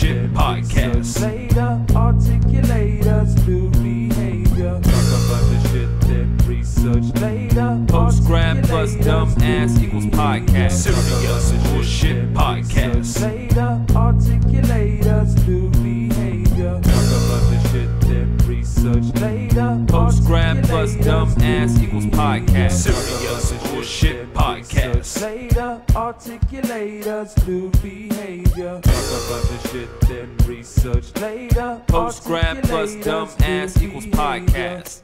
bullshit podcast. Later, articulators to behavior. Talk about the shit, then research later. Postgrad plus dumb ass equals podcast. Serious bullshit podcast. Later, articulators to behavior. Talk about the shit, then research later. Postgrad plus dumb ass equals podcast. Serious bullshit podcast. Later, articulators to behavior. Talk about the shit, then research later. Postgrad plus dumb ass equals podcast.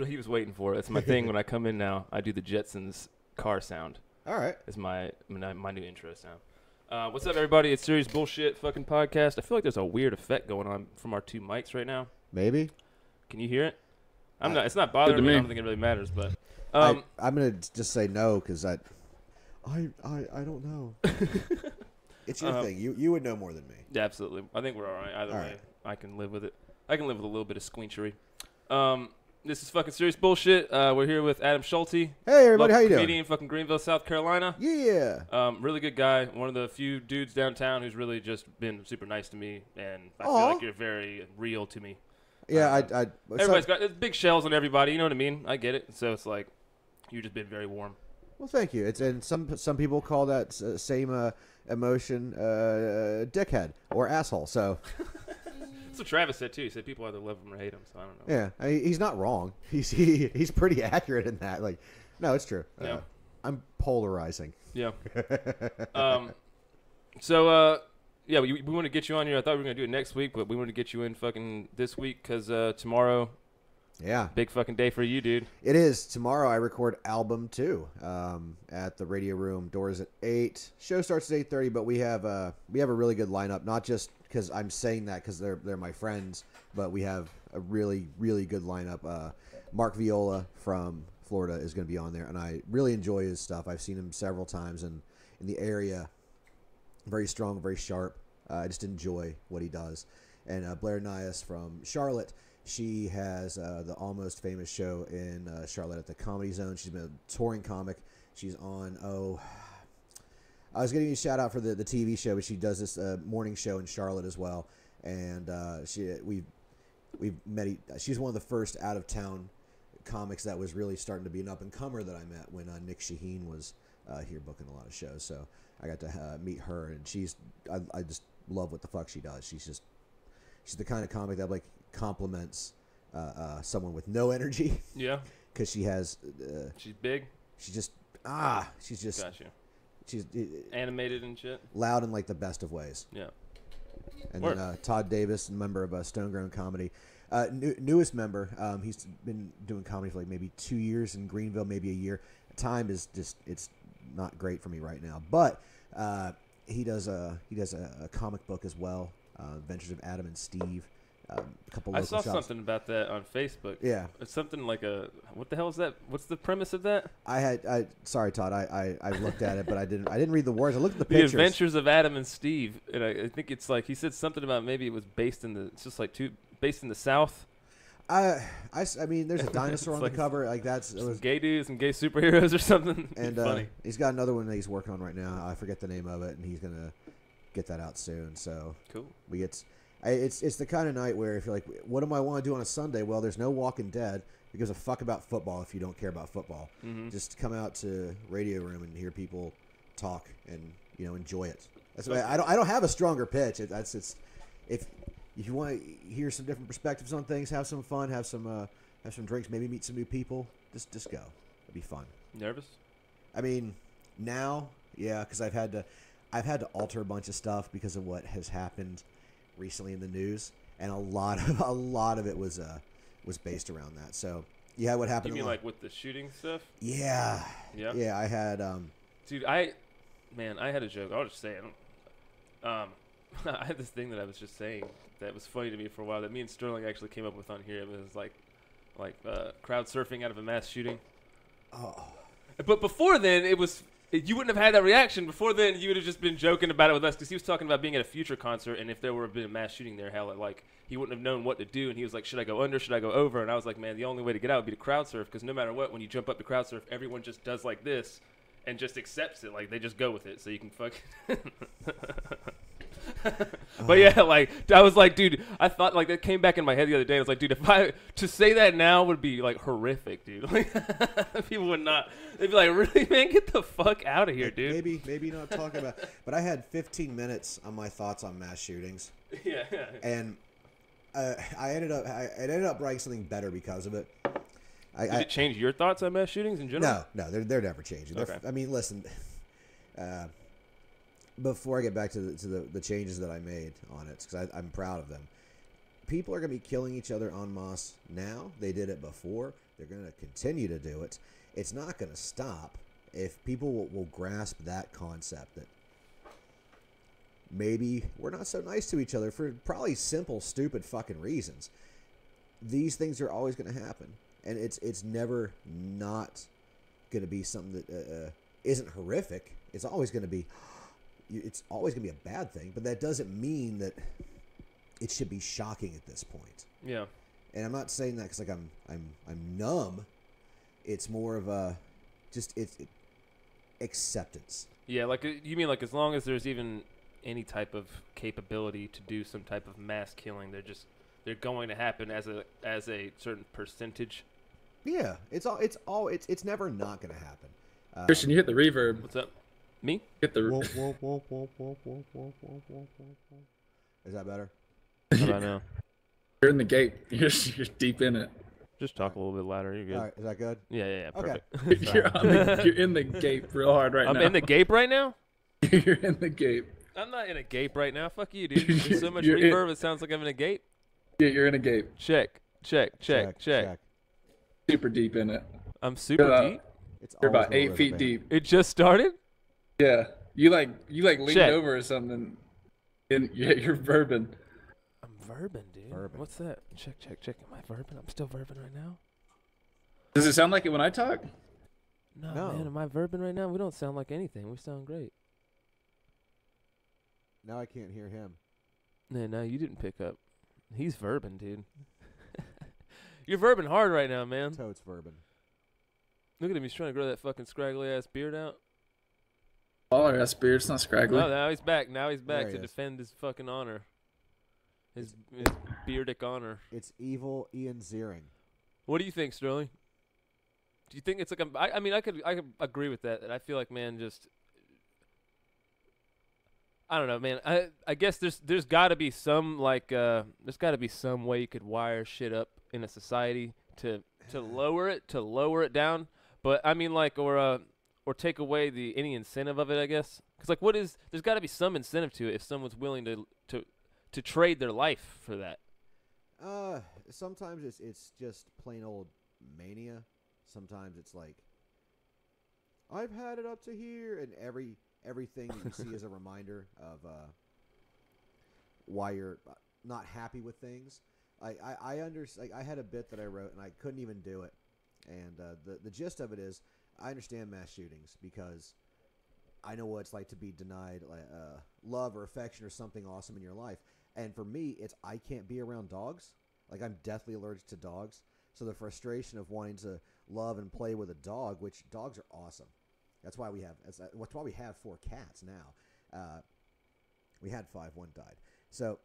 He was waiting for it. It's my thing when I come in now. I do the Jetsons car sound. All right. It's my new intro sound. What's up, everybody? It's Serious Bullshit fucking podcast. I feel like there's a weird effect going on from our two mics right now. Maybe. Can you hear it? It's not bothering me. I don't think it really matters, but I'm gonna just say no because I don't know. It's your thing. You would know more than me. Yeah, absolutely. I think we're all right. Either way, right. I can live with it. I can live with a little bit of squinchery. This is fucking Serious Bullshit. We're here with Adam Shulte. Hey everybody, how you doing? Comedian in fucking Greenville, South Carolina. Yeah. Really good guy. One of the few dudes downtown who's really just been super nice to me, and I feel like you're very real to me. Yeah, everybody's got big shells on everybody. You know what I mean? I get it. So it's like you've just been very warm. Well, thank you. And some people call that same emotion dickhead or asshole. So that's what Travis said too. He said people either love him or hate him. So I don't know. Yeah, I mean, he's not wrong. He's pretty accurate in that. Like, no, it's true. Yeah. I'm polarizing. Yeah. Yeah, we want to get you on here. I thought we were going to do it next week, but we want to get you in fucking this week because tomorrow, big fucking day for you, dude. It is. Tomorrow I record album 2 at the Radio Room. Doors at 8. Show starts at 8:30, but we have a really good lineup, not just because I'm saying that because they're my friends, but we have a really, really good lineup. Mark Viola from Florida is going to be on there, and I really enjoy his stuff. I've seen him several times in the area. Very strong, very sharp. I just enjoy what he does. And Blair Nias from Charlotte, she has the Almost Famous show in Charlotte at the Comedy Zone. She's been a touring comic. She's on, I was getting a shout out for the TV show, but she does this morning show in Charlotte as well. And we've met. She's one of the first out of town comics that was really starting to be an up and comer that I met when Nick Shaheen was here booking a lot of shows. So I got to meet her, and I just love what the fuck she does. She's the kind of comic that like compliments someone with no energy. Yeah. Because she has. She's big. She's just. Gotcha. She's animated and shit. Loud in like the best of ways. Yeah. And then Todd Davis, member of Stoneground Comedy. Newest member. He's been doing comedy for like maybe 2 years in Greenville, maybe a year. Time is just it's not great for me right now, but he does a comic book as well. Adventures of Adam and Steve. A couple local I saw shops. something about that on Facebook. Yeah, it's something like what the hell is that? What's the premise of that? Sorry, Todd. I looked at it, but I didn't read the words. I looked at the The pictures. Adventures of Adam and Steve, and I think it's like he said something about maybe it was based in the South. I mean, there's a dinosaur on the cover. Like some gay dudes and gay superheroes or something. And funny. He's got another one that he's working on right now. I forget the name of it, and he's gonna get that out soon. So cool. It's the kind of night where if you're like, what do I want to do on a Sunday? Well, there's no Walking Dead. Who gives a fuck about football if you don't care about football? Mm-hmm. Just come out to Radio Room and hear people talk and enjoy it. That's why I don't have a stronger pitch. If you want to hear some different perspectives on things, have some fun, have some drinks, maybe meet some new people, just go. It'd be fun. Nervous? I mean, now, yeah, because I've had to alter a bunch of stuff because of what has happened recently in the news, and a lot of it was based around that. So yeah, what happened? You mean like with the shooting stuff? Yeah. I had dude, I had a joke. I'll just say it. I had this thing that I was just saying that was funny to me for a while that me and Sterling actually came up with on here. It was like crowd surfing out of a mass shooting. Oh. But before then, you wouldn't have had that reaction. Before then, you would have just been joking about it with us because he was talking about being at a Future concert, and if there were been a mass shooting there, hell, like he wouldn't have known what to do, and he was like, should I go under, should I go over? And I was like, man, the only way to get out would be to crowd surf, because no matter what, when you jump up to crowd surf, everyone just does like this, and just accepts it. Like they just go with it, so you can fucking. But yeah, like I was like, dude, I thought like that came back in my head the other day. I was like, dude, if I to say that now would be like horrific, dude. Like people would not. They'd be like, really, man, get the fuck out of here, dude. Maybe not talking about. But I had 15 minutes on my thoughts on mass shootings. Yeah. And I ended up writing something better because of it. Did it change your thoughts on mass shootings in general? No, they're never changing. Okay. I mean, listen. Before I get back to the changes that I made on it, because I'm proud of them. People are going to be killing each other en masse now. They did it before. They're going to continue to do it. It's not going to stop if people will grasp that concept that maybe we're not so nice to each other for probably simple, stupid fucking reasons. These things are always going to happen. And it's never not going to be something that isn't horrific. It's always going to be a bad thing, but that doesn't mean that it should be shocking at this point. Yeah. And I'm not saying that because like I'm numb. It's more of a it's acceptance. Yeah, like you mean like as long as there's even any type of capability to do some type of mass killing, they're going to happen as a certain percentage. Yeah, it's never not going to happen. Christian, you hit the reverb. What's up? Me? Hit the. Is that better? How about now? You're in the gate. You're deep in it. Just talk a little bit louder. You're good. All right, is that good? Yeah. Okay. Perfect. You're in the gape real hard right now. I'm in the gape right now? You're in the gape. I'm not in a gape right now. Fuck you, dude. There's so much reverb, it sounds like I'm in a gape. Yeah, you're in a gape. Check. Super deep in it. I'm super deep? You're about 8 feet deep. It just started? Yeah. You leaned over or something. And you're verbing. I'm verbing, dude. What's that? Check. Am I verbing? I'm still verbing right now? Does it sound like it when I talk? No, man. Am I verbing right now? We don't sound like anything. We sound great. Now I can't hear him. No, you didn't pick up. He's verbing, dude. You're verbing hard right now, man. Toad's verbing. Look at him. He's trying to grow that fucking scraggly ass beard out. Baller ass beard. It's not scraggly. No, now he's back. To is. defend his fucking honor. His beardic honor. It's evil Ian Ziering. What do you think, Sterling? Do you think it's like I mean, I could agree with that. I feel like, man, just I don't know, man. I guess there's got to be some there's got to be some way you could wire shit up in a society to lower it down. But I mean, like, or take away any incentive of it, I guess. Because like, there's got to be some incentive to it if someone's willing to trade their life for that. Sometimes it's just plain old mania. Sometimes it's like, I've had it up to here, and everything that you see is a reminder of why you're not happy with things. I understand. Like, I had a bit that I wrote, and I couldn't even do it. And the gist of it is, I understand mass shootings because I know what it's like to be denied love or affection or something awesome in your life. And for me, I can't be around dogs. Like, I'm deathly allergic to dogs. So the frustration of wanting to love and play with a dog, which dogs are awesome. That's why we have 4 cats now. We had 5, 1 died. So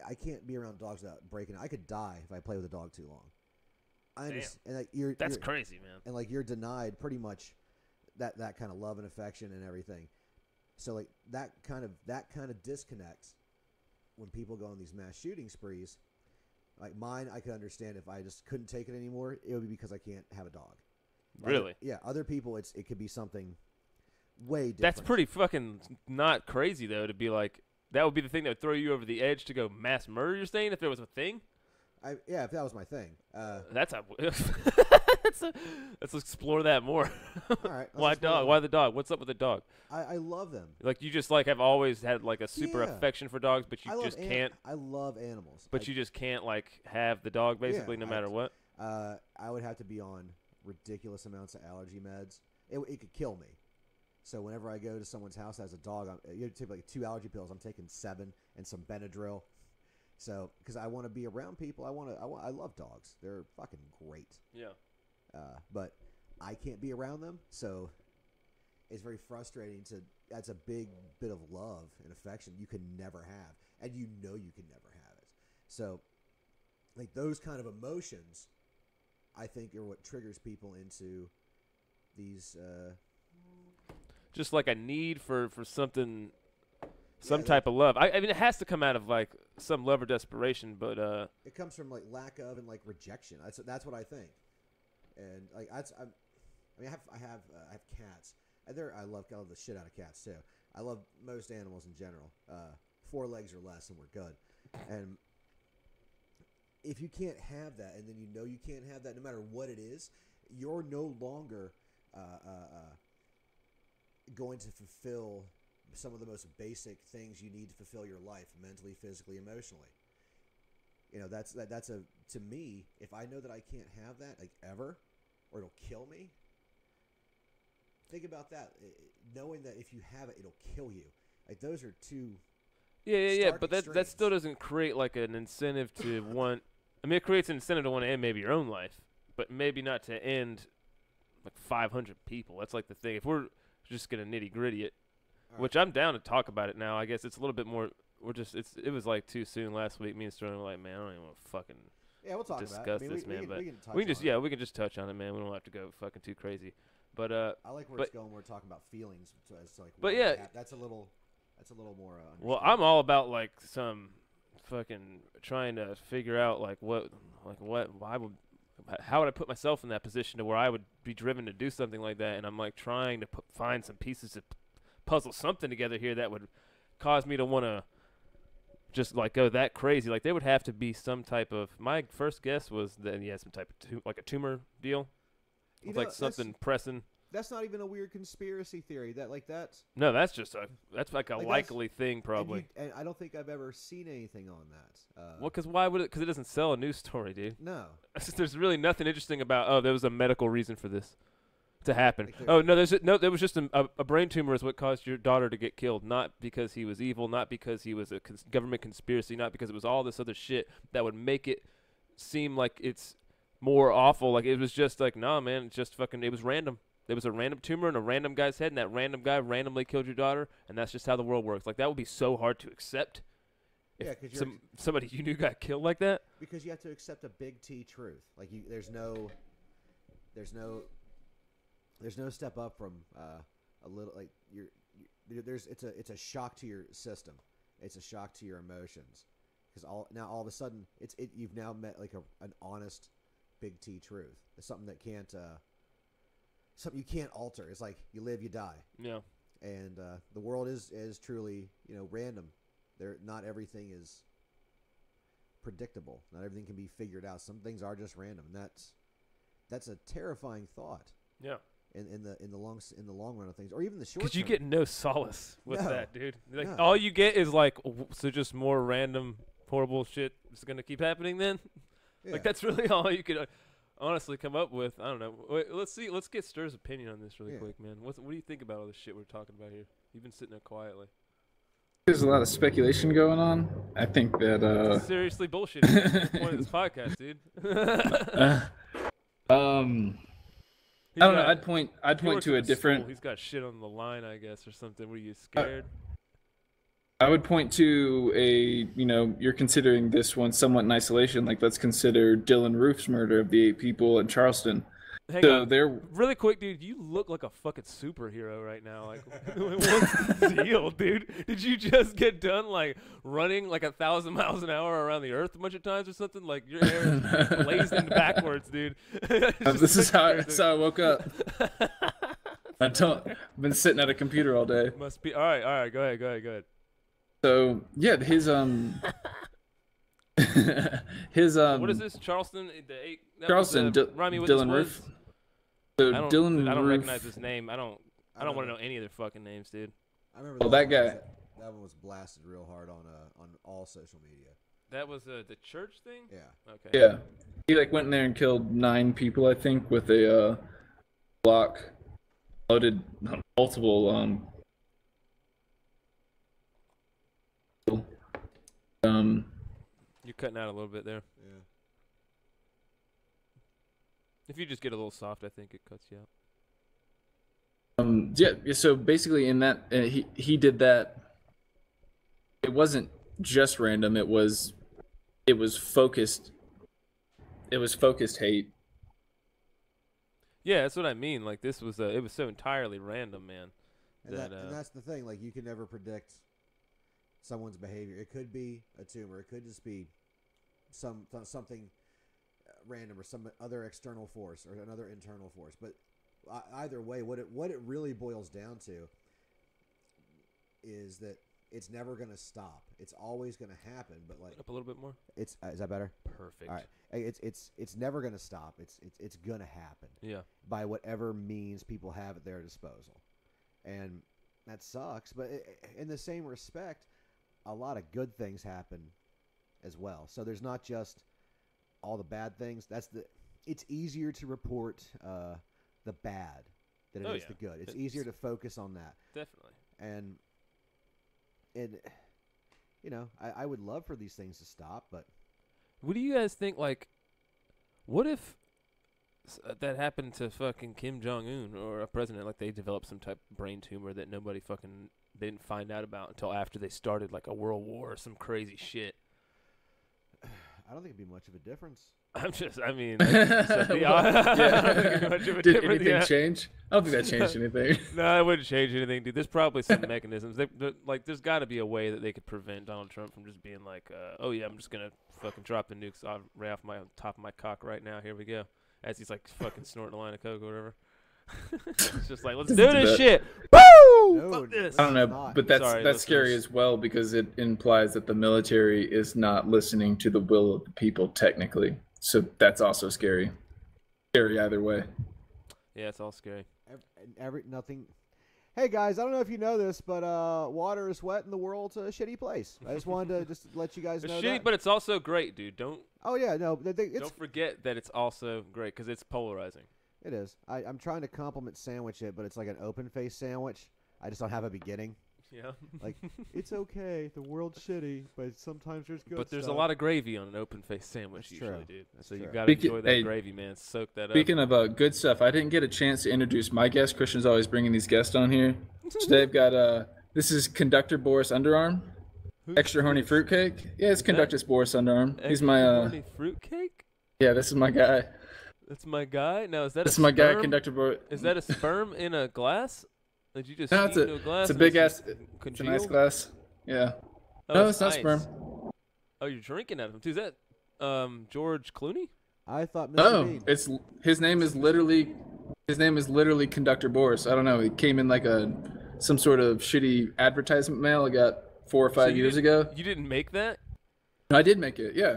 I can't be around dogs without breaking it. I could die if I play with a dog too long. I understand. And like, That's crazy, man. And like, you're denied pretty much that kind of love and affection and everything. So like that kind of disconnects when people go on these mass shooting sprees. Like mine, I could understand if I just couldn't take it anymore. It would be because I can't have a dog. Really? Other people, it could be something way different. That's pretty fucking not crazy though. To be like, that would be the thing that would throw you over the edge to go mass murder. You're saying if it was a thing? If that was my thing. Let's explore that more. All right. Why dog? Why the dog? What's up with the dog? I love them. Like, you just like have always had like a super affection for dogs, but you just can't. I love animals. But you just can't like have the dog basically no matter what. I would have to be on ridiculous amounts of allergy meds. It could kill me. So whenever I go to someone's house that has a dog, you take like 2 allergy pills. I'm taking 7 and some Benadryl. So, because I want to be around people, I love dogs. They're fucking great. Yeah. But I can't be around them, so It's very frustrating that's a big bit of love and affection you can never have, and you know you can never have it. So, like those kind of emotions, I think are what triggers people into these. Just like a need for something, some type of love. I mean, it has to come out of like some love or desperation, but it comes from like lack of and like rejection. That's what I think, and like I have cats, and I love the shit out of cats too. I love most animals in general. 4 legs or less, and we're good. And if you can't have that, and then you know you can't have that, no matter what it is, you're no longer going to fulfill some of the most basic things you need to fulfill your life, mentally, physically, emotionally. You know, that's to me, if I know that I can't have that, like ever, or it'll kill me. Think about that. Knowing that if you have it, it'll kill you. Like those are two. Yeah. But that still doesn't create like an incentive to want. I mean, it creates an incentive to want to end maybe your own life, but maybe not to end like 500 people. That's like the thing. If we're just gonna nitty gritty it, which I'm down to talk about it now. I guess it's a little bit more. It was like too soon last week. Me and Sterling were like, man, I don't even want to fucking we'll talk discuss about it. I mean, this, man. But we can just touch on it, man. We don't have to go fucking too crazy. But I like where it's going. We're talking about feelings. So it's like, but yeah, that's a little more. Well, I'm all about like some fucking trying to figure out how would I put myself in that position to where I would be driven to do something like that, and I'm like trying to find some pieces to puzzle something together here that would cause me to want to just like go that crazy. Like there would have to be some type of. My first guess was that he had some type of like a tumor deal, like something pressing. That's not even a weird conspiracy theory. That's no, that's like a likely thing probably. And I don't think I've ever seen anything on that. Well, because why would it? Because it doesn't sell a news story, dude. No, there's really nothing interesting about. Oh, there was a medical reason for this to happen. Oh no, there was just a brain tumor is what caused your daughter to get killed, not because he was evil, not because he was a government conspiracy, not because it was all this other shit that would make it seem like it's more awful. Like it was just like, nah, man, it's just fucking. It was random. There was a random tumor in a random guy's head, and that random guy randomly killed your daughter, and that's just how the world works. Like that would be so hard to accept. Yeah, because somebody you knew got killed like that. Because you have to accept a big T truth. Like there's no step up from a little like it's a shock to your system. It's a shock to your emotions because all of a sudden you've now met like an honest big T truth. It's something that can't something you can't alter. It's like you live, you die. Yeah. And the world is truly random. Not everything is predictable. Not everything can be figured out. Some things are just random, and that's a terrifying thought. Yeah. In the long run of things, or even the short. Because you get no solace with that, dude. Like no. all you get is like so just more random horrible shit is gonna keep happening. Then, like that's really all you could honestly come up with. I don't know. Wait, let's see. Let's get Sters' opinion on this really quick, man. What do you think about all this shit we're talking about here? You've been sitting there quietly. There's a lot of speculation going on. I think that seriously bullshit. That's the point of this podcast, dude. I don't know. I'd point to a different. He's got shit on the line, I guess, or something. Were you scared? I would point to you're considering this one somewhat in isolation. Like, let's consider Dylan Roof's murder of the 8 people in Charleston. Hang on. Really quick, dude, you look like a fucking superhero right now. Like, what's the deal, dude? Did you just get done, like, running like 1,000 miles an hour around the earth a bunch of times or something? Like, your hair is blazing backwards, dude. This is how I woke up. I've been sitting at a computer all day. Must be. All right. Go ahead. So, yeah, his what is this? Charleston? Charleston, Dylan Roof. So I don't recognize his name. I don't want to know any of their fucking names, dude. I remember that guy. That one was blasted real hard on all social media. That was the church thing? Yeah. Okay. Yeah. He went in there and killed 9 people, I think, with a Glock loaded multiple You're cutting out a little bit there. Yeah. If you just get a little soft, I think it cuts you Yeah. So basically, in that he did that. It wasn't just random. It was focused. It was focused hate. Yeah, that's what I mean. Like this was it was so entirely random, man. And, and that's the thing. Like you can never predict someone's behavior. It could be a tumor. It could just be something random or some other external force or another internal force. But either way, what it really boils down to is that it's never going to stop. It's always going to happen. But like up a little bit more. It's is that better? Perfect. All right. It's never going to stop. It's going to happen. Yeah. By whatever means people have at their disposal, and that sucks. But in the same respect, a lot of good things happen as well. So there's not just all the bad things. It's easier to report the bad than it is the good. It's easier to focus on that. Definitely. And you know, I would love for these things to stop, but what do you guys think? Like, what if that happened to fucking Kim Jong-un or a president? Like, they developed some type of brain tumor that nobody fucking didn't find out about until after they started like a world war or some crazy shit. I don't think it'd be much of a difference. I mean, Did anything change? I don't think that changed anything. No, it wouldn't change anything, dude. There's probably some mechanisms. Like, there's got to be a way that they could prevent Donald Trump from just being like, oh yeah, I'm just gonna fucking drop the nukes right off my top of my cock right now. Here we go. As he's like fucking snorting a line of coke or whatever. It's just like, let's do this shit. Woo! No, fuck this. I don't know, but that's scary as well because it implies that the military is not listening to the will of the people technically. So that's also scary. Scary either way. Yeah, it's all scary. Nothing. Hey guys, I don't know if you know this, but water is wet and the world's a shitty place. I just wanted to just let you guys know shitty, that. But it's also great, dude. Don't forget that it's also great because it's polarizing. It is. I'm trying to compliment sandwich it, but it's like an open face sandwich. I just don't have a beginning. Yeah. Like, it's okay. The world's shitty, but sometimes there's good But there's stuff. a lot of gravy on an open-faced sandwich usually, dude. So you got to enjoy that gravy, man. Soak that up. Speaking of good stuff, I didn't get a chance to introduce my guest. Christian's always bringing these guests on here. Today I've got, this is Conductor Boris Underarm. Extra horny fruitcake. Yeah, it's Conductor Boris Underarm. He's my, horny fruitcake? Yeah, this is my guy. That's my guy? Now, is that this is my guy, Conductor Boris. Is that a sperm in a glass? Did you just no, into a glass? It's a big ass. It's a nice glass. Yeah. Oh, no, it's not sperm. Oh, you're drinking out of him too. Is that George Clooney? I thought. No, Bean. it's his name is literally Conductor Boris. I don't know. He came in like some sort of shitty advertisement mail I got 4 or 5 years ago. You didn't make that? No, I did make it. Yeah.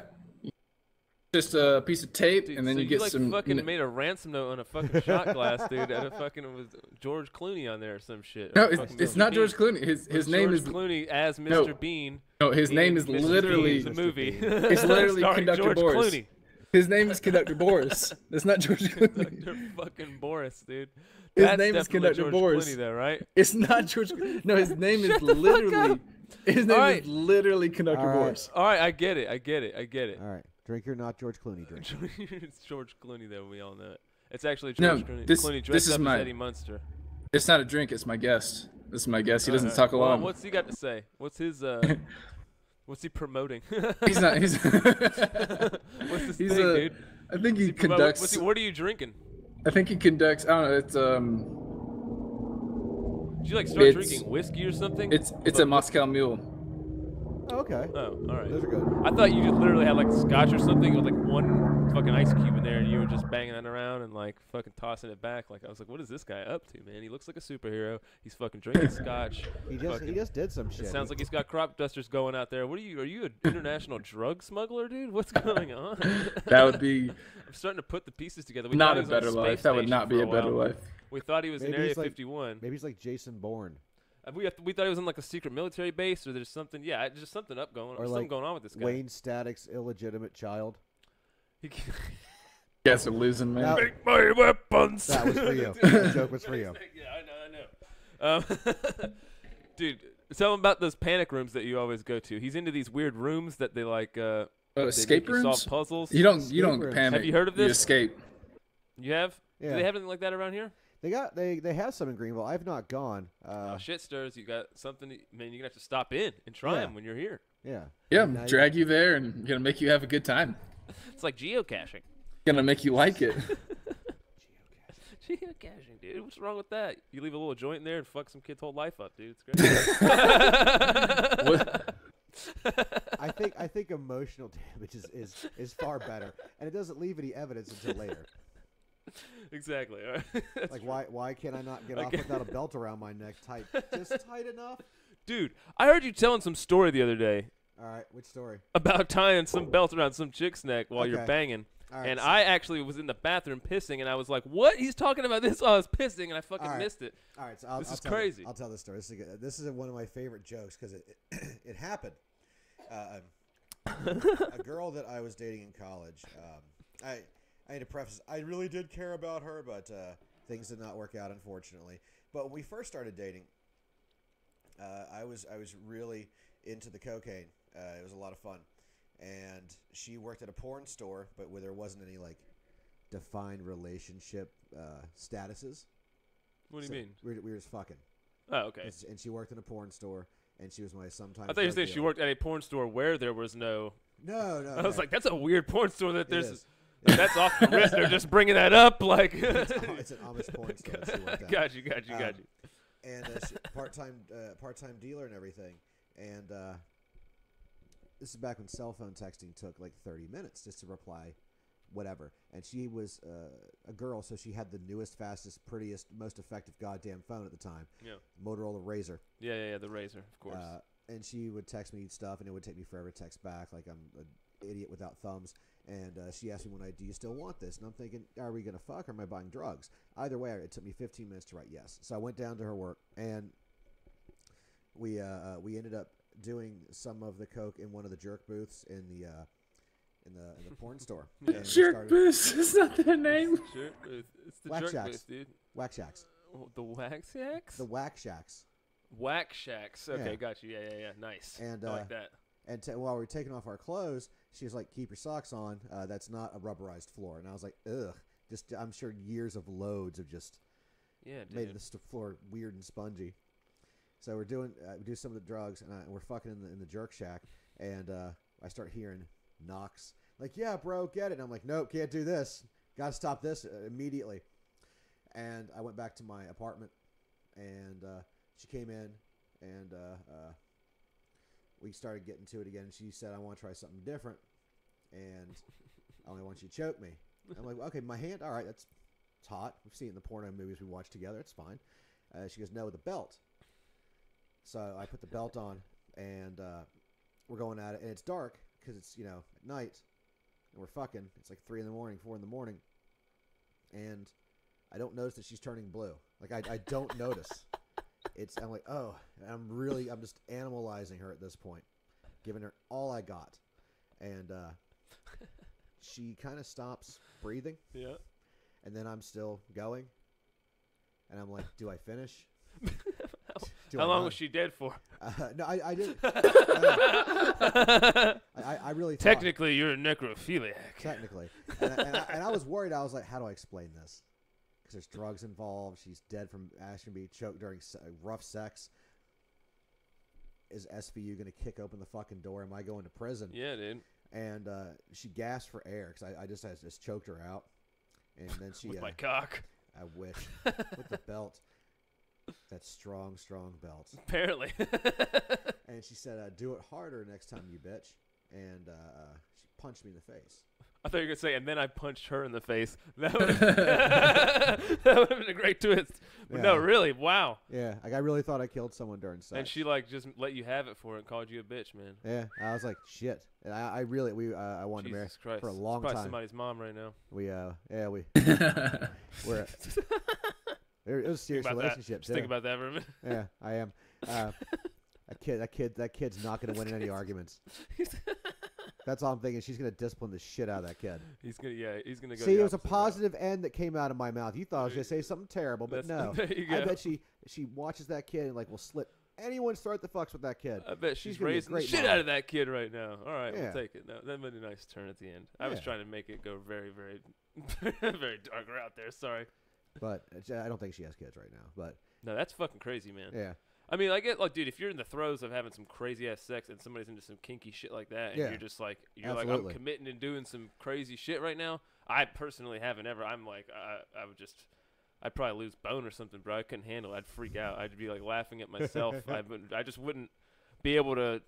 Just a piece of tape, dude, and then so you get like some. Fucking made a ransom note on a fucking shot glass, dude. And was George Clooney on there or some shit. No, it's not George Clooney. His name is Clooney as Mr. Bean. No, his name is literally the movie. It's literally Conductor George Boris. Clooney. His name is Conductor Boris. That's not George Clooney. Conductor fucking Boris, dude. His name is Conductor George Boris. Clooney, though, right? It's not George. No, his name is literally. His name is literally Conductor Boris. All right, I get it. All right. Drink your not George Clooney drink. It's George Clooney, though. We all know it. It's actually George Clooney dressed up as Eddie Munster. It's not a drink. It's my guest. This is my guest. He doesn't talk alone. What's he got to say? What's his? What's he promoting? He's not. He's. What's his thing, dude? I think he conducts. What are you drinking? I think he conducts. I don't know. It's Did you like start drinking whiskey or something? It's a Moscow Mule. Oh, okay. Oh, all right. Those are good. I thought you just literally had like scotch or something with like one fucking ice cube in there, and you were just banging it around and like fucking tossing it back. Like I was like, what is this guy up to, man? He looks like a superhero. He's fucking drinking scotch. He just did some shit. It sounds like he's got crop dusters going out there. What are you? Are you an international drug smuggler, dude? What's going on? That would be. I'm starting to put the pieces together. Not a better life. That would not be a better life. We thought he was in Area 51. Maybe he's like Jason Bourne. We thought he was in like a secret military base, or there's something. Yeah, just something going on with this guy. Wayne Static's illegitimate child. You guys are losing, man. Make my weapons. That was for you. That joke was for you. Yeah, I know. Dude, tell him about those panic rooms that you always go to. He's into these weird rooms that they like. Escape rooms. Solve puzzles. You don't panic. Have you heard of this? You escape. You have? Yeah. Do they have anything like that around here? They have some in Greenville. I've not gone. Oh, shit, Sters, you got something. Man, you're gonna have to stop in and try them when you're here. Yeah. Yeah, drag you there and gonna make you have a good time. It's like geocaching. Gonna make you like it. Geocaching, dude. What's wrong with that? You leave a little joint in there and fuck some kid's whole life up, dude. It's great. I think emotional damage is far better, and it doesn't leave any evidence until later. Exactly. All right. Like why can't I not get off without a belt around my neck tight? Just tight enough? Dude, I heard you telling some story the other day. All right, which story? About tying some belt around some chick's neck while you're Okay. banging. Right, and so- I actually was in the bathroom pissing, and I was like, what? He's talking about this while I was pissing, and I fucking right. missed it. All right, so This is tell crazy. I'll tell this story. This is one of my favorite jokes because it happened. A girl that I was dating in college. I had to preface. I really did care about her, but things did not work out, unfortunately. But when we first started dating, I was really into the cocaine. It was a lot of fun, and she worked at a porn store, but where there wasn't any like defined relationship statuses. What do you mean? We were just fucking. Oh, okay. And she worked in a porn store, and she was my sometimes. I thought you drug said she dealer. worked at a porn store where there was no. No. I was like, that's a weird porn store that there's. is. That's off the wrist. They're just bringing that up, like. It's an Amish porn store. She worked at. Got you. And she, part-time dealer and everything. And this is back when cell phone texting took like 30 minutes just to reply, whatever. And she was a girl, so she had the newest, fastest, prettiest, most effective goddamn phone at the time. Yeah. Motorola Razr. Yeah, the Razor, of course. And she would text me stuff, and it would take me forever to text back, like I'm an idiot without thumbs. And she asked me one night, do you still want this? And I'm thinking, are we going to fuck or am I buying drugs? Either way, it took me 15 minutes to write yes. So I went down to her work, and we ended up doing some of the coke in one of the jerk booths in the porn store. And we Jerk started- booth. Is that their name? Jerk booth. It's the Whack jerk Shacks. booth, dude. Whack Shacks. The Wax Shacks? The Whack Shacks. Whack Shacks. Okay, Yeah. got you. Yeah. Nice. And, I like that. And while we were taking off our clothes, she was like, keep your socks on. That's not a rubberized floor. And I was like, ugh. Just, I'm sure years of loads have just Yeah, dude. made this floor weird and spongy. So we do some of the drugs, and we're fucking in the jerk shack, and I start hearing knocks. Like, yeah, bro, get it. And I'm like, nope, can't do this. Got to stop this immediately. And I went back to my apartment, and she came in, and we started getting to it again. And she said, I want to try something different, and I only want you to choke me. I'm like, okay, my hand, all right, it's hot. We've seen it in the porno movies we watch together. It's fine. She goes, no, with a belt. So I put the belt on, and we're going at it, and it's dark because it's, at night, and we're fucking. It's like 3 in the morning, 4 in the morning, and I don't notice that she's turning blue. Like I don't notice. I'm like, oh, I'm just animalizing her at this point, giving her all I got, and she kind of stops breathing. Yeah. And then I'm still going, and I'm like, do I finish? How long was she dead for? No, I didn't. I really thought, Technically, you're a necrophiliac. technically, and I was worried. I was like, how do I explain this? Because there's drugs involved. She's dead from asking to be choked during rough sex. Is SVU going to kick open the fucking door? Am I going to prison? Yeah, dude. And she gasped for air because I just choked her out. And then she With my cock. I wish with the belt. That strong belt. Apparently. And she said, do it harder next time, you bitch. And she punched me in the face. I thought you were going to say, and then I punched her in the face. That would have been a great twist. But no, Yeah. really, wow. Yeah, like I really thought I killed someone during sex. And she, just let you have it for it and called you a bitch, man. Yeah, I was like, shit. And I really, I wanted to marry Jesus Christ. for a It's long probably time. somebody's mom right now. We're, it was a serious Think about relationship, Just think about that for a minute. Yeah, I am. That kid's not going to win in any arguments. That's all I'm thinking. She's going to discipline the shit out of that kid. He's gonna go. See, the it was a opposite route. positive end that came out of my mouth. You thought I was going to say something terrible, but no. There you go. I bet she watches that kid and will slit anyone's throat that fucks with that kid. I bet she's gonna be a raising the great shit mom. out of that kid right now. All right, Yeah. we'll take it. No, that made a nice turn at the end. I was Yeah. trying to make it go very, very, very dark route there. Sorry. But I don't think she has kids right now. But No, that's fucking crazy, man. yeah, I mean, I get like, dude, if you're in the throes of having some crazy ass sex and somebody's into some kinky shit like that, and Yeah. you're just like, Absolutely. I'm committing and doing some crazy shit right now. I personally haven't ever. I'm like, I'd probably lose bone or something, bro. I couldn't handle it. I'd freak out. I'd be like laughing at myself. I just wouldn't be able to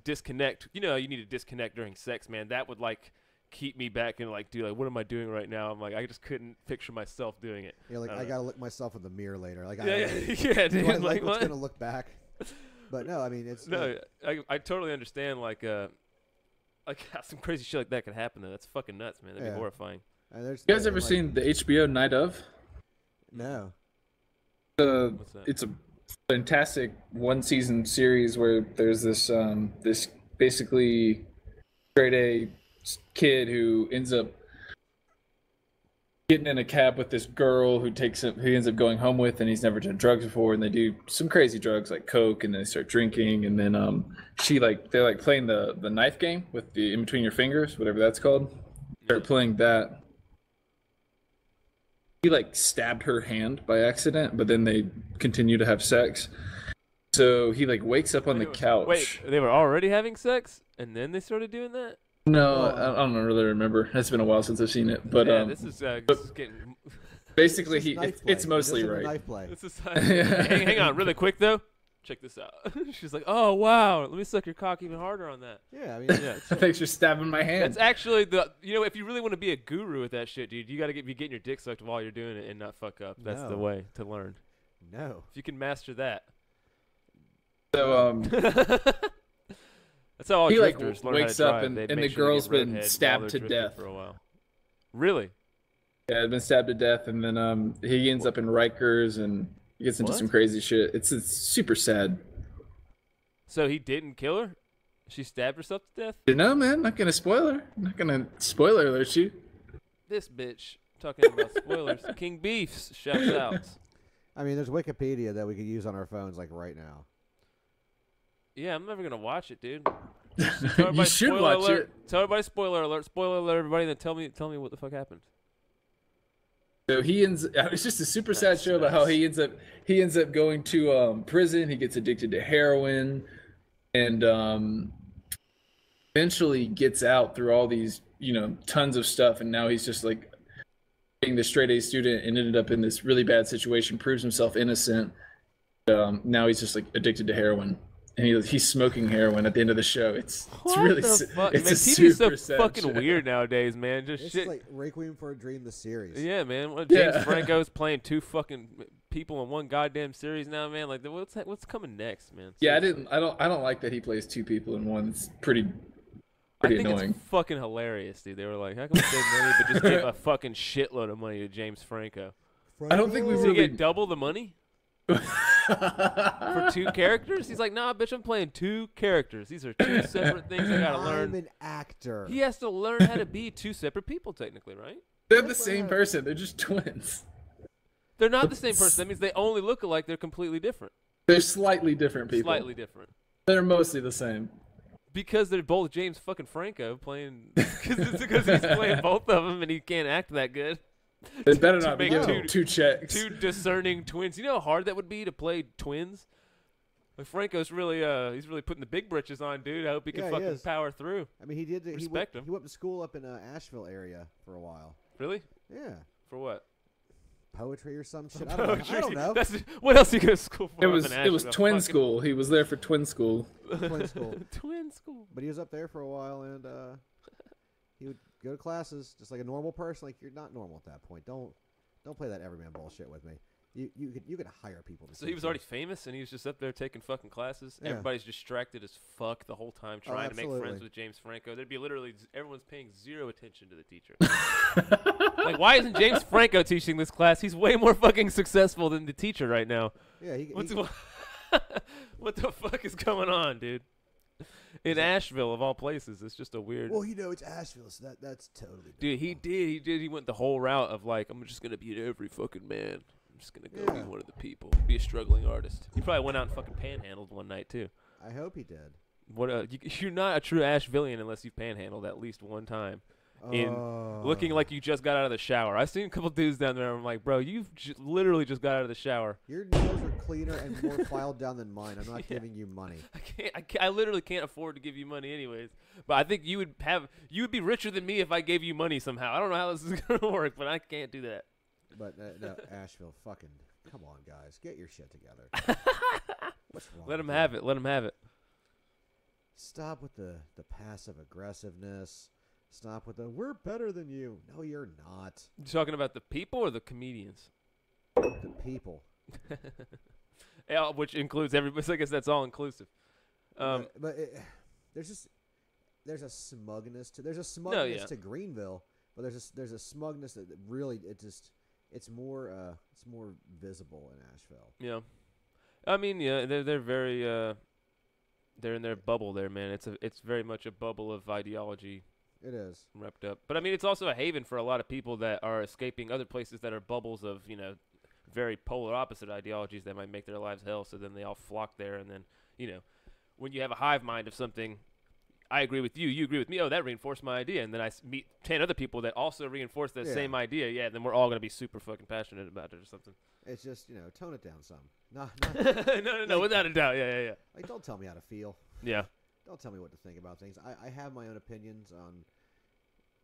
disconnect. You know, you need to disconnect during sex, man. That would like keep me back and like, dude, like, what am I doing right now? I'm like, I just couldn't picture myself doing it. you're like, I gotta look myself in the mirror later. Like, Yeah, do dude. I Like, like what's what? gonna look back? But no, I mean, it's No, I totally understand. Like how some crazy shit like that could happen. Though that's fucking nuts, man. That'd Yeah. be horrifying. there's, You guys ever like, seen the HBO Night of? No. What's that? It's a fantastic one-season series where there's this this basically straight A kid who ends up getting in a cab with this girl who he ends up going home with, and he's never done drugs before, and they do some crazy drugs like coke, and they start drinking, and then they're like playing the knife game with the in between your fingers, whatever that's called. They're playing that. He like stabbed her hand by accident, but then they continue to have sex. So he like wakes up on the couch. Wait, they were already having sex and then they started doing that? No, I don't really remember. It's been a while since I've seen it, but Yeah, this is getting. basically It's just knife it's play. mostly Just like a right. Knife play. This is hang on, really quick though. Check this out. She's like, "Oh wow, let me suck your cock even harder on that." Yeah, I mean, Yeah, Thanks for stabbing my hand. that's actually if you really want to be a guru with that shit, dude, you gotta be getting your dick sucked while you're doing it and not fuck up. That's the No. way to learn. no. If you can master that. So That's how all He, like, drifters learn wakes how to up drive. and- They and make the sure they girl's get been roadhead while stabbed they're to drifting death. for a while. Really? yeah, been stabbed to death, and then he ends up in Rikers and he gets into What? some crazy shit. It's super sad. So he didn't kill her? She stabbed herself to death? You know, man, not gonna spoiler. Not gonna spoiler alert you. This bitch talking about spoilers. King Beefs shouts out. I mean, there's Wikipedia that we could use on our phones like right now. Yeah, I'm never gonna watch it, dude. Tell everybody You should spoiler watch alert. it. Tell everybody spoiler alert. Spoiler alert, everybody. Then tell me what the fuck happened. So he ends. It's just a super sad show about how he ends up going to prison. He gets addicted to heroin, and eventually gets out through all these tons of stuff. And now he's just like being the straight A student and ended up in this really bad situation. Proves himself innocent. Now he's just like addicted to heroin, and he's smoking heroin at the end of the show. It's really the fuck? it's Man, a TV's so super sad fucking show. weird nowadays, man. Just It's shit. like Requiem for a Dream, the series. Yeah, man. What, James Yeah. Franco's playing two fucking people in one goddamn series now, man. Like, what's coming next, man? Yeah, Seriously. I don't like that he plays two people in one. It's pretty I think annoying. it's fucking hilarious, dude. They were like, how come we save money but just give a fucking shitload of money to James Franco? I don't think we Does he really get double the money for two characters? He's like, nah, bitch, I'm playing two characters. These are two separate things I gotta I'm learn. an actor. He has to learn how to be two separate people, technically, right? They're the same person. They're just twins. They're not the same person. That means they only look alike. They're completely different. They're slightly different people. Slightly different. They're mostly the same. Because they're both James fucking Franco playing. Because he's playing both of them and he can't act that good. They better To not be make getting two checks. Two discerning twins. You know how hard that would be to play twins? Like Franco's really, he's really putting the big britches on, dude. I hope he can Yeah, he fucking is. power through. I mean, he did. He Respect him. He went to school up in Asheville area for a while. Really? Yeah, For what? poetry or some shit. I don't know. That's, what else you go to school for? It up was in twin Asheville? school. He was there for twin school. Twin school. Twin school. But he was up there for a while, and he would go to classes just like a normal person. Like, you're not normal at that point. Don't play that everyman bullshit with me. You could hire people to So teach he was you. already famous, and he was just up there taking fucking classes. Yeah. Everybody's distracted as fuck the whole time trying to make friends absolutely. with James Franco. There'd be literally everyone's paying zero attention to the teacher. Like, why isn't James Franco teaching this class? He's way more fucking successful than the teacher right now. Yeah, What the fuck is going on, dude? In Asheville, of all places, it's just a weird. well, it's Asheville, so that's totally. Dude, he did. He went the whole route of like, I'm just gonna be every fucking man. I'm just gonna go be Yeah. one of the people, be a struggling artist. He probably went out and fucking panhandled one night too. I hope he did. What? You're not a true Ashvillian unless you've panhandled at least one time. in looking like you just got out of the shower. I've seen a couple dudes down there. I'm like, bro, you've literally just got out of the shower. Your nails are cleaner and more filed down than mine. I'm not giving you money. I literally can't afford to give you money anyways. But I think you would be richer than me if I gave you money somehow. I don't know how this is gonna work, but I can't do that. But no, Asheville, fucking come on, guys, get your shit together. What's wrong? Let him have it. Let him have it. Stop with the passive aggressiveness. Stop with the "we're better than you." No, you're not. You talking about the people or the comedians? The people. Yeah, which includes everybody. So I guess that's all inclusive. There's a smugness to Greenville, but there's a smugness that really it's more visible in Asheville. Yeah, I mean, yeah, they're very they're in their bubble there, man. It's very much a bubble of ideology. It is wrapped up, but I mean, it's also a haven for a lot of people that are escaping other places that are bubbles of very polar opposite ideologies that might make their lives hell. So then they all flock there, and then when you have a hive mind of something, I agree with you, you agree with me. Oh, that reinforced my idea, and then I meet 10 other people that also reinforce that same idea. Yeah, then we're all gonna be super fucking passionate about it or something. It's just tone it down some. No, no, without a doubt. Yeah. Like, don't tell me how to feel. Yeah. Don't tell me what to think about things. I have my own opinions on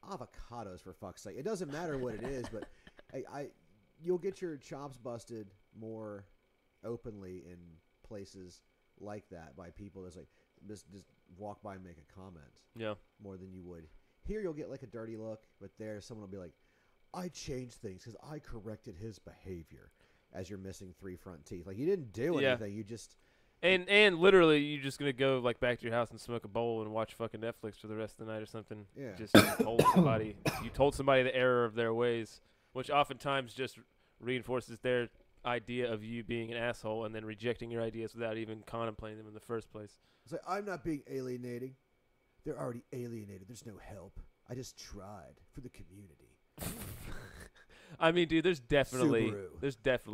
avocados, for fuck's sake. It doesn't matter what it is, but you'll get your chops busted more openly in places like that by people that's like just walk by and make a comment. Yeah. More than you would. Here you'll get like a dirty look, but there someone will be like, I changed things because I corrected his behavior as you're missing 3 front teeth. Like, you didn't do anything. You just... And literally, you're just going to go like back to your house and smoke a bowl and watch fucking Netflix for the rest of the night or something. Yeah. Just you told somebody the error of their ways, which oftentimes just reinforces their idea of you being an asshole and then rejecting your ideas without even contemplating them in the first place. It's like, I'm not being alienating. They're already alienated. There's no help. I just tried for the community. I mean, dude, there's definitely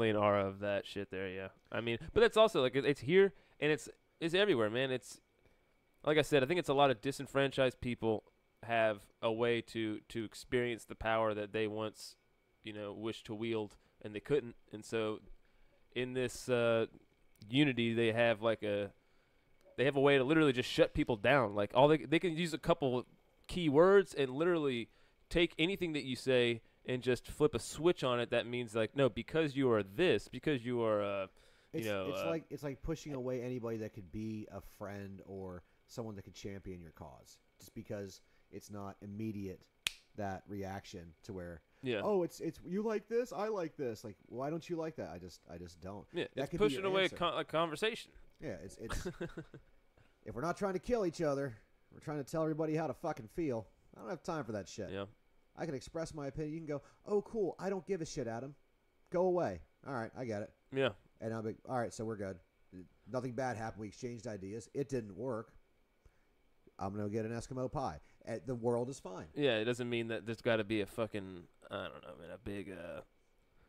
an aura of that shit there, yeah. I mean, but that's also like it's here and it's everywhere, man. It's like I said, I think it's a lot of disenfranchised people have a way to experience the power that they once, wished to wield and they couldn't. And so in this unity, they have a way to literally just shut people down. Like they can use a couple key words and literally take anything that you say and just flip a switch on it. That means like, no, because you are this, because you are, it's like pushing away anybody that could be a friend or someone that could champion your cause, just because it's not immediate that reaction to where, oh, it's you like this, I like this. Like, why don't you like that? I just don't. Yeah, it's pushing away a conversation. Yeah, it's if we're not trying to kill each other, we're trying to tell everybody how to fucking feel. I don't have time for that shit. Yeah. I can express my opinion. You can go, oh, cool, I don't give a shit, Adam. Go away. All right, I get it. Yeah. And I'll be, all right, so we're good. Nothing bad happened. We exchanged ideas. It didn't work. I'm going to get an Eskimo pie. The world is fine. Yeah, it doesn't mean that there's got to be a fucking, I don't know, man, a big...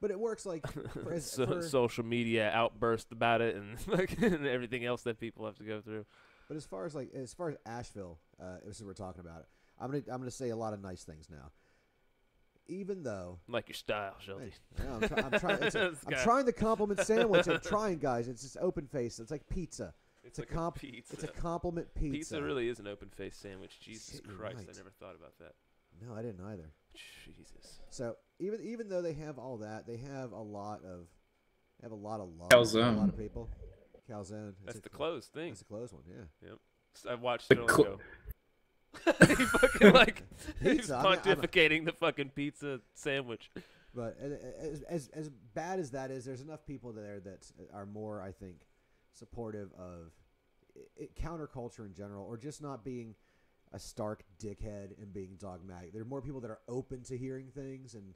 But it works like... for social media outburst about it and everything else that people have to go through. But as far as Asheville, this is what we're talking about. I'm gonna say a lot of nice things now. Even though, like your style, Shulte. I'm trying. I'm trying the compliment sandwich. I'm trying, guys. It's just open face. It's like pizza. It's like a pizza. It's a compliment pizza. Pizza really is an open face sandwich. Jesus Christ, right. I never thought about that. No, I didn't either. Jesus. So even though they have all that, they have a lot of love. Calzone. A lot of people. Calzone. That's the closed thing. That's the closed one. Yeah. Yep. I've watched Sterling go. He fucking he's pontificating the fucking pizza sandwich. But as bad as that is, there's enough people there that are more, I think, supportive of counterculture in general, or just not being a stark dickhead and being dogmatic. There are more people that are open to hearing things, and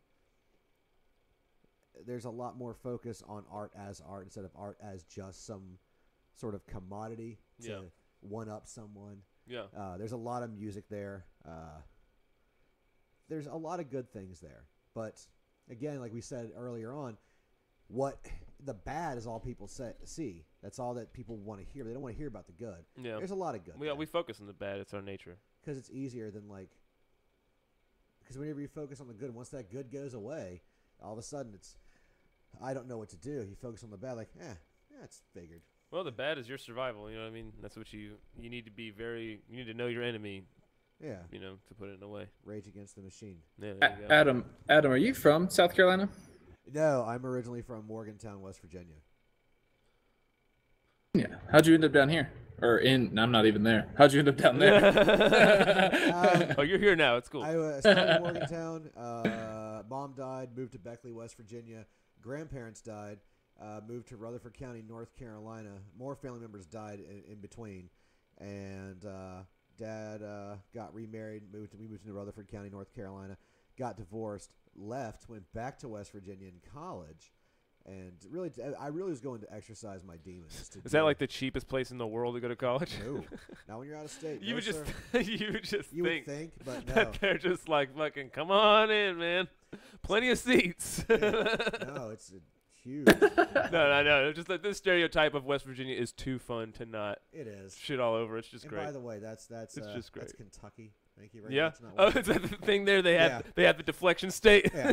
there's a lot more focus on art as art instead of art as just some sort of commodity to one-up someone. Yeah. There's a lot of music there. There's a lot of good things there. But, again, like we said earlier on, the bad is all people see. That's all that people want to hear. They don't want to hear about the good. Yeah. There's a lot of good. We focus on the bad. It's our nature. Because it's easier than, like, because whenever you focus on the good, once that good goes away, all of a sudden it's, I don't know what to do. You focus on the bad, like, it's figured. Well, the bad is your survival. You know what I mean? That's what you need to be very. You need to know your enemy. Yeah. You know, to put it in a way. Rage Against the Machine. Yeah, there you go. Adam, are you from South Carolina? No, I'm originally from Morgantown, West Virginia. Yeah. How'd you end up down here? I'm not even there. How'd you end up down there? Oh, you're here now. It's cool. I started in Morgantown. Mom died, moved to Beckley, West Virginia. Grandparents died, moved to Rutherford County, North Carolina. More family members died in between. And Dad got remarried, we moved to Rutherford County, North Carolina, got divorced, left, went back to West Virginia in college. And really, I really was going to exercise my demons. Is that like the cheapest place in the world to go to college? No, not when you're out of state. You no, would just, sir. you would think, but no. that they're just like fucking, come on in, man. Plenty of seats. Yeah. No, it's huge. No. Just like this stereotype of West Virginia is too fun to not. It is. Shit all over. It's just And great. by the way, that's just great. That's Kentucky. Thank you very Yeah. much. Oh, is that the thing there? They have the deflection state. Yeah.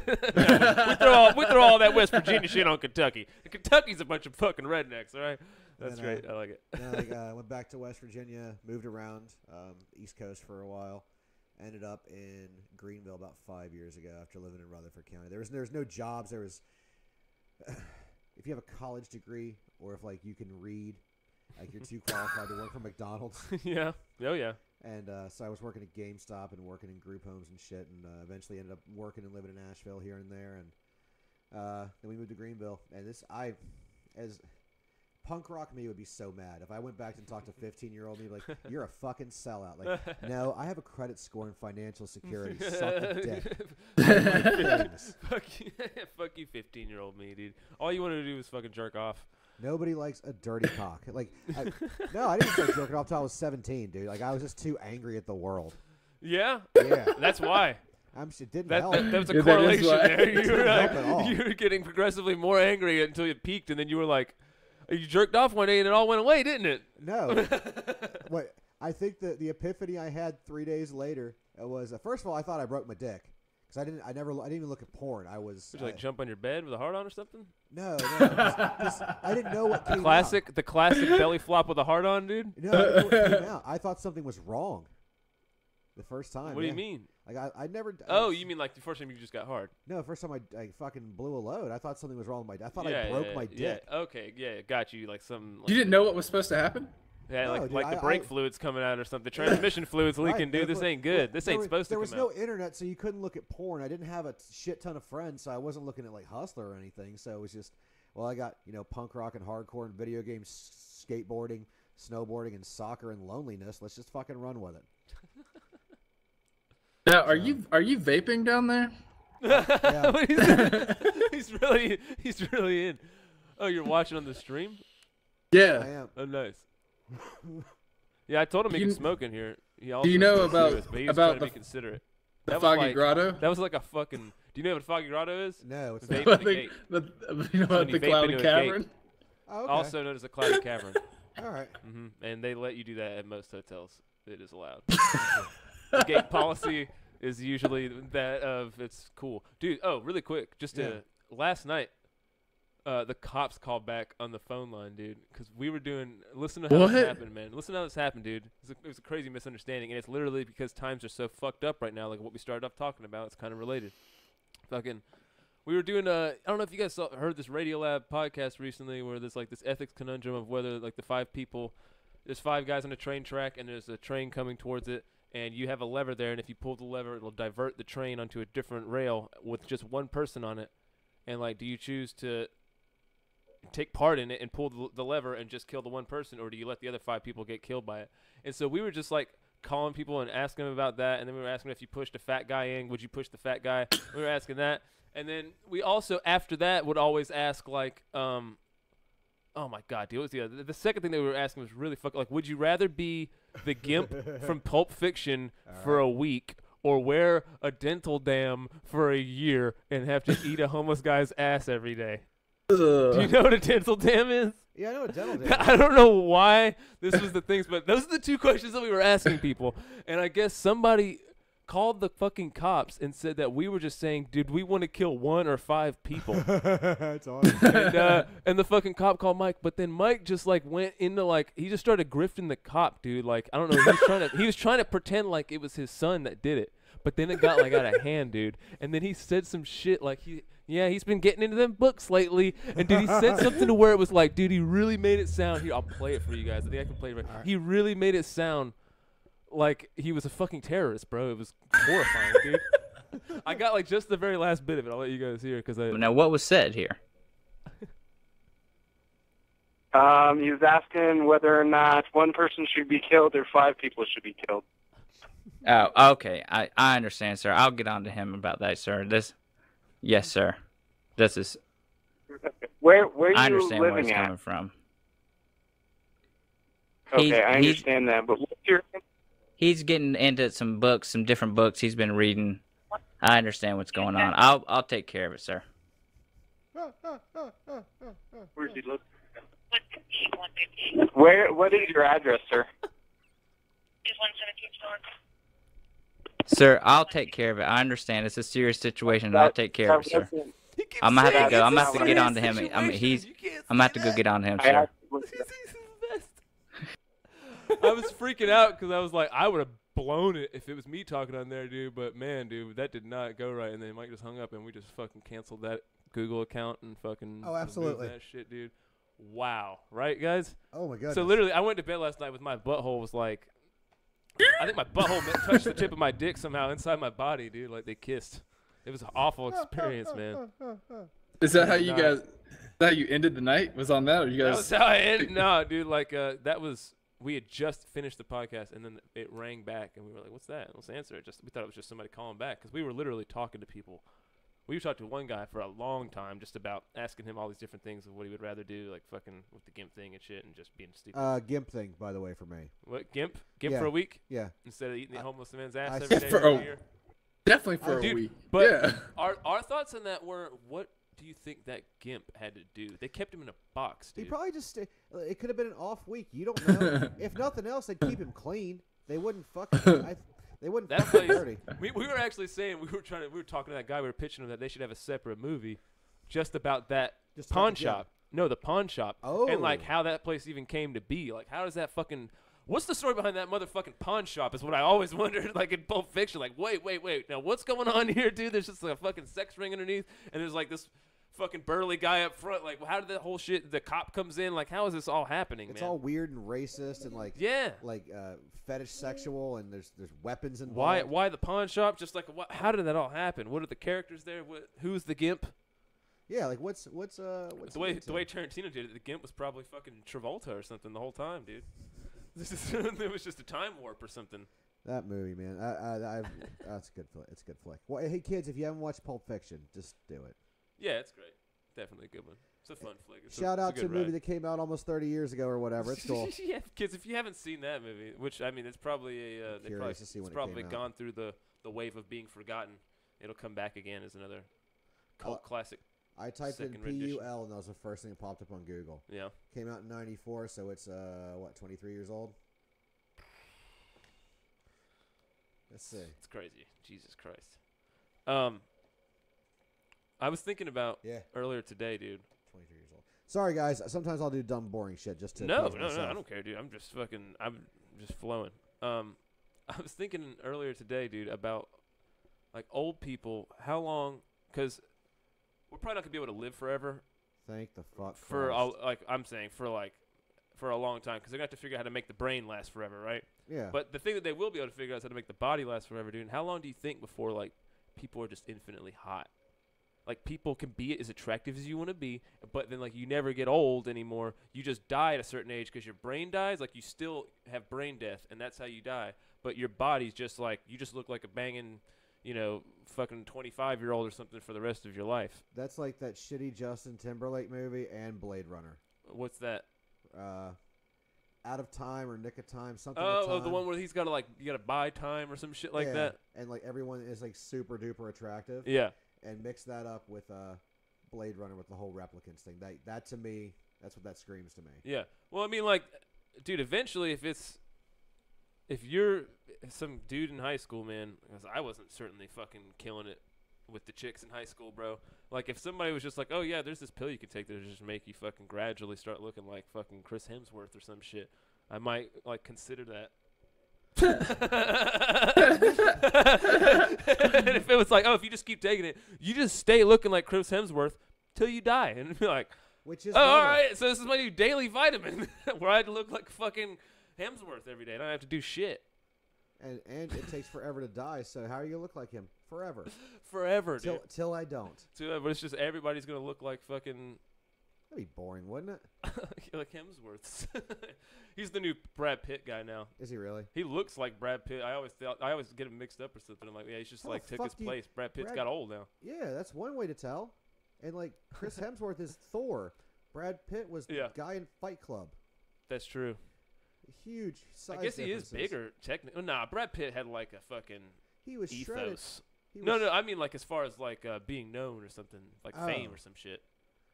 we throw all that West Virginia shit on Kentucky. Kentucky's a bunch of fucking rednecks. All right. That's great. I like it. Then I went back to West Virginia, moved around East Coast for a while, ended up in Greenville about 5 years ago after living in Rutherford County. There was no jobs. There was if you have a college degree or if like you can read, like you're too qualified to work for McDonald's. Yeah. Oh yeah. And so I was working at GameStop and working in group homes and shit, and eventually ended up working and living in Nashville here and there, and then we moved to Greenville. And as punk rock me would be so mad if I went back and talked to 15-year-old me like, you're a fucking sellout. Like, no, I have a credit score and financial security. Suck a dick. Fuck you, 15-year-old me, dude. All you wanted to do was fucking jerk off. Nobody likes a dirty cock. Like, no, I didn't start jerking off until I was 17, dude. Like, I was just too angry at the world. Yeah? Yeah. That's why. It didn't That help. was a correlation there. You You were getting progressively more angry until you peaked, and then you were like, you jerked off one day, and it all went away, didn't it? No. What I think the epiphany I had 3 days later was first of all I thought I broke my dick because I didn't even look at porn. Did you like jump on your bed with a heart on or something? No, just, I didn't know what came out. The classic belly flop with a heart on, dude. No, I didn't know what came out. I thought something was wrong the first time. What do you mean? Like I never. Oh, you mean like the first time you just got hard? No, the first time I fucking blew a load. I thought something was wrong with my. I thought I broke my dick. Yeah. Okay. Yeah. Got you. Like some. Like, You didn't know what was supposed to happen? Yeah. No, like dude, the brake fluid's coming out or something. The transmission fluid's leaking, dude. This ain't good. This ain't supposed to come out. There was no internet, so you couldn't look at porn. I didn't have a shit ton of friends, so I wasn't looking at like Hustler or anything. So it was just, well, I got punk rock and hardcore and video games, skateboarding, snowboarding, and soccer and loneliness. Let's just fucking run with it. Now, are you vaping down there? Yeah. he's really in. Oh, you're watching on the stream? I Yeah. am. Oh, nice. Yeah, I told him he could smoke in here. He also Do you know but he was about trying to the be considerate. The That was Foggy like- Grotto? That was like a fucking. Do you know what a foggy grotto is? No, it's Vape not. in the gate. You know about you the vape Clouded into a gate. Cavern? Oh, okay. Also known as a cloudy cavern. All right. And they let you do that at most hotels. It is allowed. The gate policy is usually that of it's cool, dude. Oh, really quick, just last night, the cops called back on the phone line, dude, because we were doing. Listen to how this happened, man. Listen to how this happened, dude. It was a crazy misunderstanding, and it's literally because times are so fucked up right now. Like what we started off talking about, it's kind of related. Fucking, we were doing. I don't know if you guys heard this Radiolab podcast recently, where there's like this ethics conundrum of whether like the 5 people. There's 5 guys on a train track, and there's a train coming towards it, and you have a lever there, and if you pull the lever, it'll divert the train onto a different rail with just one person on it. And, like, do you choose to take part in it and pull the lever and just kill the one person, or do you let the other 5 people get killed by it? And so we were just, like, calling people and asking them about that, and then we were asking if you pushed a fat guy in, would you push the fat guy? We were asking that. And then we also, after that, would always ask, like, oh my God, dude! It was the second thing that we were asking was really fucking like, would you rather be the Gimp from Pulp Fiction for a week, or wear a dental dam for a year and have to eat a homeless guy's ass every day? Do you know what a dental dam is? Yeah, I know what dental dam. I don't know why this was the things, but those are the 2 questions that we were asking people. And I guess somebody called the fucking cops and said that we were just saying, dude, we want to kill 1 or 5 people. That's awesome. And the fucking cop called Mike, but then Mike just like went into like he just started grifting the cop, dude. Like I don't know, he was trying to pretend like it was his son that did it. But then it got like out of hand, dude. And then he said some shit like he's been getting into them books lately. And dude, he said something to where it was like, dude, he really made it sound here. I'll play it for you guys. I think I can play it. Right. He really made it sound like he was a fucking terrorist, bro. It was horrifying, dude. I got like just the very last bit of it. I'll let you guys hear Now, what was said here? He was asking whether or not 1 person should be killed or 5 people should be killed. Oh, okay. I understand, sir. I'll get on to him about that, sir. Yes, sir. This is. Where I you understand where living he's at? coming from. Okay, I understand that, but what's your... He's getting into some different books he's been reading. I understand what's going on. I'll take care of it, sir. Where's he living? What is your address, sir? Sir, I'll take care of it. I understand it's a serious situation, and I'll take care of it, sir. I'm gonna have to go. I'm gonna have to get on to him. I'm gonna have to go get on to him, sir. I was freaking out because I was like, I would have blown it if it was me talking on there, dude. But man, dude, that did not go right. And then Mike just hung up, and we just fucking canceled that Google account and fucking absolutely that shit, dude. Wow, right, guys? Oh my god. So literally, I went to bed last night with my butthole was like, I think my butthole touched the tip of my dick somehow inside my body, dude. Like they kissed. It was an awful experience, man. Is that how you guys? Is that how you ended the night? Was on that, or you guys? That was how I ended. No, dude. Like that was. We had just finished the podcast, and then it rang back, and we were like, "What's that?" Let's answer it. We thought it was just somebody calling back because we were literally talking to people. We talked to one guy for a long time just about asking him all these different things of what he would rather do, like fucking with the GIMP thing and shit, and just being stupid. GIMP thing, by the way, for me. What GIMP? GIMP Yeah. for a week? Yeah. Instead of eating the homeless man's ass I every day for a year. Definitely for a Dude, week. But yeah. our thoughts on that were, what do you think that GIMP had to do? They kept him in a box, dude. He probably just. It could have been an off week. You don't know. If nothing else, they'd keep him clean. They wouldn't fucking. They wouldn't That fucking place, dirty. we were actually saying we were talking to that guy. We were pitching him that they should have a separate movie just about that Just pawn about the GIMP. shop. No, the pawn shop. Oh. And like how that place even came to be. Like how does that fucking. What's the story behind that motherfucking pawn shop is what I always wondered, like in Pulp Fiction. Like, wait. Now, what's going on here, dude? There's just like a fucking sex ring underneath, and there's like this fucking burly guy up front. Like, how did that whole shit, the cop comes in? Like, how is this all happening, It's man? all weird and racist and like fetish sexual, and there's weapons involved. Why the pawn shop? Just like, how did that all happen? What are the characters there? Who's the GIMP? Yeah, like what's The way Tarantino did it, the GIMP was probably fucking Travolta or something the whole time, dude. It was just a time warp or something. That movie, man. That's a good flick. It's a good flick. Well, hey kids, if you haven't watched Pulp Fiction, just do it. Yeah, it's great. Definitely a good one. It's a fun flick. Shout out to a movie that came out almost 30 years ago or whatever. It's cool. Yeah, kids, if you haven't seen that movie, which I mean, it's probably it's probably gone through the wave of being forgotten. It'll come back again as another cult classic. I typed in PUL, and that was the first thing that popped up on Google. Yeah. Came out in 94, so it's, 23 years old? Let's see. It's crazy. Jesus Christ. I was thinking about earlier today, dude. 23 years old. Sorry, guys. Sometimes I'll do dumb, boring shit just to No, myself. I don't care, dude. I'm just flowing. I was thinking earlier today, dude, about, like, old people, how long, because we're probably not gonna be able to live forever. Thank the fuck for a long time, because they're gonna have to figure out how to make the brain last forever, right? Yeah. But the thing that they will be able to figure out is how to make the body last forever, dude. And how long do you think before like people are just infinitely hot? Like people can be as attractive as you want to be, but then like you never get old anymore. You just die at a certain age because your brain dies. Like you still have brain death, and that's how you die. But your body's just like you just look like a banging, fucking 25-year-old or something for the rest of your life. That's like that shitty Justin Timberlake movie and Blade Runner. What's that? Out of Time or Nick of Time, something. Oh, the one where he's got to you got to buy time or some shit like that. And like everyone is like super duper attractive. Yeah. And mix that up with Blade Runner with the whole replicants thing. That to me, that's what that screams to me. Yeah. Well, I mean, like, dude, eventually, if it's if you're some dude in high school, man, because I wasn't certainly fucking killing it with the chicks in high school, bro. Like, if somebody was just like, oh, yeah, there's this pill you can take that'll just make you fucking gradually start looking like fucking Chris Hemsworth or some shit, I might, like, consider that. And if it was like, oh, if you just keep taking it, you just stay looking like Chris Hemsworth till you die. And it'd be like, Which is oh, all right, so this is my new daily vitamin where I had to look like fucking Hemsworth every day. I don't have to do shit. And it takes forever to die, so how are you going to look like him? Forever. Forever, dude. Till I don't. But it's just everybody's going to look like fucking... That'd be boring, wouldn't it? like Hemsworth's. He's the new Brad Pitt guy now. Is he really? He looks like Brad Pitt. I always get him mixed up or something. I'm like, yeah, he's just like took his place. Brad Pitt's got old now. Yeah, that's one way to tell. And like Chris Hemsworth is Thor. Brad Pitt was the guy in Fight Club. That's true. Huge size I guess he is differences. bigger. Technically, nah. Brad Pitt had like a fucking He was ethos. shredded. No. I mean like as far as like being known or something, like fame or some shit.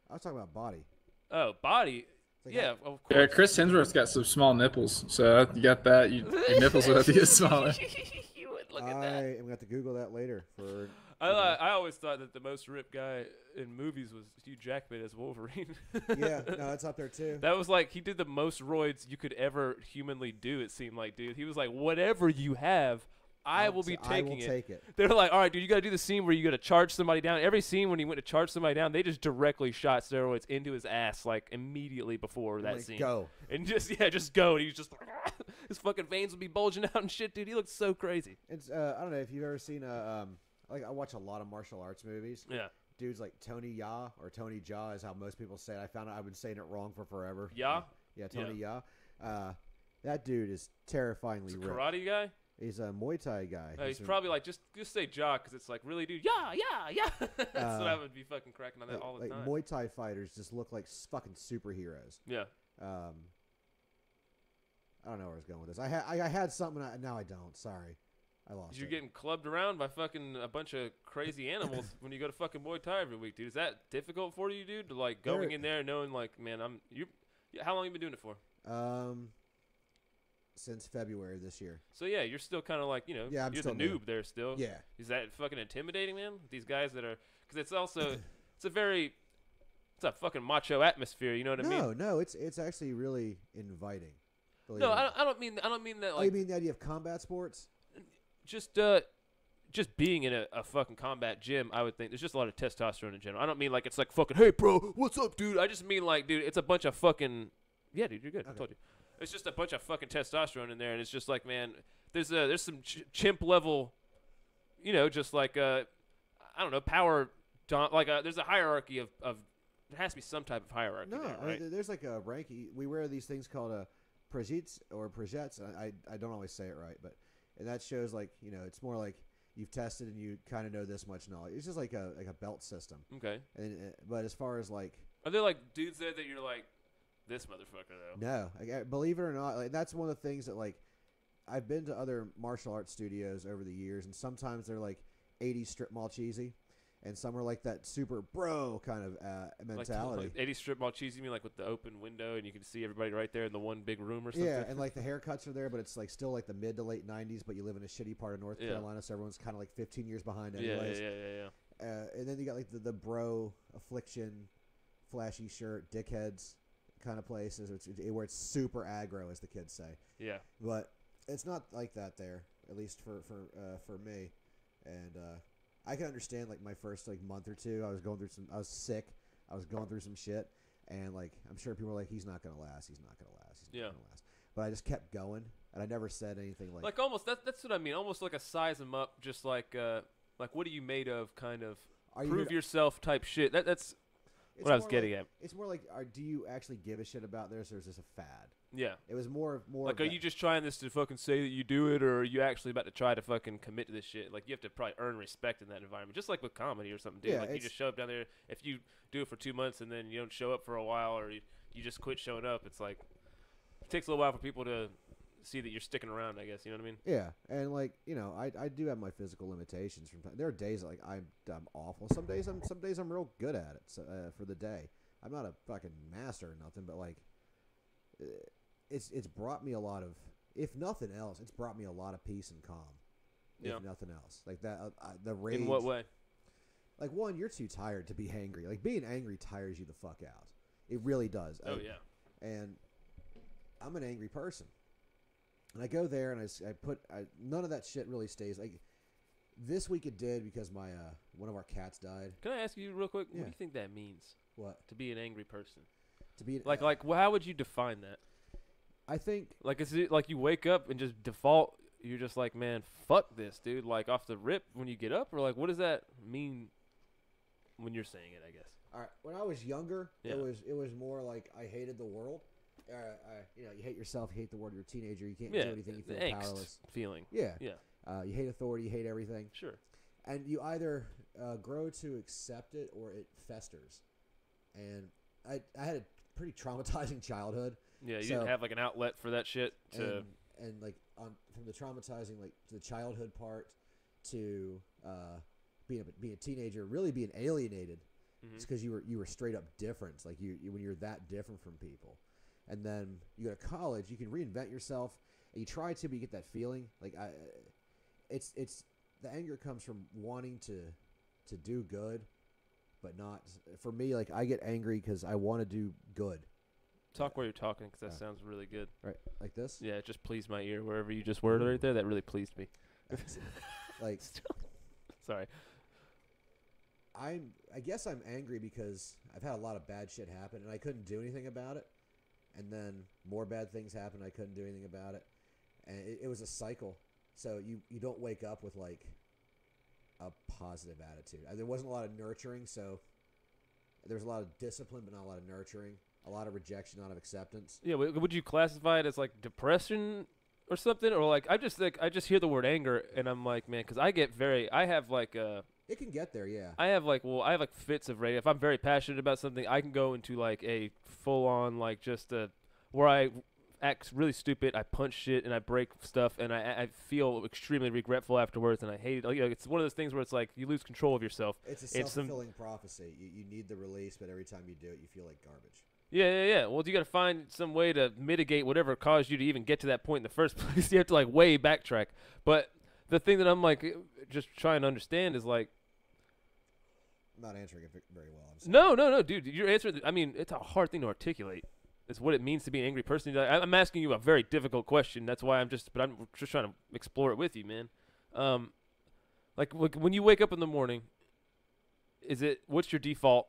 I was talking about body. Oh, body. Like Yeah, of course. Yeah, Chris Hemsworth's got some small nipples, so you got that. Your nipples will have to get smaller. You would look at I that. am going to have to Google that later. I always thought that the most ripped guy in movies was Hugh Jackman as Wolverine. Yeah, no, it's up there too. That was like he did the most roids you could ever humanly do. It seemed like, dude. He was like, whatever you have, I will be taking it. Take it. They're like, all right, dude, you got to do the scene where you got to charge somebody down. Every scene when he went to charge somebody down, they just directly shot steroids into his ass like immediately before that scene. Go. And just go. And he's just his fucking veins would be bulging out and shit, dude. He looks so crazy. It's I don't know if you've ever seen like I watch a lot of martial arts movies. Yeah. Dudes like Tony Ya or Tony Jaa is how most people say it. I found out I've been saying it wrong for forever. Ya? Yeah, Tony Ya. That dude is terrifyingly ripped. Karate guy? He's a Muay Thai guy. He's probably like just say jaw because it's like really, dude. Yeah. That's what I would be fucking cracking on that all the time. Muay Thai fighters just look like fucking superheroes. Yeah. I don't know where I was going with this. I had something. Now I don't. Sorry, I lost. You're getting clubbed around by fucking a bunch of crazy animals when you go to fucking Muay Thai every week, dude. Is that difficult for you, dude? To like going in there and knowing like, man, how long you been doing it for? Since February this year. So yeah, you're still kind of like, you know, I'm you're still the noob there still. Yeah. Is that fucking intimidating, man? These guys that are, because it's also, it's a fucking macho atmosphere. You know what I mean? No, it's actually really inviting. No, I don't mean that. Like, oh, you mean the idea of combat sports? Just being in a fucking combat gym, I would think there's just a lot of testosterone in general. I don't mean like it's like fucking, hey bro, what's up, dude? I just mean like, dude, it's a bunch of fucking, yeah, dude, you're good. Okay. I told you. It's just a bunch of fucking testosterone in there, and it's just like, man, there's some chimp level, you know, just like I don't know, power. There's a hierarchy of there has to be some type of hierarchy. No, there, right? There's like a ranking. We wear these things called projets or projets. I don't always say it right, and that shows like, you know, it's more like you've tested and you kind of know this much knowledge. It's just like a belt system. Okay. But as far as like, are there like dudes there that you're like, this motherfucker though? No, believe it or not, like, that's one of the things that like I've been to other martial arts studios over the years, and sometimes they're like 80s strip mall cheesy, and some are like that super bro kind of mentality. Like 80s strip mall cheesy, you mean like with the open window and you can see everybody right there in the one big room or something? Yeah, and like the haircuts are there, but it's like still like the mid to late 90s, but you live in a shitty part of North Carolina, so everyone's kind of like 15 years behind anyways. Yeah. And then you got like the bro affliction, flashy shirt, dickheads kind of places where it's super aggro, as the kids say. Yeah. But it's not like that there, at least for me. And I can understand like my first like month or two, I was sick. I was going through some shit, and like I'm sure people were like, he's not gonna last. He's not gonna last. But I just kept going, and I never said anything like almost that's what I mean. Almost like a size them up, just like what are you made of kind of prove yourself type shit. That's what I was getting at. It's more like, do you actually give a shit about this, or is this a fad? Yeah. It was more like, are you just trying this to fucking say that you do it, or are you actually about to try to fucking commit to this shit? Like, you have to probably earn respect in that environment, just like with comedy or something, dude. Yeah, like, you just show up down there. If you do it for 2 months and then you don't show up for a while, or you just quit showing up, it's like, it takes a little while for people to see that you're sticking around, I guess. You know what I mean? Yeah, and like, you know, I do have my physical limitations from time. There are days like I'm awful. Some days I'm real good at it for the day. I'm not a fucking master or nothing, but like, it's brought me a lot of. if nothing else, it's brought me a lot of peace and calm. Yeah. If nothing else, like that, the rage. In what way? Like, one, you're too tired to be angry. Like, being angry tires you the fuck out. It really does. Oh yeah. And I'm an angry person. And I go there and none of that shit really stays. Like, this week it did because my one of our cats died. Can I ask you real quick? Yeah. What do you think that means? What? To be an angry person. To be well, how would you define that? I think, like, is it like you wake up and just default? You're just like, man, fuck this, dude. Like, off the rip when you get up, or like, what does that mean when you're saying it? I guess. All right. When I was younger, Yeah. it was more like I hated the world. You hate yourself, you hate the world. You're a teenager. You can't do anything. You the feel angst powerless. feeling. Yeah. Yeah. You hate authority. You hate everything. Sure. And you either grow to accept it or it festers. And I had a pretty traumatizing childhood. Yeah, you didn't have like an outlet for that shit to. And like from the traumatizing, like to the childhood part, to being a teenager, really being alienated. Mm-hmm. It's because you were straight up different. Like you when you're that different from people, and then you go to college, you can reinvent yourself, and you try to, but you get that feeling. Like it's the anger comes from wanting to do good, but not for me. Like, I get angry because I want to do good. Talk while you're talking, because that sounds really good. Right, like this. Yeah, it just pleased my ear. Wherever you just worded right there, that really pleased me. Like, sorry. I guess I'm angry because I've had a lot of bad shit happen, and I couldn't do anything about it. And then more bad things happened, I couldn't do anything about it. And it was a cycle. So you don't wake up with, like, a positive attitude. There wasn't a lot of nurturing, so there was a lot of discipline, but not a lot of nurturing. A lot of rejection, not of acceptance. Yeah, would you classify it as like depression or something, or like I just hear the word anger and I'm like, man, because I have like it can get there, yeah. I have like fits of rage. If I'm very passionate about something, I can go into like a full on like just where I act really stupid. I punch shit and I break stuff, and I feel extremely regretful afterwards, and I hate it. Like, it's one of those things where it's like you lose control of yourself. It's a self-fulfilling prophecy. You need the release, but every time you do it, you feel like garbage. Yeah. Well, you got to find some way to mitigate whatever caused you to even get to that point in the first place. You have to like way backtrack. But the thing that I'm like just trying to understand is like, I'm not answering it very well. I'm sorry. No, dude. You're answering. I mean, it's a hard thing to articulate. It's what it means to be an angry person. I'm asking you a very difficult question. That's why I'm just trying to explore it with you, man. Like when you wake up in the morning, what's your default?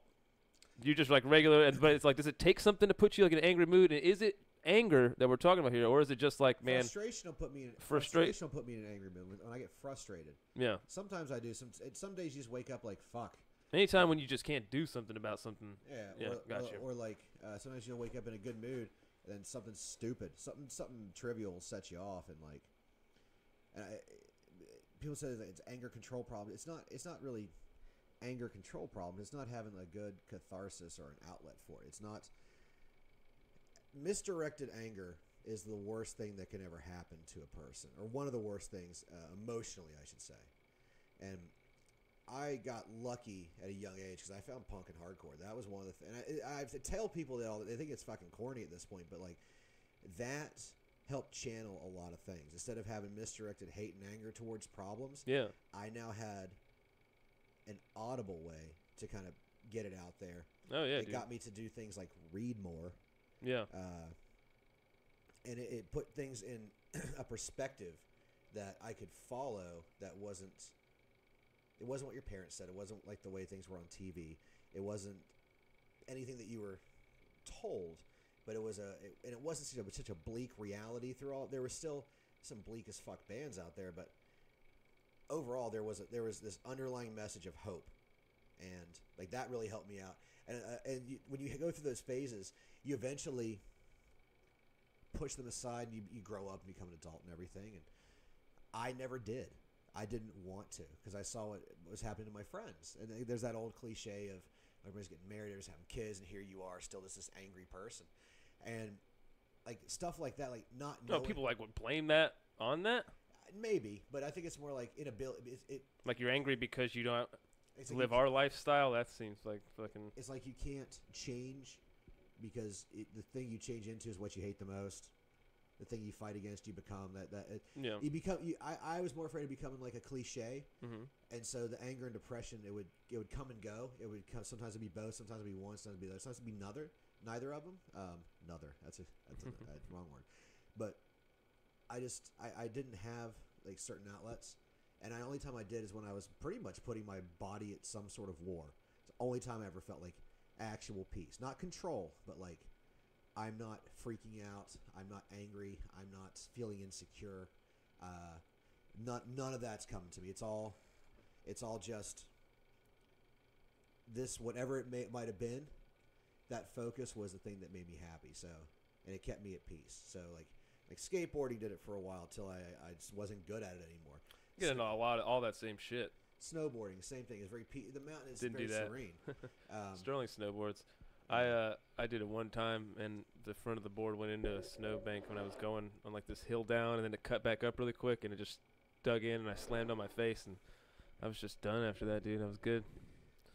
You just like regular, but it's like, does it take something to put you like in an angry mood? And is it anger that we're talking about here, or is it just like, man, frustration will put me in an angry mood when I get frustrated. Yeah. Sometimes I do. Some days you just wake up like, fuck. Anytime when you just can't do something about something. Yeah. Gotcha. Or like sometimes you'll wake up in a good mood, and then something stupid, something trivial will set you off, and like, people say that it's anger control problem. It's not really anger control problem. It's not having a good catharsis or an outlet for it. It's not. Misdirected anger is the worst thing that can ever happen to a person, or one of the worst things emotionally, I should say. And I got lucky at a young age because I found punk and hardcore. That was one of the things. I have to tell people that they think it's fucking corny at this point, but like that helped channel a lot of things. Instead of having misdirected hate and anger towards problems, I now had an audible way to kind of get it out there. Oh yeah, it got me to do things like read more. Yeah. And it put things in a perspective that I could follow. It wasn't what your parents said. It wasn't like the way things were on TV. It wasn't anything that you were told, but it was and it wasn't such a bleak reality through all. There was still some bleak as fuck bands out there, but overall there was this underlying message of hope, and like that really helped me out. And when you go through those phases, you eventually push them aside, and you grow up and become an adult and everything. And I never did. I didn't want to, because I saw what was happening to my friends. And there's that old cliche of everybody's getting married, everybody's having kids, and here you are, still this angry person. And like stuff like that, like not knowing. No, people like would blame that on that. Maybe, but I think it's more like inability. Like you're angry because you don't live our lifestyle. That seems like fucking. It's like you can't change because the thing you change into is what you hate the most. the thing you fight against, you become yeah. You become. I was more afraid of becoming like a cliche, Mm-hmm. and so the anger and depression it would come and go. It would come, sometimes it'd be both, sometimes it'd be one, sometimes it'd be the other, sometimes it'd be neither of them. Neither. That's a wrong word. But I didn't have like certain outlets, and the only time I did is when I was pretty much putting my body at some sort of war. It's the only time I ever felt like actual peace, not control, but like I'm not freaking out, I'm not angry, I'm not feeling insecure. None of that's coming to me. It's all just this, whatever it might have been. That focus was the thing that made me happy. So, and it kept me at peace. So like skateboarding did it for a while till I just wasn't good at it anymore. Getting all that same shit. Snowboarding, same thing. It's very the mountain is Didn't very do that. serene. Sterling snowboards. I did it one time, and the front of the board went into a snowbank when I was going on like this hill down, and then it cut back up really quick, and it just dug in, and I slammed on my face, and I was just done after that, dude. I was good.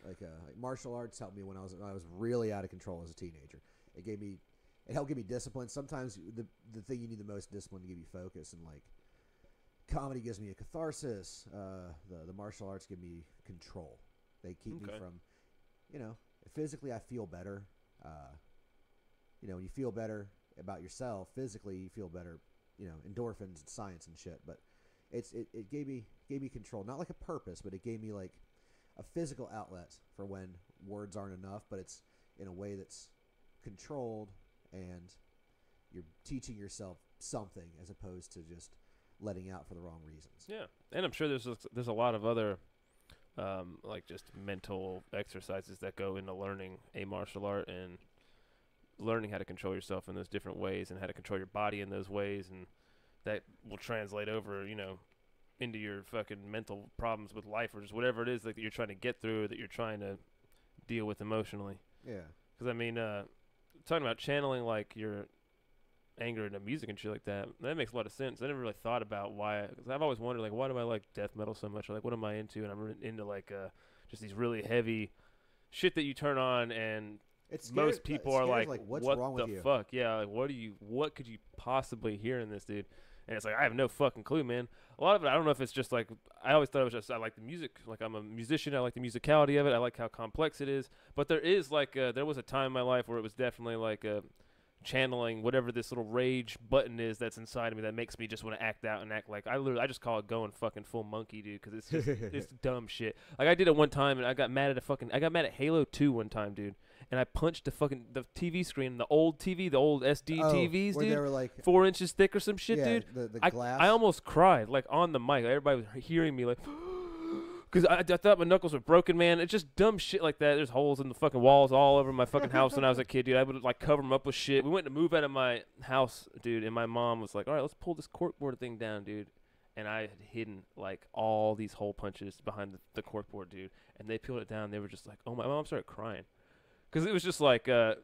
Like martial arts helped me when I was really out of control as a teenager. It helped give me discipline. Sometimes the thing you need the most discipline to give you focus, and like comedy gives me a catharsis. The martial arts give me control. They keep me from, physically I feel better. When you feel better about yourself physically, you feel better. Endorphins and science and shit. But it gave me control, not like a purpose, but it gave me like a physical outlet for when words aren't enough, but it's in a way that's controlled, and you're teaching yourself something as opposed to just letting out for the wrong reasons. Yeah, and I'm sure there's a lot of other like just mental exercises that go into learning a martial art and learning how to control yourself in those different ways and how to control your body in those ways, and that will translate over, into your fucking mental problems with life or just whatever it is that you're trying to get through or that you're trying to deal with emotionally. Yeah. Because, I mean, talking about channeling, like, your anger into music and shit like that, that makes a lot of sense. I never really thought about why. Because I've always wondered, like, why do I like death metal so much? Or, like, what am I into? And I'm into, like, just these really heavy shit that you turn on, and most people are like, what's what wrong the with you? fuck? Yeah, like, what could you possibly hear in this, dude? And it's like, I have no fucking clue, man. A lot of it, I don't know if it's just like, I always thought it was just, I like the music. Like, I'm a musician. I like the musicality of it. I like how complex it is. But there is, like, there was a time in my life where it was definitely, like, channeling whatever this little rage button is that's inside of me that makes me just want to act out and act like, I just call it going fucking full monkey, dude, because it's just, it's dumb shit. Like, I did it one time, and I got mad at Halo 2 one time, dude. And I punched the TV screen, the old SD TVs, dude. They were like 4 inches thick or some shit, dude. The glass. I almost cried, like, on the mic. Like, everybody was hearing me, like, because I thought my knuckles were broken, man. It's just dumb shit like that. There's holes in the fucking walls all over my fucking house when I was a kid, dude. I would, like, cover them up with shit. We went to move out of my house, dude, and my mom was like, all right, let's pull this corkboard thing down, dude. And I had hidden, like, all these hole punches behind the corkboard, dude. And they peeled it down. They were just like, oh, my mom started crying. Because it was just like, it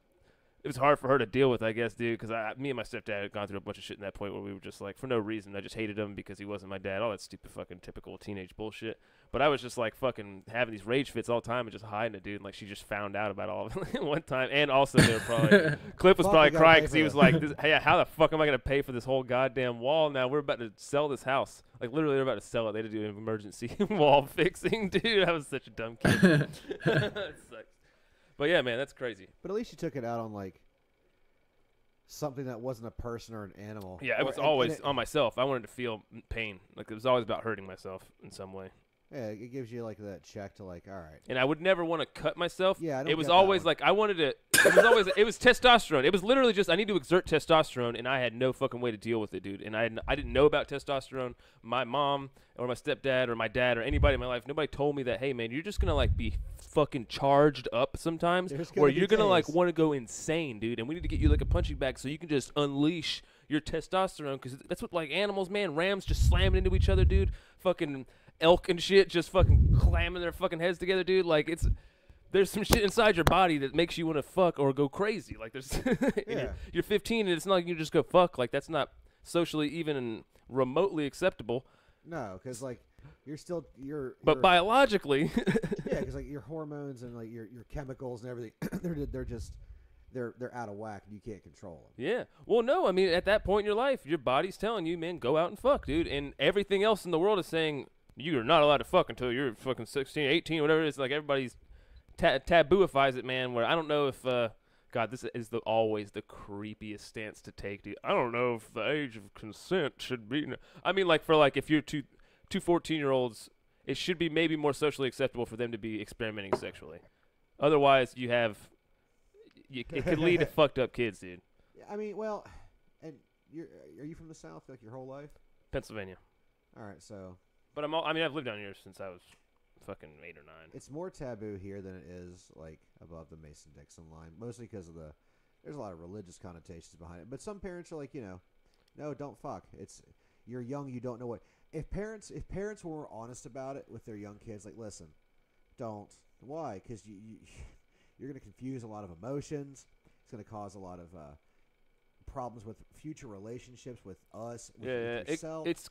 was hard for her to deal with, I guess, dude. Because me and my stepdad had gone through a bunch of shit in that point where we were just like, for no reason, I just hated him because he wasn't my dad. All that stupid fucking typical teenage bullshit. But I was just like fucking having these rage fits all the time and just hiding it, dude. And like she just found out about all of it one time. And also they were probably, Cliff was probably crying because he was like, hey, how the fuck am I going to pay for this whole goddamn wall now? We're about to sell this house. Like literally they're about to sell it. They had to do an emergency wall fixing, dude. I was such a dumb kid. It sucks. But yeah, man, that's crazy. But at least you took it out on like something that wasn't a person or an animal. Yeah, it was always on myself. I wanted to feel pain. Like it was always about hurting myself in some way. Yeah, it gives you like that check to like, all right. And I would never want to cut myself. Yeah, I don't it was always like I wanted to. It was testosterone. It was literally just I need to exert testosterone, and I had no fucking way to deal with it, dude. And I didn't know about testosterone. My mom or my stepdad or my dad or anybody in my life, nobody told me that. Hey, man, you're just gonna like be fucking charged up sometimes, where you're gonna like want to go insane, dude. And we need to get you like a punching bag so you can just unleash your testosterone, because that's what like animals, man. Rams just slamming into each other, dude. Fucking elk and shit just fucking clamming their fucking heads together, dude. Like there's some shit inside your body that makes you want to fuck or go crazy. Like there's you're 15 and it's not like you just go fuck. Like that's not socially even remotely acceptable. No, because like but biologically yeah, because like your hormones and like your chemicals and everything they're just they're out of whack and you can't control them. Yeah. Well, no, I mean, at that point in your life, your body's telling you, man, go out and fuck, dude. And everything else in the world is saying you're not allowed to fuck until you're fucking 16, 18, whatever it is. Like, everybody's tabooifies it, man, where I don't know if, God, this is always the creepiest stance to take, dude. I don't know if the age of consent should be. I mean, like, for, like, if you're two 14-year-olds, it should be maybe more socially acceptable for them to be experimenting sexually. Otherwise, it could lead to fucked up kids, dude. Yeah, I mean, well, and are you from the South, like, your whole life? Pennsylvania. All right, so. But I've lived down here since I was fucking 8 or 9. It's more taboo here than it is, like, above the Mason-Dixon line, mostly because of there's a lot of religious connotations behind it. But some parents are like, no, don't fuck. You're young, you don't know what. If parents were honest about it with their young kids, like, listen, don't. Why? Because you're going to confuse a lot of emotions. It's going to cause a lot of problems with future relationships with us, with yourself. It's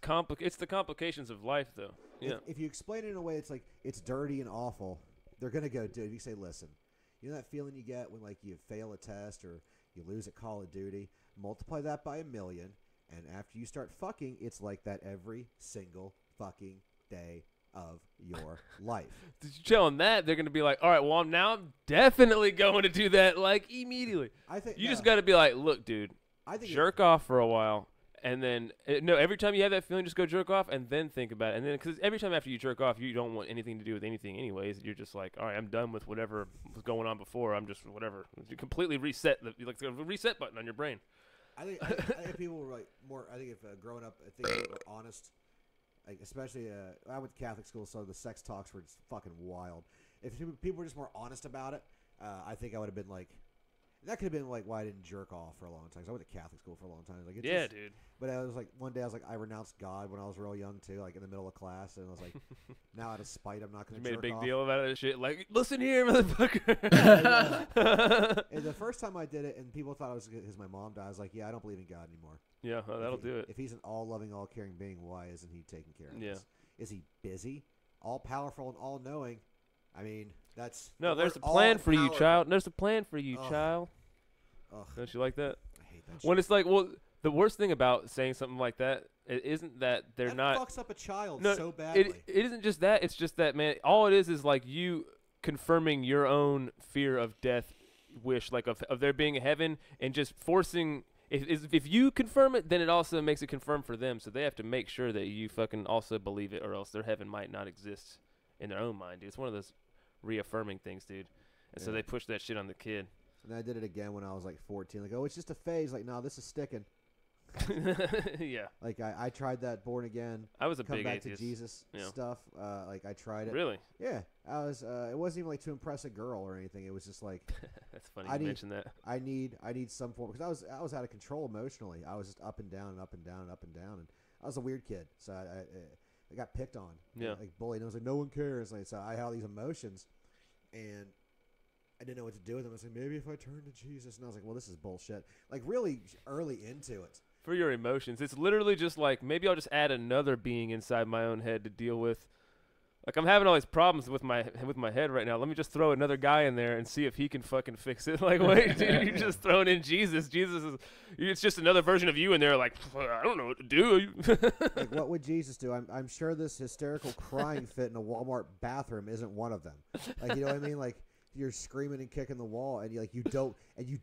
the complications of life, though. Yeah. If you explain it in a way it's like it's dirty and awful, they're going to go do it. If you say, listen, you know that feeling you get when, like, you fail a test or you lose at Call of Duty? Multiply that by 1,000,000, and after you start fucking, it's like that every single fucking day of your life. Did you tell them that? They're going to be like, all right, well, I'm definitely going to do that, like, immediately. I think you just got to be like, look, dude, I think jerk off for a while, and then, every time you have that feeling, just go jerk off, and then think about it. And then, because every time after you jerk off, you don't want anything to do with anything anyways. You're just like, all right, I'm done with whatever was going on before. I'm just whatever. You completely reset the reset button on your brain. I think people were like more. I think if growing up, I think they were honest. Like, especially, I went to Catholic school, so the sex talks were just fucking wild. If people were just more honest about it, I think I would have been like, that could have been like why I didn't jerk off for a long time. Cause I went to Catholic school for a long time. Like, dude. But I was like, one day I was like, I renounced God when I was real young too, like in the middle of class, and I was like, now out of spite, I'm not going to jerk off. You made a big deal about it, shit. Like, listen here, motherfucker. And the first time I did it, and people thought it was because my mom died, I was like, yeah, I don't believe in God anymore. Yeah, that'll do it. If he's an all-loving, all-caring being, why isn't he taking care of us? Yeah. Is he busy, all-powerful, and all-knowing? I mean, that's... No, there's a plan for you, child. There's a plan for you, child. Ugh. Don't you like that? I hate that shit. When it's like, well, the worst thing about saying something like that isn't that they're not... That fucks up a child so badly. It isn't just that. It's just that, man, all it is like you confirming your own fear of death wish, like of there being a heaven, and just forcing... If you confirm it, then it also makes it confirm for them. So they have to make sure that you fucking also believe it, or else their heaven might not exist in their own mind, dude. It's one of those reaffirming things, dude. And so they push that shit on the kid. And I did it again when I was like 14. Like, oh, it's just a phase. Like, no, this is sticking. Yeah. Like, I tried that born again. I was a come big back atheist. to Jesus stuff. Like, I tried it. Really? Yeah. I was. It wasn't even like to impress a girl or anything. It was just like. That's funny you mentioned that. I need some form, because I was out of control emotionally. I was just up and down and up and down and up and down, and I was a weird kid. So I got picked on. Yeah. Like bullied. And I was like, no one cares. Like, so I had all these emotions, and I didn't know what to do with them. I was like, maybe if I turn to Jesus. And I was like, well, this is bullshit. Like, really early into it. For your emotions. It's literally just like, maybe I'll just add another being inside my own head to deal with. Like, I'm having all these problems with my head right now. Let me just throw another guy in there and see if he can fucking fix it. Like, wait, dude, you're just throwing in Jesus. Jesus is, it's just another version of you in there. Like, I don't know what to do. Like, what would Jesus do? I'm sure this hysterical crying fit in a Walmart bathroom isn't one of them. Like, you know what I mean? Like, you're screaming and kicking the wall, and you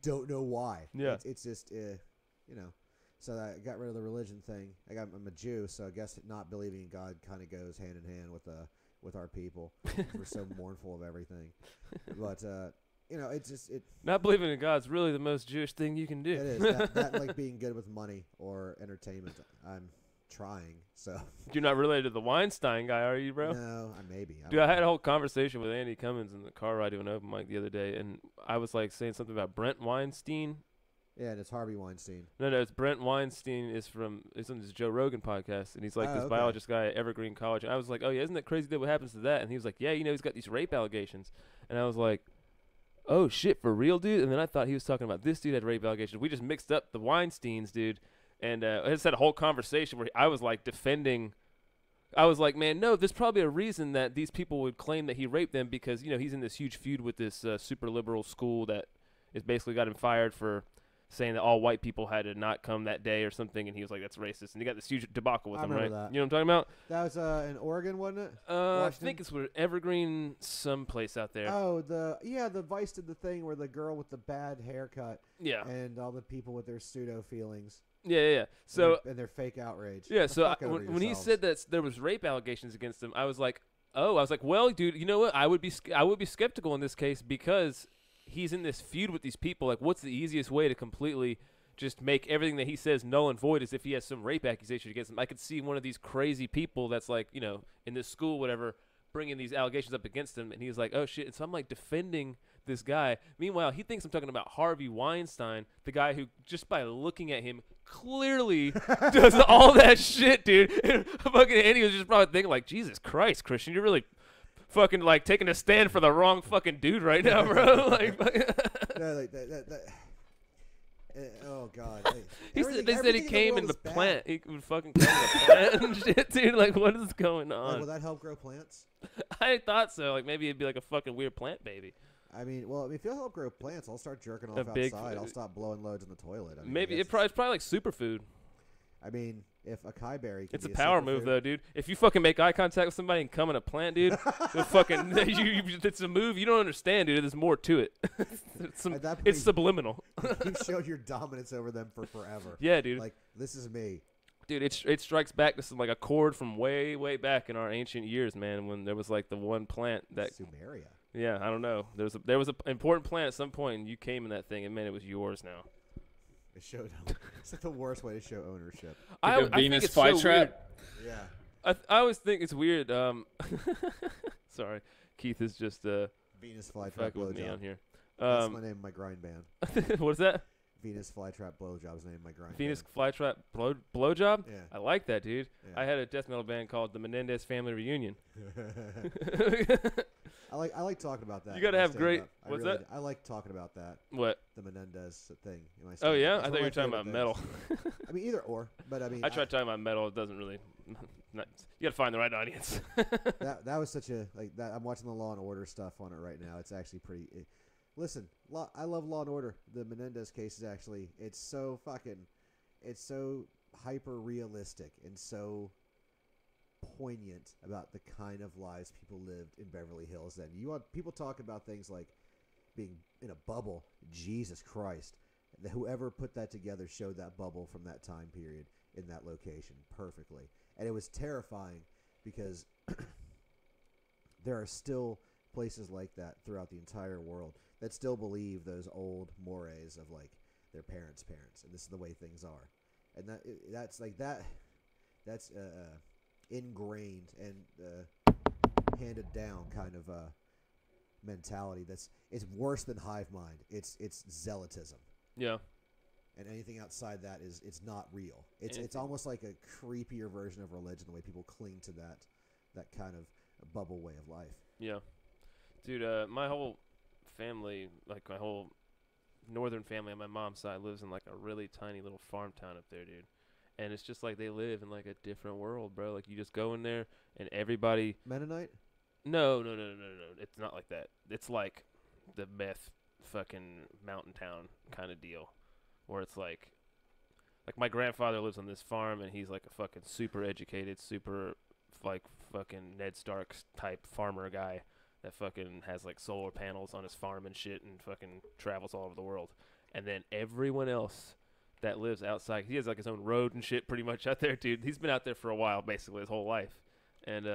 don't know why. Yeah. It's just, you know. So I got rid of the religion thing. I'm a Jew, so I guess not believing in God kind of goes hand in hand with our people. We're so mournful of everything. But you know, it's just not believing in God's really the most Jewish thing you can do. It is that like being good with money or entertainment. I'm trying. So you're not related to the Weinstein guy, are you, bro? No, maybe. Dude, I had a whole conversation with Andy Cummins in the car ride to an open mic the other day, and I was like saying something about Brent Weinstein. Yeah, and it's Harvey Weinstein. No, it's Brent Weinstein. It's on this Joe Rogan podcast, and he's like this biologist guy at Evergreen College. And I was like, oh, yeah, isn't that crazy that what happens to that? And he was like, yeah, you know, he's got these rape allegations. And I was like, oh, shit, for real, dude? And then I thought he was talking about this dude had rape allegations. We just mixed up the Weinsteins, dude. And I just had a whole conversation where I was like defending. I was like, man, no, there's probably a reason that these people would claim that he raped them because, you know, he's in this huge feud with this super liberal school that It basically got him fired for saying that all white people had to not come that day or something, and he was like, "That's racist." And he got this huge debacle with him, right? That. You know what I'm talking about? That was in Oregon, wasn't it? I think it's where Evergreen, someplace out there. Oh, the Vice did the thing where the girl with the bad haircut, and all the people with their pseudo feelings. Yeah. So and their fake outrage. Yeah. So when he said that there was rape allegations against him, I was like, well, dude, you know what? I would be skeptical in this case because he's in this feud with these people. Like, what's the easiest way to completely just make everything that he says null and void as if he has some rape accusation against him? I could see one of these crazy people that's like, you know, in this school, whatever, bringing these allegations up against him, and he's like, oh shit. And so I'm like defending this guy. Meanwhile, he thinks I'm talking about Harvey Weinstein, the guy who just by looking at him clearly does all that shit, dude. And fucking Andy was just probably thinking like, Jesus Christ, Christian, you're really fucking like taking a stand for the wrong fucking dude right now, bro. Like, no, like that. Oh God! They said he came in the plant. He would fucking come in the plant and shit, dude. Like, what is going on? Like, will that help grow plants? I thought so. Like, maybe it'd be like a fucking weird plant baby. I mean, if you'll help grow plants, I'll start jerking off outside. I'll stop blowing loads in the toilet. I mean, maybe it's probably like superfood. I mean, if acai berry can it's be a power move, though, dude. If you fucking make eye contact with somebody and come in a plant, dude, it's a move you don't understand, dude. There's more to it. It's subliminal. You've showed your dominance over them for forever. Yeah, dude. Like, this is me. Dude, it strikes back to some like a chord from way, way back in our ancient years, man, when there was like the one plant that Sumeria. Yeah, I don't know. There was an important plant at some point, and you came in that thing, and man, it was yours now. It showed. It's like the worst way to show ownership. I Venus think it's flytrap. Yeah. I always think it's weird. Sorry, Keith is just Venus flytrap with me on blowjob. here. That's my name of my grind band. What is that? Venus flytrap blowjob is the name of my grind Venus band. flytrap blowjob? Yeah. I like that, dude. Yeah. I had a death metal band called the Menendez Family Reunion. I like talking about that. You gotta have great. What's that? I like talking about that. What? The Menendez thing. Oh yeah, I thought you were talking about metal. I mean, either or, but I mean, I tried talking about metal. It doesn't really. You gotta find the right audience. that was such a like that. I'm watching the Law and Order stuff on it right now. It's actually pretty. Listen, I love Law and Order. The Menendez case is actually it's so hyper realistic and so poignant about the kind of lives people lived in Beverly Hills then. People talk about things like being in a bubble. Jesus Christ. Whoever put that together showed that bubble from that time period in that location perfectly. And it was terrifying because there are still places like that throughout the entire world that still believe those old mores of like their parents' parents, and this is the way things are. And that's ingrained and handed down kind of mentality. It's worse than hive mind. It's zealotism. Yeah. And anything outside that it's not real. It's almost like a creepier version of religion, the way people cling to that kind of bubble way of life. Yeah. Dude, my whole family, like my whole northern family on my mom's side, lives in like a really tiny little farm town up there, dude. And it's just like they live in like a different world, bro. Like you just go in there and everybody. Mennonite? No. It's not like that. It's like the meth fucking mountain town kind of deal, where it's like my grandfather lives on this farm and he's like a fucking super educated, super like fucking Ned Stark type farmer guy that fucking has like solar panels on his farm and shit and fucking travels all over the world. And then everyone else that lives outside, he has like his own road and shit pretty much out there, dude. He's been out there for a while, basically his whole life. And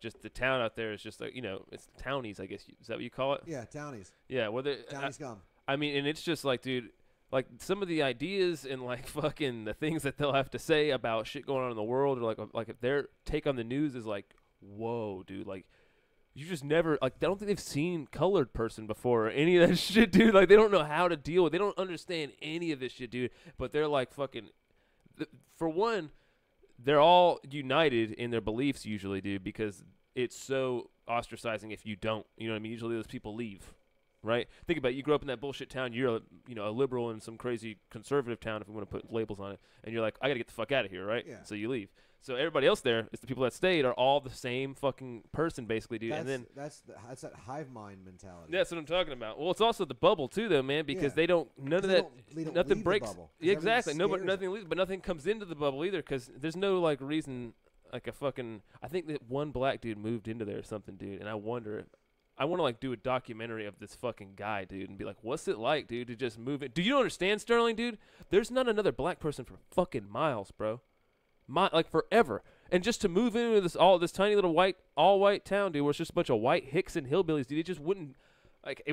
just the town out there is just like, it's townies, I guess. Is that what you call it? Yeah, townies. Yeah, well, townies gum. I mean, and it's just like, dude, like some of the ideas and like fucking the things that they'll have to say about shit going on in the world, or like if their take on the news is like, whoa, dude, like you just never like. I don't think they've seen colored person before or any of that shit, dude. Like they don't know how to deal with. They don't understand any of this shit, dude. But they're like fucking. For one, they're all united in their beliefs usually, dude, because it's so ostracizing if you don't. You know what I mean? Usually those people leave. right? Think about it. You grew up in that bullshit town. You're a liberal in some crazy conservative town, if we want to put labels on it, and you're like, I got to get the fuck out of here, right? Yeah. So you leave. So everybody else there, it's the people that stayed, are all the same fucking person, basically, dude. That's, and then that's that hive mind mentality. that's what I'm talking about. Well, it's also the bubble too, though, man, because they don't nothing leave breaks. the bubble, Yeah, exactly. everything Nothing leaves, but nothing comes into the bubble either, because there's no like reason, like a fucking. I think that one black dude moved into there or something, dude, and I want to like do a documentary of this fucking guy, dude, and be like, what's it like, dude, to just move in? Do you don't understand, Sterling, dude? There's not another black person for fucking miles, bro. Like forever. And just to move into this tiny little all white town, dude, where it's just a bunch of white hicks and hillbillies, dude, it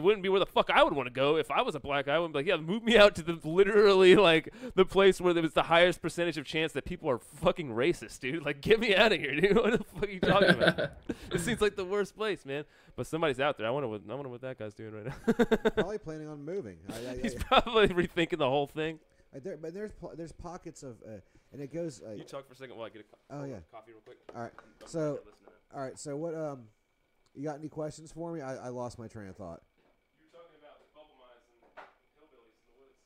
wouldn't be where the fuck I would want to go if I was a black guy. I would be like, yeah, move me out to literally like the place where there was the highest percentage of chance that people are fucking racist, dude. Like, get me out of here, dude. What the fuck are you talking about? It seems like the worst place, man. But somebody's out there. I wonder what that guy's doing right now. Probably planning on moving. He's probably rethinking the whole thing. But there's pockets of and it goes. You talk for a second while I get a coffee real quick. All right. So what you got any questions for me? I lost my train of thought. You were talking about bubble mines and hillbillies in the woods.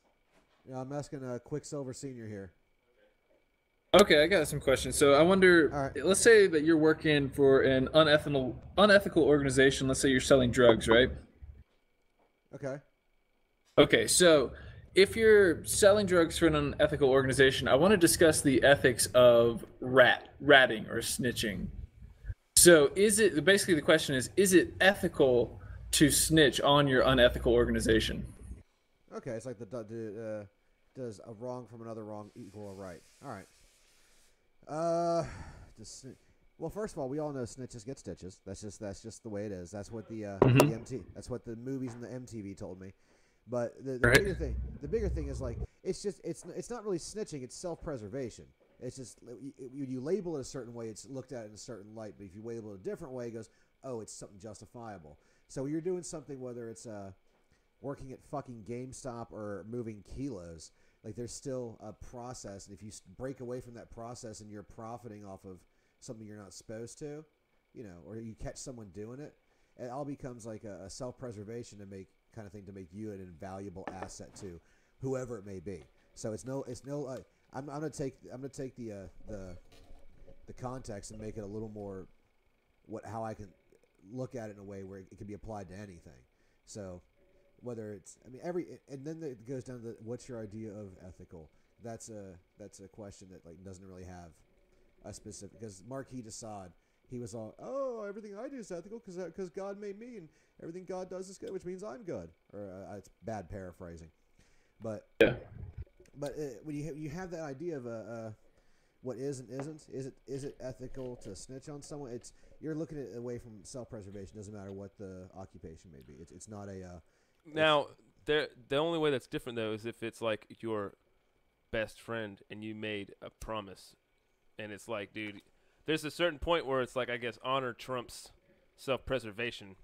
Yeah, I'm asking Quicksilver Senior here. Okay, I got some questions. So I wonder, let's say that you're working for an unethical organization. Let's say you're selling drugs, right? Okay. Okay, so if you're selling drugs for an unethical organization, I want to discuss the ethics of ratting or snitching. So basically the question is it ethical to snitch on your unethical organization? Okay, it's like does a wrong from another wrong equal a right? All right. Well, first of all, we all know snitches get stitches. That's just the way it is. That's what that's what the movies and the MTV told me. But the bigger thing is like it's not really snitching. It's self-preservation. It's just you label it a certain way, it's looked at in a certain light. But if you label it a different way, it goes, oh, it's something justifiable. So you're doing something, whether it's working at fucking GameStop or moving kilos. Like there's still a process, and if you break away from that process and you're profiting off of something you're not supposed to, or you catch someone doing it, it all becomes like a self-preservation kind of thing to make you an invaluable asset to whoever it may be. So I'm gonna take the context and make it a little more how I can look at it in a way where it can be applied to anything. So whether it's and then it goes down to what's your idea of ethical. That's a question that like doesn't really have a specific, because Marquis de Sade, he was all, oh, everything I do is ethical because God made me and everything God does is good, which means I'm good. Or it's bad paraphrasing, but yeah. But when you have that idea of what is and isn't, is it ethical to snitch on someone? You're looking at it away from self-preservation. Doesn't matter what the occupation may be. It's not a. Now the only way that's different though is if it's like your best friend and you made a promise, and it's like, dude, there's a certain point where it's like, I guess honor trumps self-preservation.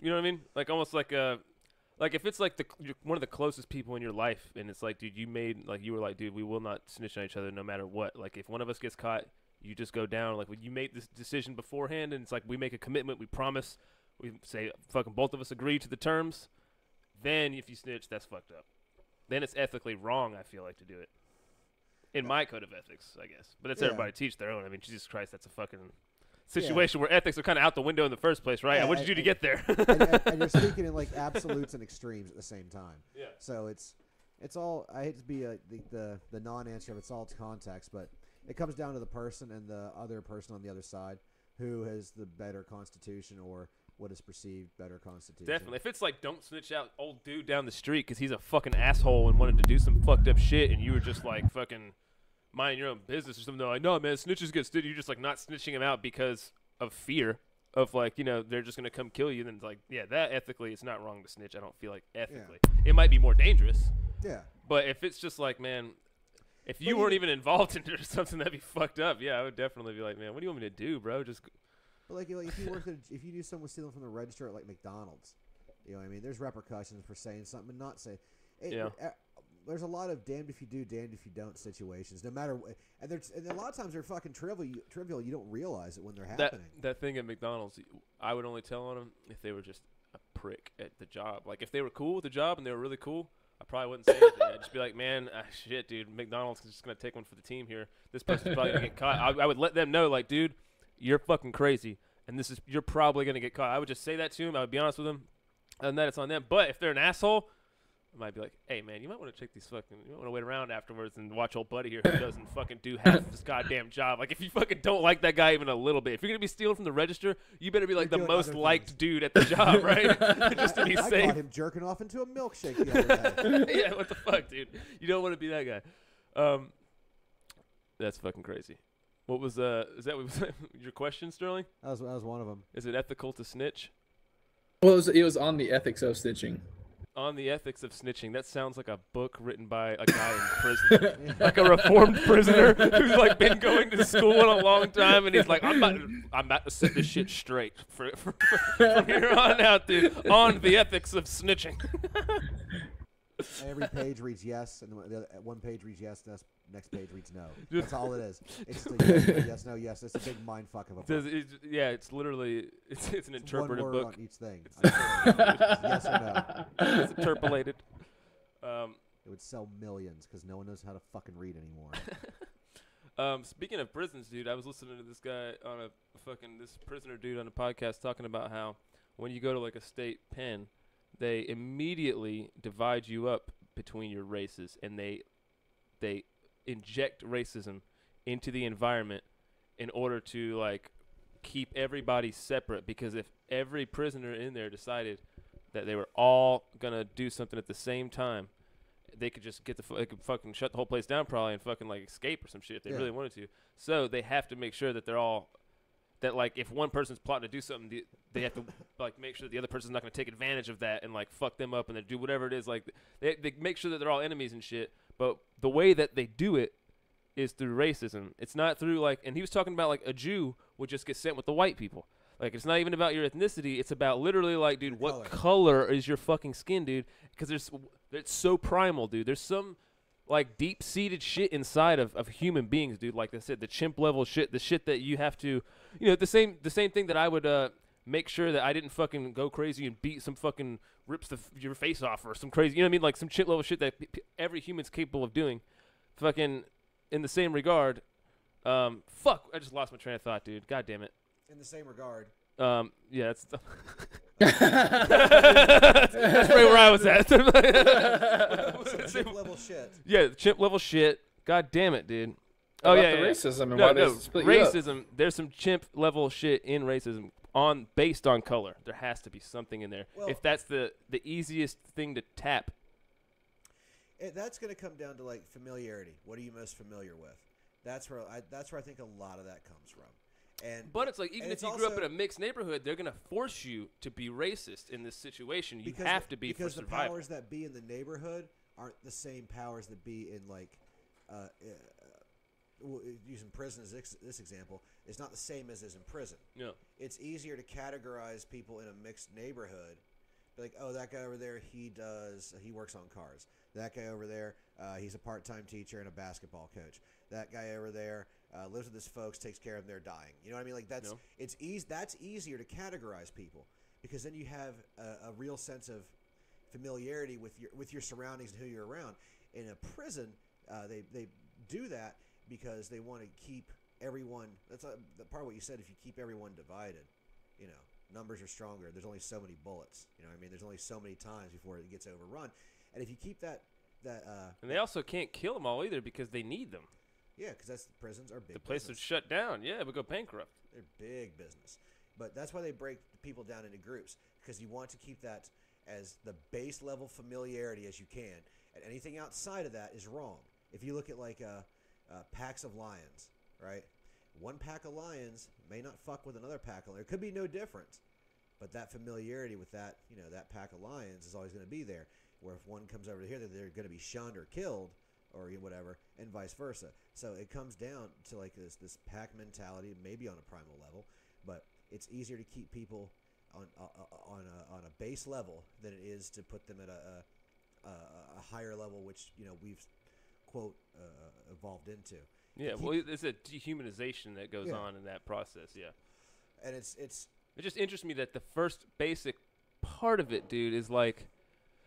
You know what I mean? Like almost like if it's like one of the closest people in your life, and it's like, dude, you were like, dude, we will not snitch on each other no matter what. Like if one of us gets caught, you just go down. Like when you made this decision beforehand, and it's like we make a commitment, we promise, we say fucking both of us agree to the terms. Then if you snitch, that's fucked up. Then it's ethically wrong, I feel like, to do it. In my code of ethics, I guess. But that's everybody teach their own. I mean, Jesus Christ, that's a fucking situation where ethics are kind of out the window in the first place, right? What did you do to get there? and you're speaking in like absolutes and extremes at the same time. Yeah. So it's all, I hate to be the non-answer of it's all context, but it comes down to the person and the other person on the other side who has the better constitution or what is perceived better constitution. Definitely. If it's like, don't snitch out old dude down the street because he's a fucking asshole and wanted to do some fucked up shit, and you were just like fucking minding your own business or something. They're like, no, man, snitches get snitched. You're just like not snitching him out because of fear of like, they're just going to come kill you. Then it's like, yeah, that ethically, it's not wrong to snitch. I don't feel like ethically. Yeah. It might be more dangerous. Yeah. But if it's just like, man, if you weren't even involved in it or something, that'd be fucked up. Yeah, I would definitely be like, man, what do you want me to do, bro? Just. But like if you knew someone was stealing from the register at like McDonald's, you know what I mean? There's repercussions for saying something and not saying. There's a lot of damned if you do, damned if you don't situations. No matter what, and a lot of times they're fucking trivial. You don't realize it when they're happening. That thing at McDonald's, I would only tell on them if they were just a prick at the job. Like, if they were cool with the job and they were really cool, I probably wouldn't say anything. I'd just be like, man, shit, dude, McDonald's is just going to take one for the team here. This person's probably going to get caught. I would let them know, like, dude, you're fucking crazy, and you're probably going to get caught. I would just say that to him. I would be honest with him, and that it's on them. But if they're an asshole, I might be like, hey, man, you might want to check these you might want to wait around afterwards and watch old buddy here who doesn't fucking do half this goddamn job. Like, if you fucking don't like that guy even a little bit, if you're going to be stealing from the register, you better be like the most liked dude at the job, right? Just to be safe. I caught him jerking off into a milkshake the other day. Yeah, what the fuck, dude? You don't want to be that guy. That's fucking crazy. What was is that your question, Sterling? That was one of them. Is it ethical to snitch? Well, it was on the ethics of snitching. On the ethics of snitching. That sounds like a book written by a guy in prison, like a reformed prisoner who's like been going to school in a long time, and he's like, I'm about to set this shit straight from here on out, dude. On the ethics of snitching. Every page reads yes, and one page reads yes, and the next page reads no. That's all it is. It's just a yes, no, yes. It's a big mind fuck of a book. It's literally it's an interpretive one word book on each thing. Yes or no. It's interpolated. It would sell millions because no one knows how to fucking read anymore. Speaking of prisons, dude, I was listening to this guy on this prisoner dude on a podcast talking about how when you go to like a state pen, they immediately divide you up between your races, and they inject racism into the environment in order to like keep everybody separate, because if every prisoner in there decided that they were all gonna do something at the same time, they could just they could fucking shut the whole place down probably and fucking like escape or some shit if they really wanted to. So they have to make sure that they're all that, like, if one person's plotting to do something, they have to like make sure that the other person's not going to take advantage of that and like fuck them up and then do whatever it is. Like they make sure that they're all enemies and shit. But the way that they do it is through racism. It's not through like, and he was talking about like a Jew would just get sent with the white people. Like, it's not even about your ethnicity. It's about literally like, dude, what color is your fucking skin, dude? Because it's so primal, dude. There's some like deep-seated shit inside of human beings, dude. Like I said, the chimp level shit, the shit that you have to, you know, the same thing that I would make sure that I didn't fucking go crazy and beat some fucking rips your face off or some crazy, you know what I mean? Like some chimp level shit that every human's capable of doing. Fucking in the same regard, fuck, I just lost my train of thought, dude. God damn it. In the same regard. Yeah, that's that's right where I was at. Chimp level shit. Yeah, chimp level shit. God damn it, dude. Oh yeah, racism and why they split you up. Racism. There's some chimp level shit in racism based on color. There has to be something in there. Well, if that's the easiest thing to tap. That's going to come down to like familiarity. What are you most familiar with? That's where I think a lot of that comes from. But it's like, even if you grew up in a mixed neighborhood, they're going to force you to be racist in this situation. You have to be for survival. Because the powers that be in the neighborhood aren't the same powers that be in, like, using prison as this example, it's not the same as is in prison. Yeah. It's easier to categorize people in a mixed neighborhood. Like, oh, that guy over there, he works on cars. That guy over there, he's a part-time teacher and a basketball coach. That guy over there lives with his folks, takes care of them, they're dying. You know what I mean? Like that's easier to categorize people because then you have a real sense of familiarity with your surroundings and who you're around. In a prison, they do that because they want to keep everyone. That's the part of what you said. If you keep everyone divided, you know, numbers are stronger. There's only so many bullets. You know what I mean? There's only so many times before it gets overrun. And if you keep that and they also can't kill them all either because they need them. Yeah, because prisons are big. The place would shut down. Yeah, it would go bankrupt. They're big business. But that's why they break people down into groups, because you want to keep that as the base level familiarity as you can. And anything outside of that is wrong. If you look at like packs of lions, right? One pack of lions may not fuck with another pack of lions. There could be no difference. But that familiarity with that, you know, that pack of lions is always going to be there. Where if one comes over to here, they're going to be shunned or killed or whatever, and vice versa. So it comes down to like this pack mentality, maybe on a primal level, but it's easier to keep people on a base level than it is to put them at a higher level, which, you know, we've quote evolved into. Yeah, well, it's a dehumanization that goes on in that process. Yeah, and it just interests me that the first basic part of it, dude, is like,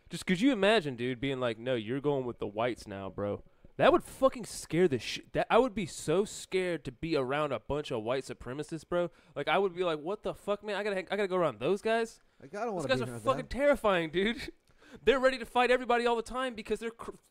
just could you imagine, dude, being like, no, you're going with the whites now, bro. That would fucking scare the shit. That I would be so scared to be around a bunch of white supremacists, bro. Like I would be like, what the fuck, man? I gotta go around those guys. Like, I don't want Those to guys be are around fucking them. terrifying, dude. They're ready to fight everybody all the time because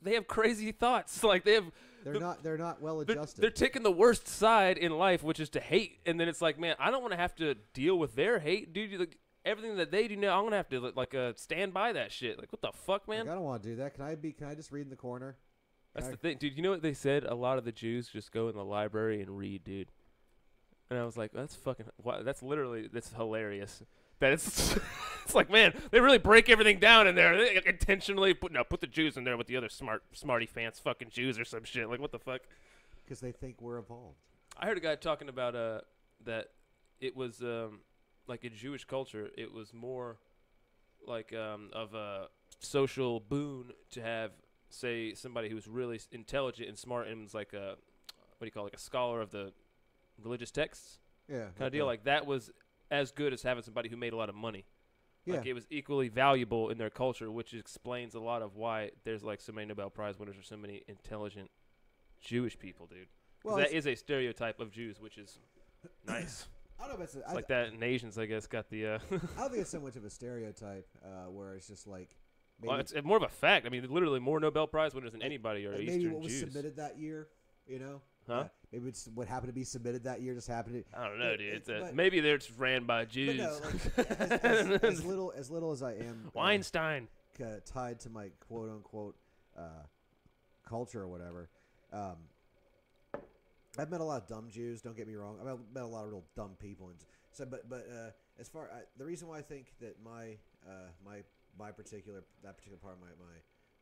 they have crazy thoughts. Like they're not well adjusted. They're taking the worst side in life, which is to hate, and then it's like, man, I don't want to have to deal with their hate, dude. Like, everything that they do now, I'm gonna have to stand by that shit. Like, what the fuck, man? Like, I don't want to do that. Can I just read in the corner? That's the thing, dude. You know what they said? A lot of the Jews just go in the library and read, dude. And I was like, that's fucking. Wow, that's hilarious. That it's it's like, man, they really break everything down in there. They intentionally put the Jews in there with the other smarty pants fucking Jews or some shit. Like, what the fuck? Because they think we're evolved. I heard a guy talking about that it was like in Jewish culture, it was more like of a social boon to have, say, somebody who was really intelligent and smart and was like a like a scholar of the religious texts. Yeah. Kind of deal. Like that was as good as having somebody who made a lot of money. Yeah. Like it was equally valuable in their culture, which explains a lot of why there's like so many Nobel Prize winners or so many intelligent Jewish people, dude. Well, that is a stereotype of Jews, which is nice. I don't know if it's like that in Asians, I guess, got the. I don't think it's so much of a stereotype where it's just like. Well, it's more of a fact. I mean, literally more Nobel Prize winners than anybody are Eastern Jews. Maybe what was submitted that year, you know? Huh? Maybe it's what happened to be submitted that year just happened to. I don't know, dude. Maybe they're just ran by Jews. But no, like, as little as I am. Weinstein. Tied to my quote unquote culture or whatever. I've met a lot of dumb Jews. Don't get me wrong. I've met a lot of real dumb people, and so. But as far the reason why I think that my particular part of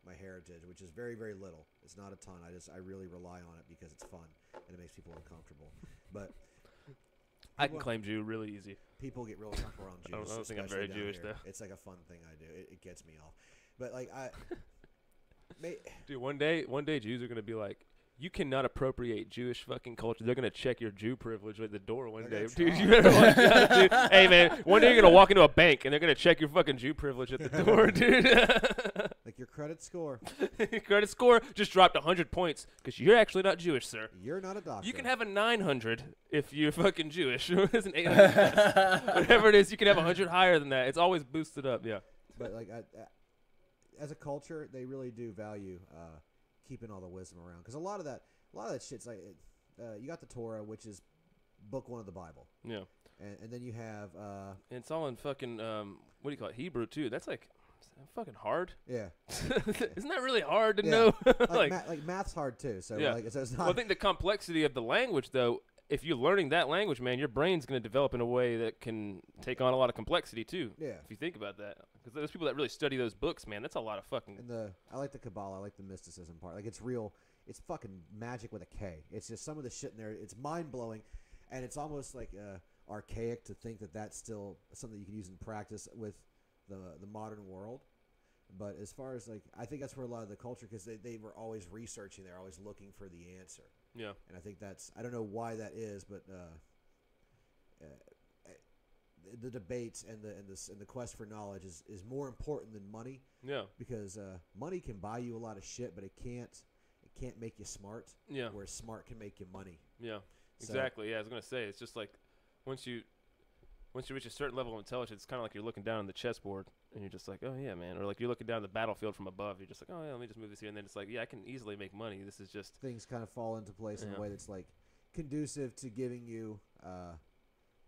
my heritage, which is very, very little. It's not a ton. I really rely on it because it's fun and it makes people uncomfortable. But I can claim Jew really easy. People get really uncomfortable around Jews. I don't think I'm very Jewish though. It's like a fun thing I do. It gets me off. But like dude, one day Jews are gonna be like, you cannot appropriate Jewish fucking culture. They're gonna check your Jew privilege at the door one day, dude. You better watch out, dude. Hey man, one day you're gonna walk into a bank and they're gonna check your fucking Jew privilege at the door, dude. Like your credit score. Your credit score just dropped 100 points because you're actually not Jewish, sir. You're not a doctor. You can have a 900 if you're fucking Jewish. It's an 800. Whatever it is, you can have 100 higher than that. It's always boosted up, yeah. But like, as a culture, they really do value keeping all the wisdom around, because a lot of that shit's like you got the Torah, which is book 1 of the Bible. Yeah. And then you have and it's all in fucking what do you call it, Hebrew too. That's like fucking hard. Yeah. Isn't that really hard to know? like math's hard too. So yeah. So it's not. Well, I think the complexity of the language, though, if you're learning that language, man, your brain's going to develop in a way that can take on a lot of complexity too. Yeah. If you think about that, because those people that really study those books, man, that's a lot of fucking. And I like the Kabbalah. I like the mysticism part. Like, it's real. It's fucking magic with a K. It's just some of the shit in there. It's mind blowing, and it's almost like archaic to think that that's still something you can use in practice with the modern world. But as far as, like, I think that's where a lot of the culture, because they were always researching, they're always looking for the answer. Yeah. And I think that's, I don't know why that is, but the debates and the quest for knowledge is more important than money. Yeah. Because money can buy you a lot of shit, but it can't make you smart. Yeah. Whereas smart can make you money. Yeah. Exactly. Yeah, I was gonna say, it's just like once you reach a certain level of intelligence, it's kind of like you're looking down on the chessboard and you're just like, oh yeah, man, or like you're looking down the battlefield from above. You're just like, oh yeah, let me just move this here, and then it's like, yeah, I can easily make money. This is just things kind of fall into place in a way that's like conducive to giving you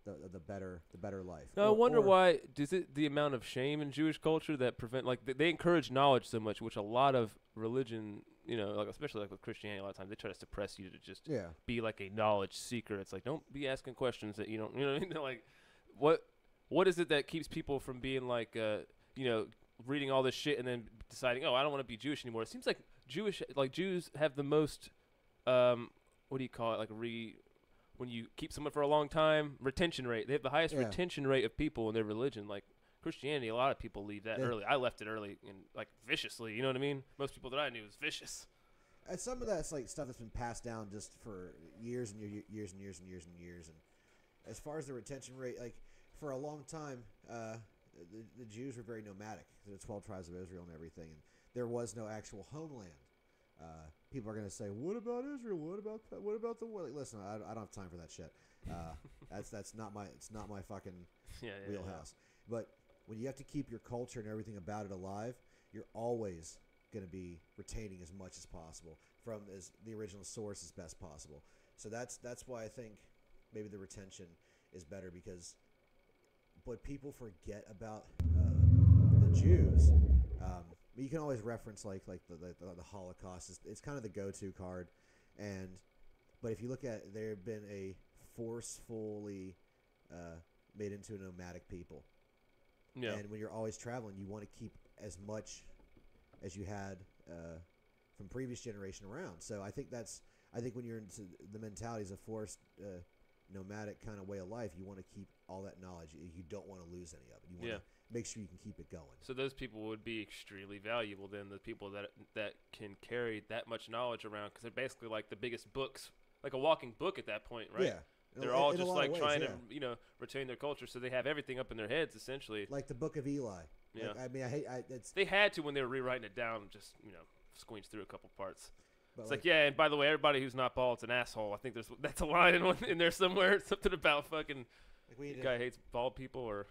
the better life. No, I wonder why is it the amount of shame in Jewish culture that prevent, like, they encourage knowledge so much, which a lot of religion, you know, like especially like with Christianity, a lot of times they try to suppress you to just be like a knowledge seeker. It's like, don't be asking questions that you don't, you know what I mean? Like, what is it that keeps people from being like, you know, reading all this shit and then deciding, oh, I don't want to be Jewish anymore? It seems like Jews have the most, what do you call it? Like when you keep someone for a long time, retention rate. They have the highest retention rate of people in their religion. Like Christianity, a lot of people leave that early. I left it early and like viciously. You know what I mean? Most people that I knew was vicious. And some of that's like stuff that's been passed down just for years and years and years and years and years. And as far as the retention rate, like for a long time, the Jews were very nomadic. The 12 tribes of Israel and everything, and there was no actual homeland. People are going to say, "What about Israel? What about the war?" Like, listen, I don't have time for that shit. It's not my fucking wheelhouse. But when you have to keep your culture and everything about it alive, you're always going to be retaining as much as possible from as the original source as best possible. So that's why I think maybe the retention is better, because what people forget about the Jews. You can always reference like the Holocaust. It's kind of the go-to card, but if you look at, they've been a forcefully made into a nomadic people. Yeah. And when you're always traveling, you want to keep as much as you had from previous generation around. So I think when you're into the mentality is a forced nomadic kind of way of life, you want to keep all that knowledge. You don't want to lose any of it. You want to make sure you can keep it going. So those people would be extremely valuable then, the people that can carry that much knowledge around, because they're basically like the biggest books, like a walking book at that point, right? Yeah. They're all just like trying to, retain their culture, so they have everything up in their heads essentially. Like the Book of Eli. Yeah. Like, I mean, they had to when they were rewriting it down, just squeeze through a couple parts. But it's like, and by the way, everybody who's not bald is an asshole. I think that's a line in there somewhere. Something about fucking guy hates bald people, or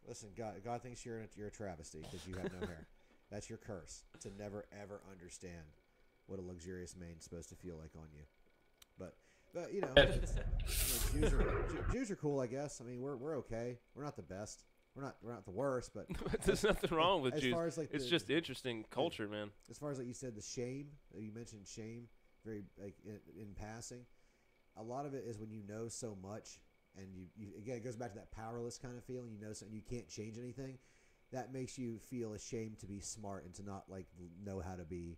listen, God thinks you're a travesty because you have no hair. That's your curse, to never ever understand what a luxurious mane's supposed to feel like on you. But Jews are cool, I guess. I mean, we're okay. We're not the best. We're not the worst, but there's nothing wrong with Jews. As like it's just interesting culture, man. As far as like you said, the shame, you mentioned shame very like in passing. A lot of it is when you know so much, and you again, it goes back to that powerless kind of feeling. You know something, you can't change anything. That makes you feel ashamed to be smart and to not like know how to be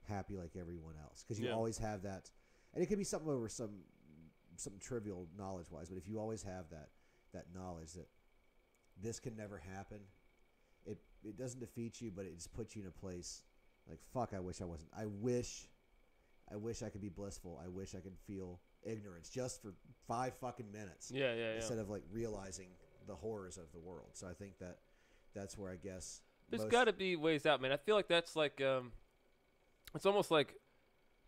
happy like everyone else, because you always have that. And it could be something over something trivial knowledge wise, but if you always have that knowledge that this can never happen, it doesn't defeat you, but it just puts you in a place like, fuck, I wish I wasn't. I wish I could be blissful. I wish I could feel ignorance just for 5 fucking minutes. Yeah. Instead of like realizing the horrors of the world. So I think that's where I guess there's got to be ways out, man. I feel like that's like it's almost like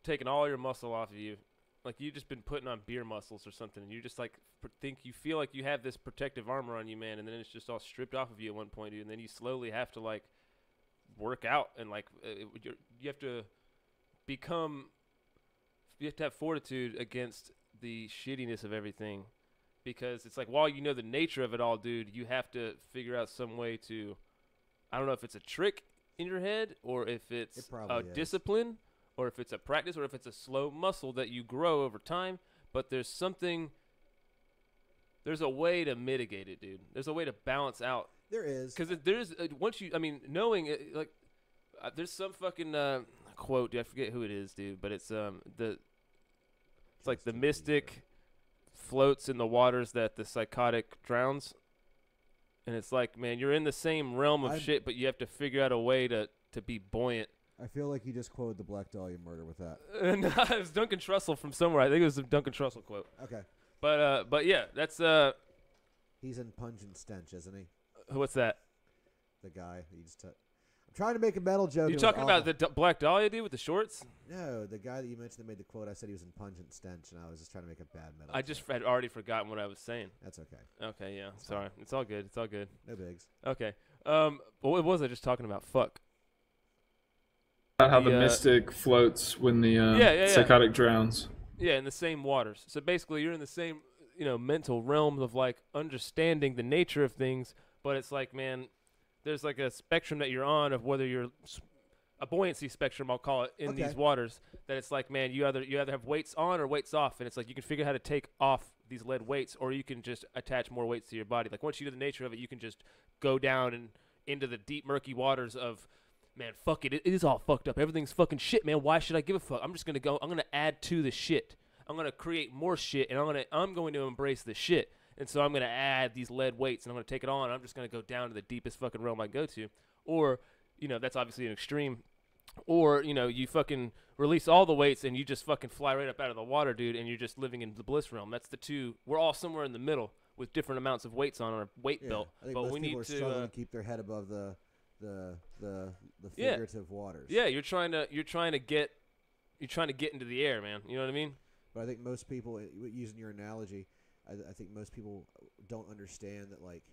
taking all your muscle off of you. Like you've just been putting on beer muscles or something, and you just like you feel like you have this protective armor on you, man, and then it's just all stripped off of you at one point, dude, and then you slowly have to like work out and like you have to have fortitude against the shittiness of everything, because it's like while you know the nature of it all, dude, you have to figure out some way to, I don't know if it's a trick in your head or if it's a discipline, or if it's a practice, or if it's a slow muscle that you grow over time. But there's a way to mitigate it, dude. There's a way to balance out. There is. Because there's, knowing it, like, there's some fucking quote, dude, I forget who it is, dude, but it's like the mystic floats in the waters that the psychotic drowns. And it's like, man, you're in the same realm of shit, but you have to figure out a way to be buoyant. I feel like you just quoted the Black Dahlia murder with that. No, it was Duncan Trussell from somewhere. I think it was a Duncan Trussell quote. Okay. But yeah, that's He's in Pungent Stench, isn't he? What's that? The guy you just I'm trying to make a metal joke. You talking about the Black Dahlia dude with the shorts? No, the guy that you mentioned that made the quote. I said he was in Pungent Stench, and I was just trying to make a bad metal. I just had already forgotten what I was saying. That's okay. Okay, yeah. Sorry. It's all good. It's all good. No bigs. Okay. But what was I just talking about? Fuck. About how the mystic floats when the psychotic drowns. Yeah, in the same waters. So basically, you're in the same, mental realm of like understanding the nature of things. But it's like, man, there's like a spectrum that you're on of whether you're a buoyancy spectrum, I'll call it, in these waters. That it's like, man, you either have weights on or weights off, and it's like you can figure out how to take off these lead weights, or you can just attach more weights to your body. Like once you know the nature of it, you can just go down and into the deep, murky waters of. Man, fuck it. It is all fucked up. Everything's fucking shit, man. Why should I give a fuck? I'm just going to go. I'm going to add to the shit. I'm going to create more shit, and I'm going to embrace the shit. And so I'm going to add these lead weights, and I'm going to take it on, and I'm just going to go down to the deepest fucking realm I can go to. Or, that's obviously an extreme. Or, you fucking release all the weights, and you just fucking fly right up out of the water, dude, and you're just living in the bliss realm. That's the two. We're all somewhere in the middle. with different amounts of weights on our weight belt. I think but most we people need are to struggling to keep their head above the figurative waters. Yeah, you're trying to get into the air, man. You know what I mean? But I think most people, using your analogy, I think most people don't understand that, like,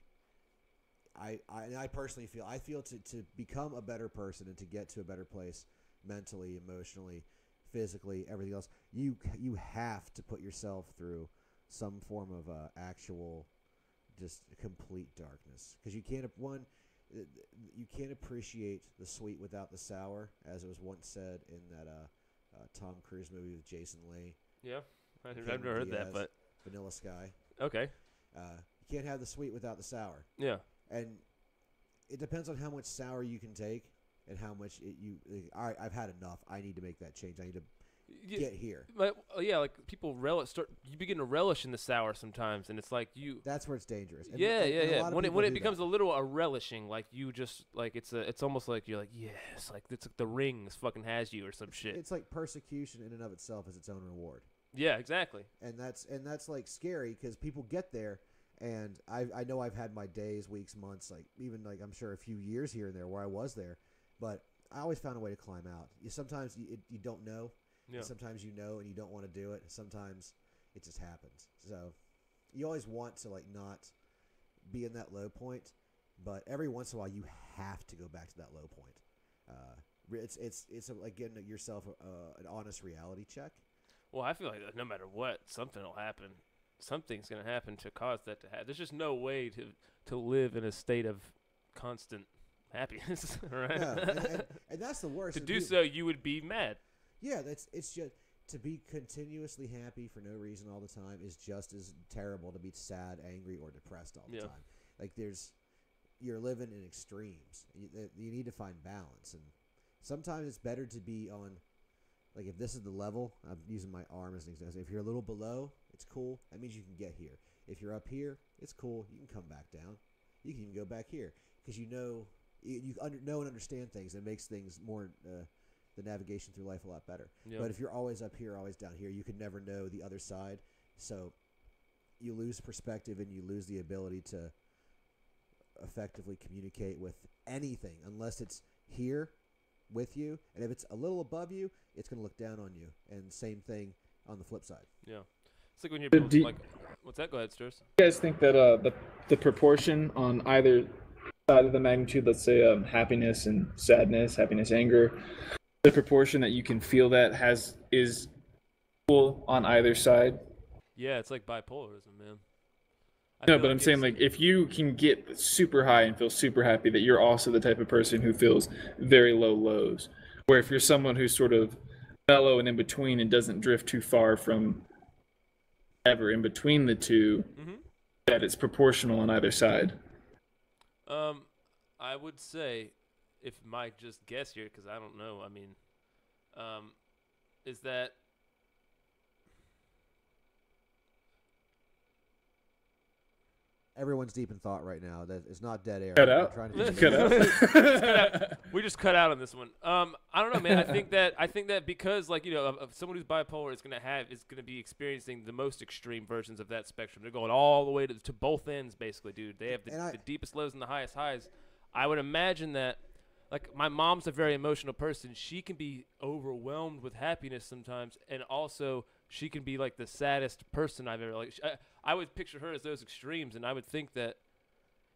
I personally feel to become a better person and to get to a better place mentally, emotionally, physically, everything else, you have to put yourself through some form of actual just complete darkness, because you can't appreciate the sweet without the sour, as it was once said in that Tom Cruise movie with Jason Leigh. Yeah, I've never heard that, but Vanilla Sky. Okay. You can't have the sweet without the sour. Yeah. And it depends on how much sour you can take and how much all right, I've had enough. I need to make that change. I need to get here. But like people you begin to relish in the sour sometimes, and it's like That's where it's dangerous. And, yeah. When it becomes a little relishing, like you just like it's almost like you're like, yes, like it's like the rings fucking has you or some shit. It's like persecution in and of itself is its own reward. Yeah, exactly. And that's like scary, because people get there. And I know I've had my days, weeks, months, like even like I'm sure a few years here and there where I was there, but I always found a way to climb out. Sometimes you don't know, sometimes you know and you don't want to do it. Sometimes it just happens. So you always want to like not be in that low point, but every once in a while you have to go back to that low point. It's like getting yourself an honest reality check. Well, I feel like no matter what, something will happen. Something's going to happen to cause that to happen. There's just no way to live in a state of constant happiness, right? No, and that's the worst. To do so, you would be mad. Yeah, it's just to be continuously happy for no reason all the time is just as terrible to be sad, angry, or depressed all the time. Like you're living in extremes. You need to find balance, and sometimes it's better to be on. Like if this is the level, I'm using my arm as an example. If you're a little below, it's cool. That means you can get here. If you're up here, it's cool. You can come back down. You can even go back here, because you know and understand things. It makes things more the navigation through life a lot better. Yep. But if you're always up here, always down here, you can never know the other side. So you lose perspective and you lose the ability to effectively communicate with anything, unless it's here with you, and if it's a little above you, it's going to look down on you. And same thing on the flip side. Yeah, it's like when you're like, what's that? Go ahead, Sters. You guys think that the proportion on either side of the magnitude, let's say happiness and sadness, happiness, anger, the proportion that you can feel that is equal on either side? Yeah, it's like bipolarism, man. No, but I'm saying, like, if you can get super high and feel super happy, that you're also the type of person who feels very low lows. Where if you're someone who's sort of mellow and in between and doesn't drift too far from ever in between the two, that it's proportional on either side. I would say, if Mike just guess here, because I don't know, I mean, is that everyone's deep in thought right now. That it's not dead air. Cut out. Cut out. We just cut out on this one. I don't know, man. I think that because, like, you know, of someone who's bipolar is gonna be experiencing the most extreme versions of that spectrum. They're going all the way to both ends, basically, dude. They have the deepest lows and the highest highs. I would imagine that, like, my mom's a very emotional person. She can be overwhelmed with happiness sometimes, and also she can be like the saddest person I've ever like. I would picture her as those extremes, and I would think that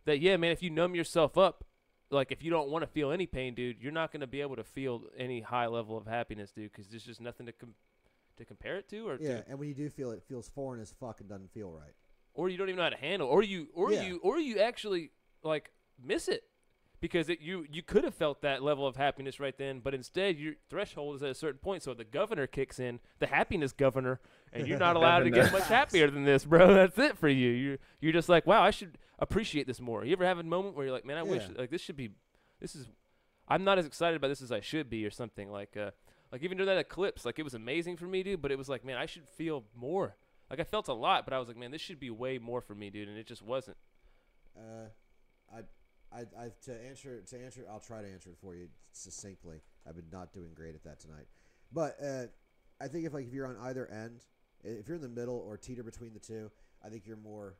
yeah, man, if you numb yourself up, like if you don't want to feel any pain, dude, you're not going to be able to feel any high level of happiness, dude, because there's just nothing to compare it to. And when you do feel it, it feels foreign as fuck and doesn't feel right. Or you don't even know how to handle, or you actually like miss it. Because you could have felt that level of happiness right then, but instead your threshold is at a certain point, so the governor kicks in, the happiness governor, and you're not allowed to get much happier than this, bro. That's it for you. You're just like, wow, I should appreciate this more. You ever have a moment where you're like, man, I wish like I'm not as excited about this as I should be, or something like even during that eclipse, like it was amazing for me, dude, but it was like, man, I should feel more. Like I felt a lot, but I was like, man, this should be way more for me, dude, and it just wasn't. I'll try to answer it for you succinctly. I've been not doing great at that tonight, but I think if you're on either end, if you're in the middle or teeter between the two, I think you're more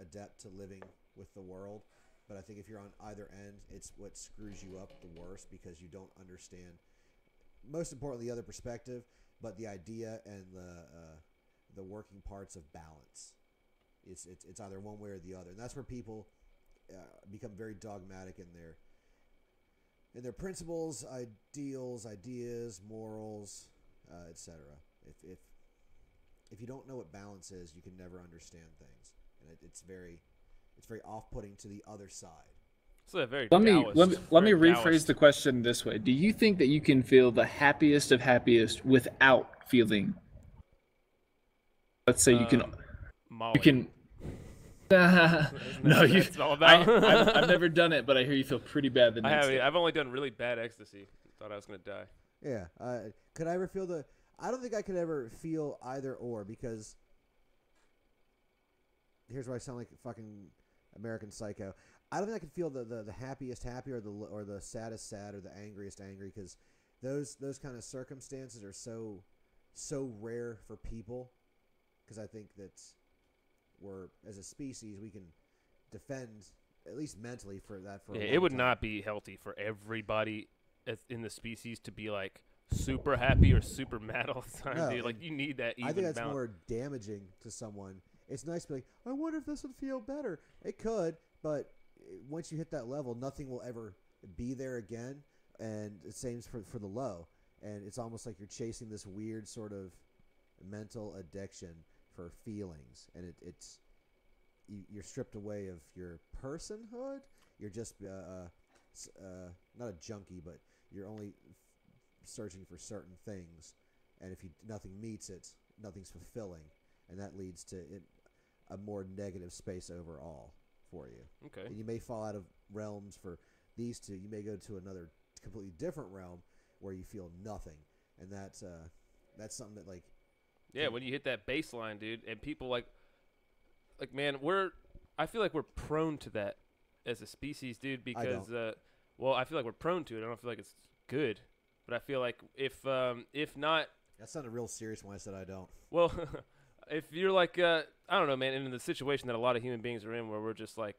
adept to living with the world. But I think if you're on either end, it's what screws you up the worst because you don't understand, most importantly, the other perspective, but the idea and the working parts of balance. It's either one way or the other, and that's where people become very dogmatic in their principles, ideas, morals, etc. If you don't know what balance is, you can never understand things, and it's very off-putting to the other side. So very let me rephrase Taoist. the question this way: do you think that you can feel the happiest of happiest without feeling? Let's say you can. Molly. You can. No, It's all about. I've never done it, but I hear you feel pretty bad the next day. I've only done really bad ecstasy. Thought I was gonna die. Yeah. Could I ever feel the? I don't think I could ever feel either or because. Here's where I sound like a fucking American Psycho. I don't think I could feel the happiest happy or the saddest sad or the angriest angry because those kind of circumstances are so rare for people because I think that we're as a species we can defend at least mentally for that for a long it would time. not be healthy for everybody in the species to be like super happy or super mad all the time, No, dude. Like you need that even I think that's balance. more damaging to someone. It's nice to be like, I wonder if this would feel better. It could, but once you hit that level, nothing will ever be there again. And the same for the low. And it's almost like you're chasing this weird sort of mental addiction for feelings. And you're stripped away of your personhood. You're just not a junkie, but you're only searching for certain things. And if nothing meets it, nothing's fulfilling. And that leads to a more negative space overall for you. Okay. And you may fall out of realms for these two. You may go to another completely different realm where you feel nothing. And that's something that like... Yeah, when you hit that baseline, dude, and people like man, I feel like we're prone to that as a species, dude, because, I feel like we're prone to it. I don't feel like it's good, but I feel like if not... That sounded real serious when I said I don't. Well... If you're like, I don't know, man, in the situation that a lot of human beings are in where we're just like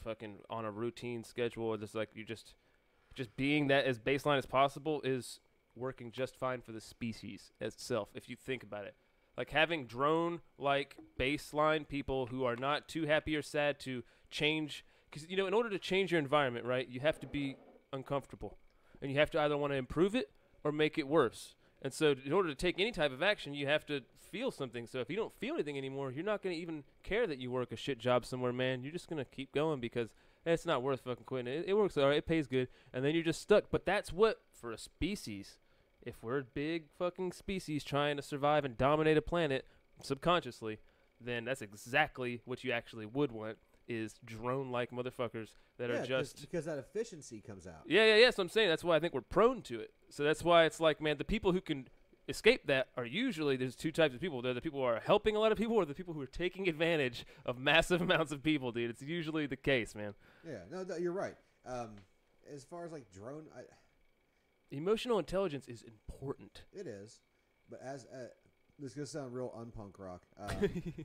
fucking on a routine schedule or just like you just being that as baseline as possible is working just fine for the species itself, if you think about it. Like having drone-like baseline people who are not too happy or sad to change, because, in order to change your environment, right, you have to be uncomfortable. And you have to either want to improve it or make it worse. And so in order to take any type of action, you have to feel something. So if you don't feel anything anymore, you're not going to even care that you work a shit job somewhere, man. You're just going to keep going because it's not worth fucking quitting. It works all right. It pays good. And then you're just stuck. But that's what, for a species, if we're a big fucking species trying to survive and dominate a planet subconsciously, then that's exactly what you actually would want is drone-like motherfuckers that are just... because that efficiency comes out. Yeah. So I'm saying that's why I think we're prone to it. So that's why it's like, man, the people who can escape that are usually, there's two types of people. They're the people who are helping a lot of people or the people who are taking advantage of massive amounts of people, dude. It's usually the case, man. Yeah, no, you're right. As far as like drone... Emotional intelligence is important. It is. But as... this is going to sound real unpunk rock.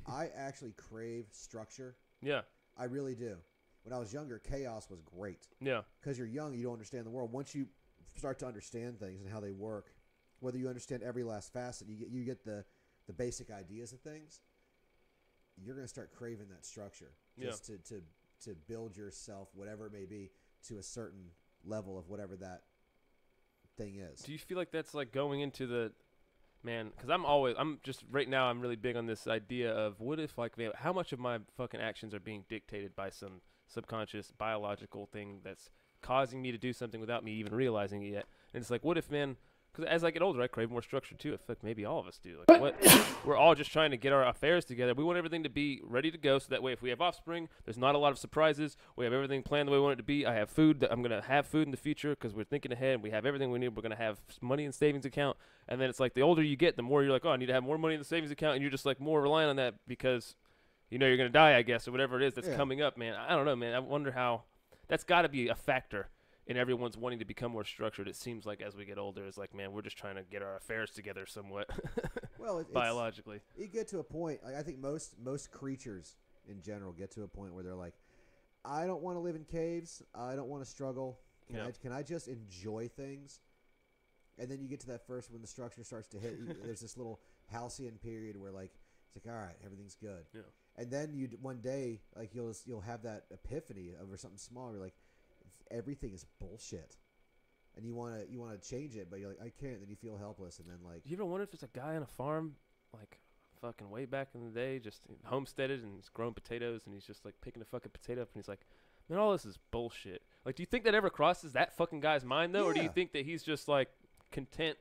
I actually crave structure. Yeah. I really do. When I was younger, chaos was great. Yeah. Because you're young, you don't understand the world. Once you start to understand things and how they work, whether you understand every last facet, you get the basic ideas of things, you're going to start craving that structure. Just to build yourself, whatever it may be, to a certain level of whatever that thing is. Do you feel like that's like going into the... Man, because right now I'm really big on this idea of what if, like, man, how much of my fucking actions are being dictated by some subconscious biological thing that's causing me to do something without me even realizing it yet. And it's like, what if, man, because as I get older, I crave more structure too. I feel like maybe all of us do. Like, what? We're all just trying to get our affairs together. We want everything to be ready to go, so that way if we have offspring, there's not a lot of surprises. We have everything planned the way we want it to be. I have food. I'm going to have food in the future because we're thinking ahead. We have everything we need. We're going to have money in savings account. And then it's like the older you get, the more you're like, oh, I need to have more money in the savings account. And you're just like more reliant on that because you know you're going to die, I guess, or whatever it is that's coming up, man. I don't know, man. I wonder how that's got to be a factor in everyone's wanting to become more structured. It seems like as we get older, it's like, man, we're just trying to get our affairs together somewhat. Well, biologically. You get to a point. Like, I think most creatures in general get to a point where they're like, I don't want to live in caves. I don't want to struggle. Can I just enjoy things? And then you get to that first when the structure starts to hit. There's this little halcyon period where like it's like, all right, everything's good. Yeah. And then one day like you'll have that epiphany over something small. You're like, everything is bullshit. And you want to change it, but you're like, I can't. Then you feel helpless, and then like. You ever wonder if there's a guy on a farm, like, fucking way back in the day, just homesteaded and he's growing potatoes, and he's just like picking a fucking potato up, and he's like, man, all this is bullshit. Like, do you think that ever crosses that fucking guy's mind though, or do you think that he's just like content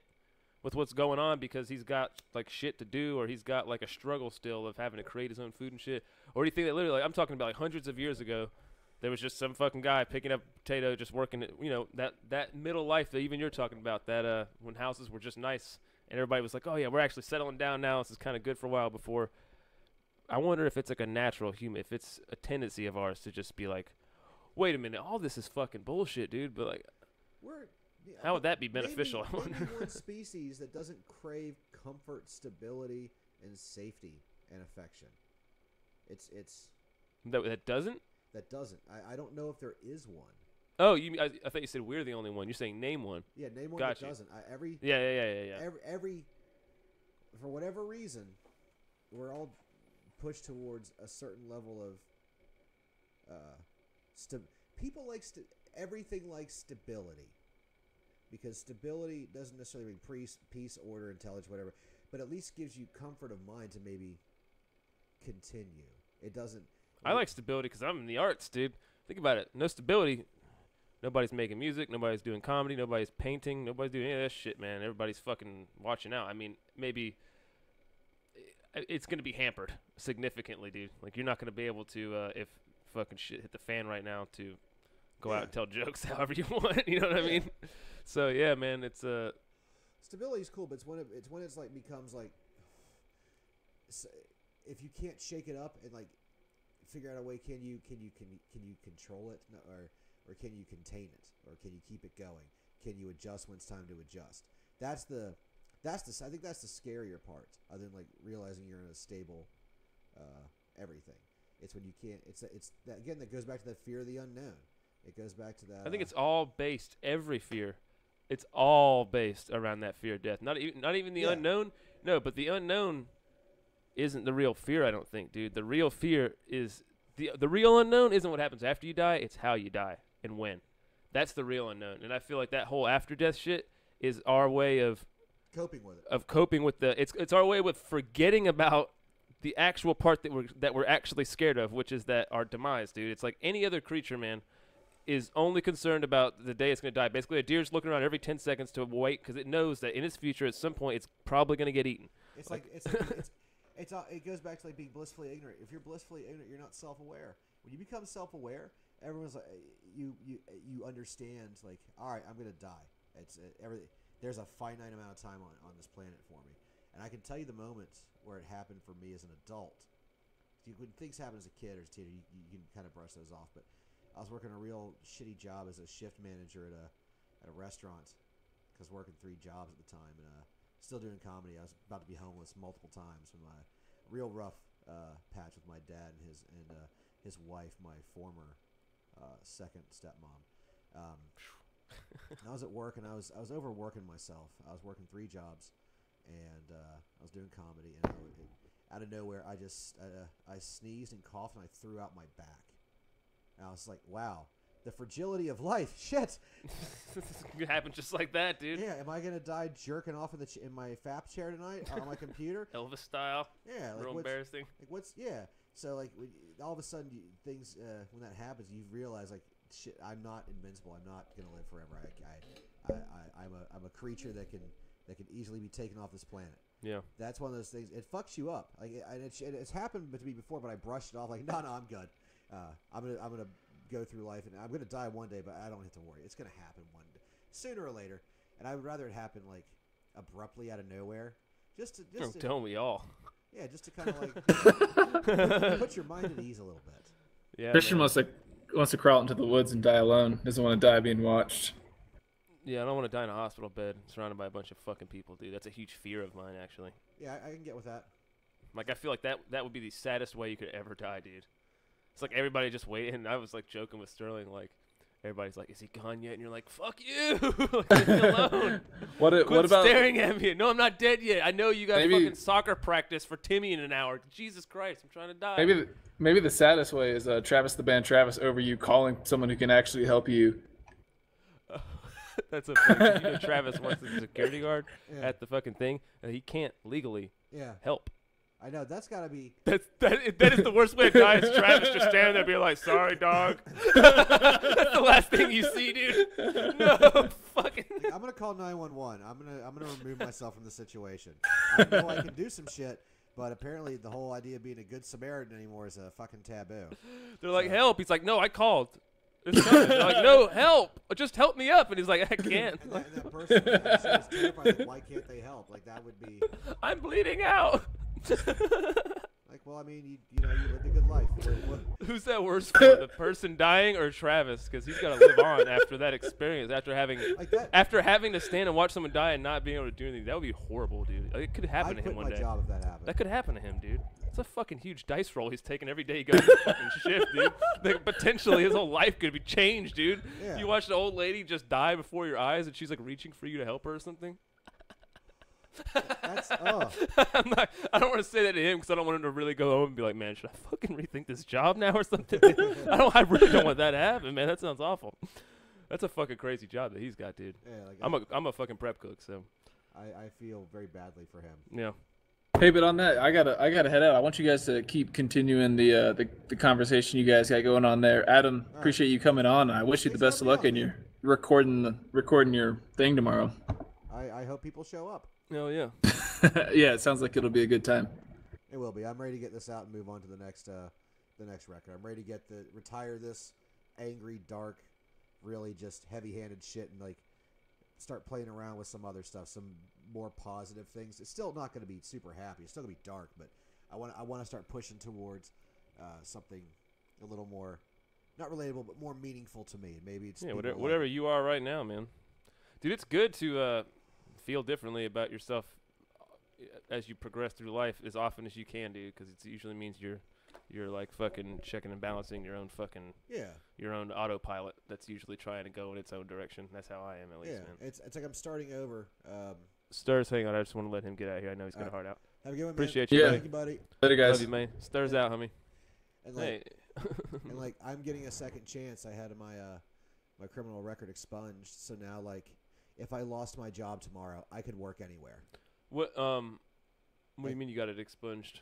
with what's going on because he's got like shit to do, or he's got like a struggle still of having to create his own food and shit, or do you think that literally, like, I'm talking about like hundreds of years ago. There was just some fucking guy picking up a potato, just working it, that middle life that even you're talking about, that when houses were just nice and everybody was like, oh, yeah, we're actually settling down now. This is kind of good for a while before. I wonder if it's like a natural human, if it's a tendency of ours to just be like, wait a minute, all this is fucking bullshit, dude. But, like, how would that be beneficial? Maybe one species that doesn't crave comfort, stability, and safety and affection. That doesn't? That doesn't. I don't know if there is one. Oh, I thought you said we're the only one. You're saying name one. Yeah, name one that doesn't. Yeah. Every for whatever reason, we're all pushed towards a certain level of people like everything like stability, because stability doesn't necessarily bring peace, order, intelligence, whatever, but at least gives you comfort of mind to maybe continue. It doesn't. I like stability because I'm in the arts, dude. Think about it. No stability. Nobody's making music. Nobody's doing comedy. Nobody's painting. Nobody's doing any of that shit, man. Everybody's fucking watching out. I mean, maybe it's going to be hampered significantly, dude. Like, you're not going to be able to, if fucking shit hit the fan right now, to go out and tell jokes however you want. You know what I mean? So, yeah, man, it's stability's cool, but it's when it's like becomes like, if you can't shake it up and like figure out a way, can you control it, or can you contain it, or can you keep it going? Can you adjust when it's time to adjust? I think that's the scarier part, other than like realizing you're in a stable everything. It's when you can't. It's that again, that goes back to that fear of the unknown. It goes back to that. I think it's all based, every fear. It's all based around that fear of death. Not even the unknown. No, but the unknown isn't the real fear, I don't think, dude. The real fear is the real unknown isn't what happens after you die, it's how you die and when. That's the real unknown. And I feel like that whole after death shit is our way of coping with it. Of coping with it's our way with forgetting about the actual part that we're actually scared of, which is that our demise, dude. It's like any other creature, man, is only concerned about the day it's going to die. Basically, a deer's looking around every 10 seconds to wait because it knows that in its future at some point it's probably going to get eaten. It goes back to like being blissfully ignorant. If you're blissfully ignorant, you're not self-aware. When you become self-aware, everyone's like, you understand, like, all right, I'm gonna die. There's a finite amount of time on this planet for me, and I can tell you the moments where it happened for me as an adult. When things happen as a kid or as a teenager, you can kind of brush those off. But I was working a real shitty job as a shift manager at a restaurant, because working 3 jobs at the time, and still doing comedy. I was about to be homeless multiple times from my real rough patch with my dad and his wife, my former second stepmom. And I was at work, and I was overworking myself. I was working 3 jobs, and I was doing comedy, and out of nowhere, I sneezed and coughed, and I threw out my back. And I was like, wow. The fragility of life. Shit. It happened just like that, dude. Yeah. Am I gonna die jerking off in my FAP chair tonight on my computer? Elvis style. Yeah. Like, real embarrassing. So like all of a sudden things when that happens, you realize like, shit, I'm not invincible. I'm not gonna live forever. I'm a creature that can easily be taken off this planet. Yeah. That's one of those things. It fucks you up. Like it's happened to me before, but I brushed it off. Like no, I'm good. I'm gonna go through life, and I'm going to die one day, but I don't have to worry. It's going to happen one day, sooner or later, and I would rather it happen like abruptly out of nowhere. Don't we all? Yeah, just to kind of like put your mind at ease a little bit. Yeah. Christian wants to crawl into the woods and die alone. Doesn't want to die being watched. Yeah, I don't want to die in a hospital bed surrounded by a bunch of fucking people, dude. That's a huge fear of mine, actually. Yeah, I can get with that. Like, I feel like that would be the saddest way you could ever die, dude. It's like everybody just waiting. And I was like joking with Sterling, like everybody's like, "Is he gone yet?" And you're like, "Fuck you! Like, leave me alone." What about staring at me? No, I'm not dead yet. I know you got fucking soccer practice for Timmy in an hour. Jesus Christ, I'm trying to die. Maybe the saddest way is Travis the Band Travis over you calling someone who can actually help you. That's a funny, you know, Travis works as a security guard at the fucking thing. He can't legally help. I know, that's got to be... That is the worst way to die, is Travis just standing there being like, "Sorry, dog." That's the last thing you see, dude. No, fucking... Like, I'm going to call 911. I'm gonna remove myself from the situation. I know I can do some shit, but apparently the whole idea of being a good Samaritan anymore is a fucking taboo. They're like, "Help." He's like, "No, I called." They're like, "No, help. Just help me up." And he's like, "I can't." And that person is terrified, like, why can't they help? Like, that would be... I'm bleeding out. Like, well, I mean, you know, you lived a good life. Who's that worse for, the person dying or Travis? Because he's got to live on after that experience, after having to stand and watch someone die and not being able to do anything. That would be horrible, dude. Like, it could happen to him one day. I'd quit my job if that happened. That could happen to him, dude. It's a fucking huge dice roll he's taking every day he goes to fucking shift, dude. Like, potentially his whole life could be changed, dude. Yeah. You watch the old lady just die before your eyes and she's like reaching for you to help her or something. That's, I don't want to say that to him because I don't want him to really go home and be like, "Man, should I fucking rethink this job now or something?" I really don't want that to happen, man. That sounds awful. That's a fucking crazy job that he's got, dude. Yeah, like I'm a fucking prep cook, so I feel very badly for him. Yeah. Hey, but on that, I gotta head out. I want you guys to keep continuing the conversation you guys got going on there. Adam, appreciate you coming on. I wish you the best of luck in your recording your thing tomorrow. I hope people show up. Oh yeah. Yeah, it sounds like it'll be a good time. It will be. I'm ready to get this out and move on to the next record. I'm ready to retire this angry, dark, really just heavy-handed shit and like start playing around with some other stuff, some more positive things. It's still not going to be super happy. It's still going to be dark, but I want to start pushing towards something a little more not relatable, but more meaningful to me. Maybe it's whatever you are right now, man. Dude, it's good to feel differently about yourself as you progress through life as often as you can, dude, because it usually means you're like fucking checking and balancing your own fucking your own autopilot that's usually trying to go in its own direction. That's how I am, at least, man. It's like I'm starting over. Sters, hang on, I just want to let him get out here. I know he's got a heart out. Have a good one, man. Appreciate you, Thank you, buddy. Later, guys. Love you, man. Sters out, homie. And like, and like, I'm getting a second chance. I had my criminal record expunged, so now like, if I lost my job tomorrow, I could work anywhere. What do you mean you got it expunged?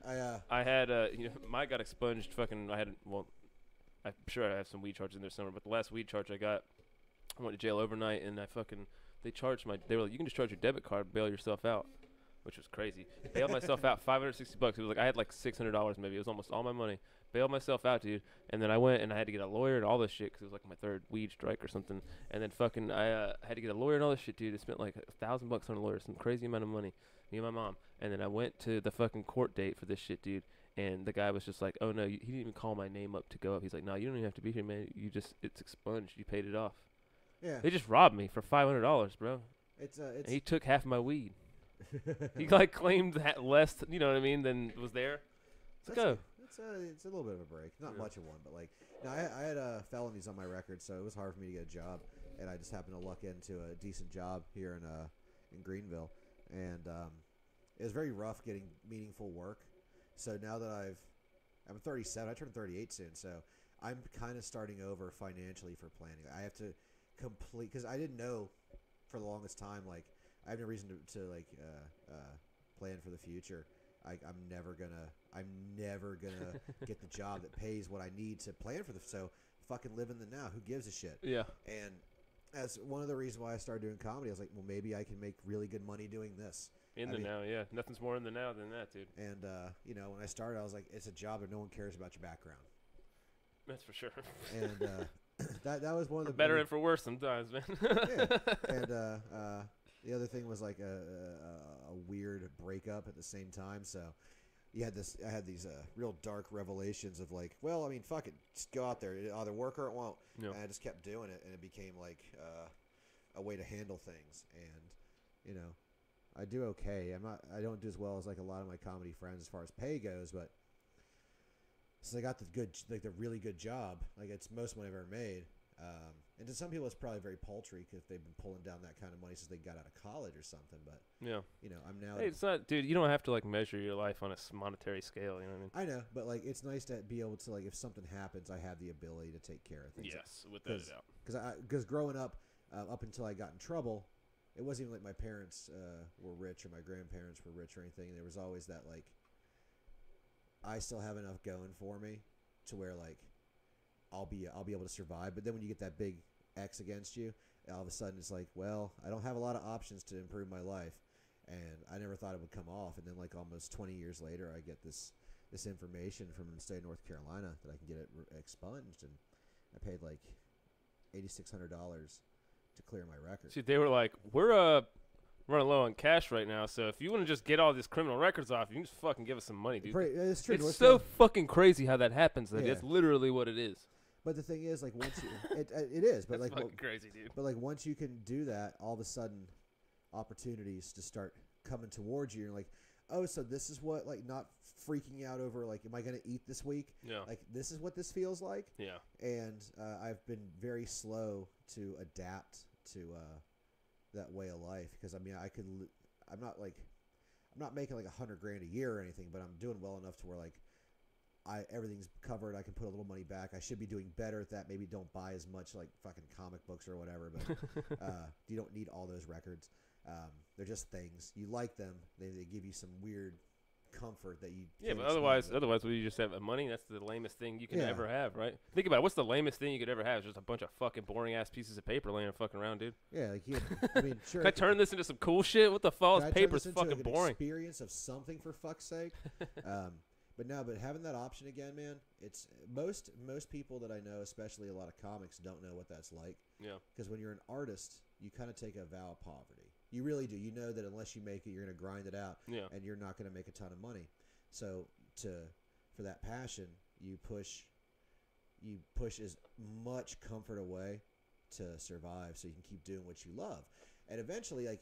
I had mine got expunged. Fucking, I'm sure I have some weed charges in there somewhere, but the last weed charge I got, I went to jail overnight, and they were like, "You can just charge your debit card, bail yourself out," which was crazy. Bailed myself out $560. It was like I had like $600 maybe. It was almost all my money. Bailed myself out, dude. And then I went and I had to get a lawyer and all this shit because it was like my third weed strike or something. And then fucking I had to get a lawyer and all this shit, dude. I spent like $1,000 on a lawyer, some crazy amount of money, me and my mom. And then I went to the fucking court date for this shit, dude. And the guy was just like, "Oh no," he didn't even call my name up to go up. He's like, "No, you don't even have to be here, man. It's expunged. You paid it off." Yeah. They just robbed me for $500, bro. And he took half my weed. He like claimed that less, you know what I mean, than was there. Let's go. It's a little bit of a break, not much of one, but like, now I had felonies on my record, so it was hard for me to get a job, and I just happened to luck into a decent job here in Greenville, and it was very rough getting meaningful work. So now that I'm 37, I turn 38 soon, so I'm kind of starting over financially for planning. I have to complete, because I didn't know for the longest time, like, I have no reason to plan for the future. I'm never gonna get the job that pays what I need to plan for so fucking live in the now. Who gives a shit? Yeah. And as one of the reasons why I started doing comedy, I was like, well, maybe I can make really good money doing this. Now, yeah. Nothing's more in the now than that, dude. And when I started, I was like, it's a job that no one cares about your background. That's for sure. And that was one of the better and for worse sometimes, man. Yeah. And the other thing was like a weird breakup at the same time. So I had these real dark revelations of like, well, I mean, fuck it, just go out there, it'll either work or it won't. Yep. And I just kept doing it, and it became like a way to handle things, and you know, I do okay. I don't do as well as like a lot of my comedy friends as far as pay goes, but since I got the really good job, like it's most money I've ever made. And to some people, it's probably very paltry because they've been pulling down that kind of money since they got out of college or something. But yeah, you know, I'm now. Hey, it's not, dude. You don't have to like measure your life on a monetary scale. You know what I mean? I know, but like, it's nice to be able to like, if something happens, I have the ability to take care of things. Yes, without a doubt. Because growing up, up until I got in trouble, it wasn't even like my parents were rich or my grandparents were rich or anything. There was always that like, I still have enough going for me to where like, I'll be able to survive. But then when you get that big X against you, all of a sudden it's like, well, I don't have a lot of options to improve my life, and I never thought it would come off. And then like almost 20 years later, I get this information from the state of North Carolina that I can get it expunged, and I paid like $8,600 to clear my record. See, they were like, we're running low on cash right now, so if you want to just get all these criminal records off, you can just fucking give us some money, dude. It's true. It's so fucking crazy how that happens. Like, Yeah. it's literally what it is. But the thing is, like, once you, it is, but That's like, fucking crazy, dude. But like, once you can do that, all of a sudden, opportunities to start coming towards you. You're like, oh, so this is what, like, not freaking out over, like, am I going to eat this week? Yeah. Like, this is what this feels like. Yeah. And I've been very slow to adapt to that way of life because I mean, I'm not making like $100,000 a year or anything, but I'm doing well enough to where like. Everything's covered. I can put a little money back. I should be doing better at that. Maybe don't buy as much like fucking comic books or whatever, but you don't need all those records. They're just things. You like them. They give you some weird comfort that you Yeah, but otherwise would you just have money? That's the lamest thing you can Yeah. ever have, right? Think about it. What's the lamest thing you could ever have? It's just a bunch of fucking boring ass pieces of paper laying fucking around, dude. Yeah, like I mean, sure. Can I turn this into some cool shit? What the fuck? Can I This turn paper's this into, fucking like, an boring. Experience of something for fuck's sake. But having that option again, man, it's most people that I know, especially a lot of comics, don't know what that's like. Yeah. Because when you're an artist, you kind of take a vow of poverty. You really do. You know that unless you make it, you're going to grind it out. Yeah. And you're not going to make a ton of money. So for that passion, you push as much comfort away to survive, so you can keep doing what you love. And eventually, like,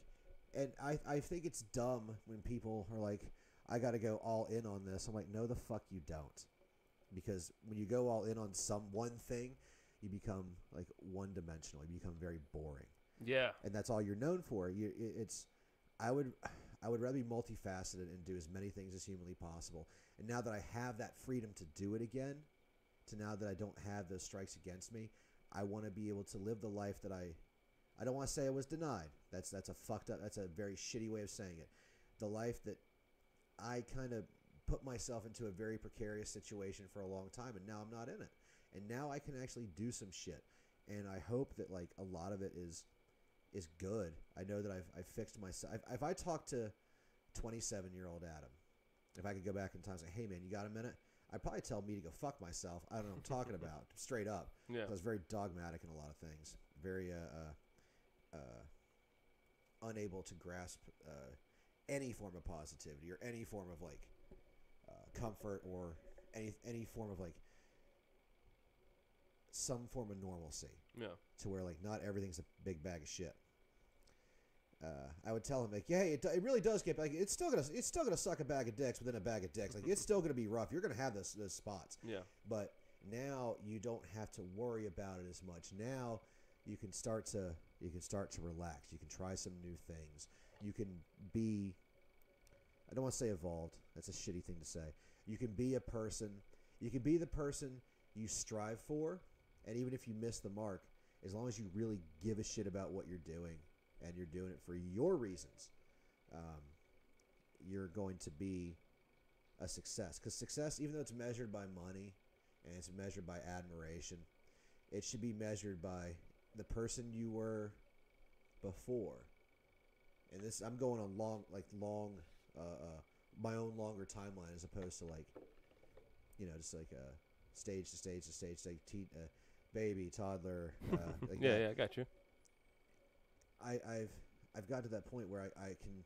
and I think it's dumb when people are like, I got to go all in on this. I'm like, no, the fuck you don't. Because when you go all in on one thing, you become like one-dimensional. You become very boring. Yeah. And that's all you're known for. I would rather be multifaceted and do as many things as humanly possible. And now that I have that freedom to do it again, to now that I don't have those strikes against me, I want to be able to live the life that I don't want to say I was denied. That's a fucked up. That's a very shitty way of saying it. The life that I kind of put myself into a very precarious situation for a long time, and now I'm not in it. And now I can actually do some shit. And I hope that like a lot of it is good. I know that I've fixed myself. If I talk to 27-year-old Adam, if I could go back in time and say, hey man, you got a minute? I'd probably tell me to go fuck myself. I don't know what I'm talking about. Straight up. Yeah. I was very dogmatic in a lot of things. Very unable to grasp any form of positivity or any form of like comfort or any form of like some form of normalcy. Yeah. To where like not everything's a big bag of shit. I would tell him like, yeah, it really does get like it's still gonna suck a bag of dicks within a bag of dicks. Like it's still gonna be rough. You're gonna have those spots. Yeah. But now you don't have to worry about it as much. Now you can start to relax. You can try some new things. You can be, I don't want to say evolved. That's a shitty thing to say. You can be a person. You can be the person you strive for, and even if you miss the mark, as long as you really give a shit about what you're doing and you're doing it for your reasons, you're going to be a success. Because success, even though it's measured by money and it's measured by admiration, it should be measured by the person you were before. And this, I'm going on long, my own longer timeline as opposed to like, just like stage to stage to stage, like baby, toddler. Like yeah, I got you. I've got to that point where I can.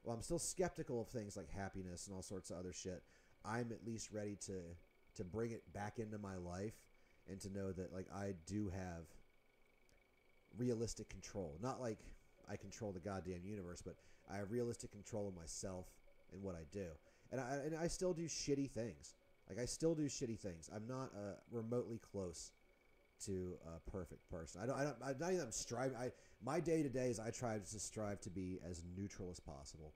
Well, I'm still skeptical of things like happiness and all sorts of other shit. I'm at least ready to bring it back into my life and to know that like I do have realistic control. Not like I control the goddamn universe, but I have realistic control of myself and what I do. And I still do shitty things. Like, I still do shitty things. I'm not remotely close to a perfect person. I'm not even striving. My day-to-day is I try to strive to be as neutral as possible.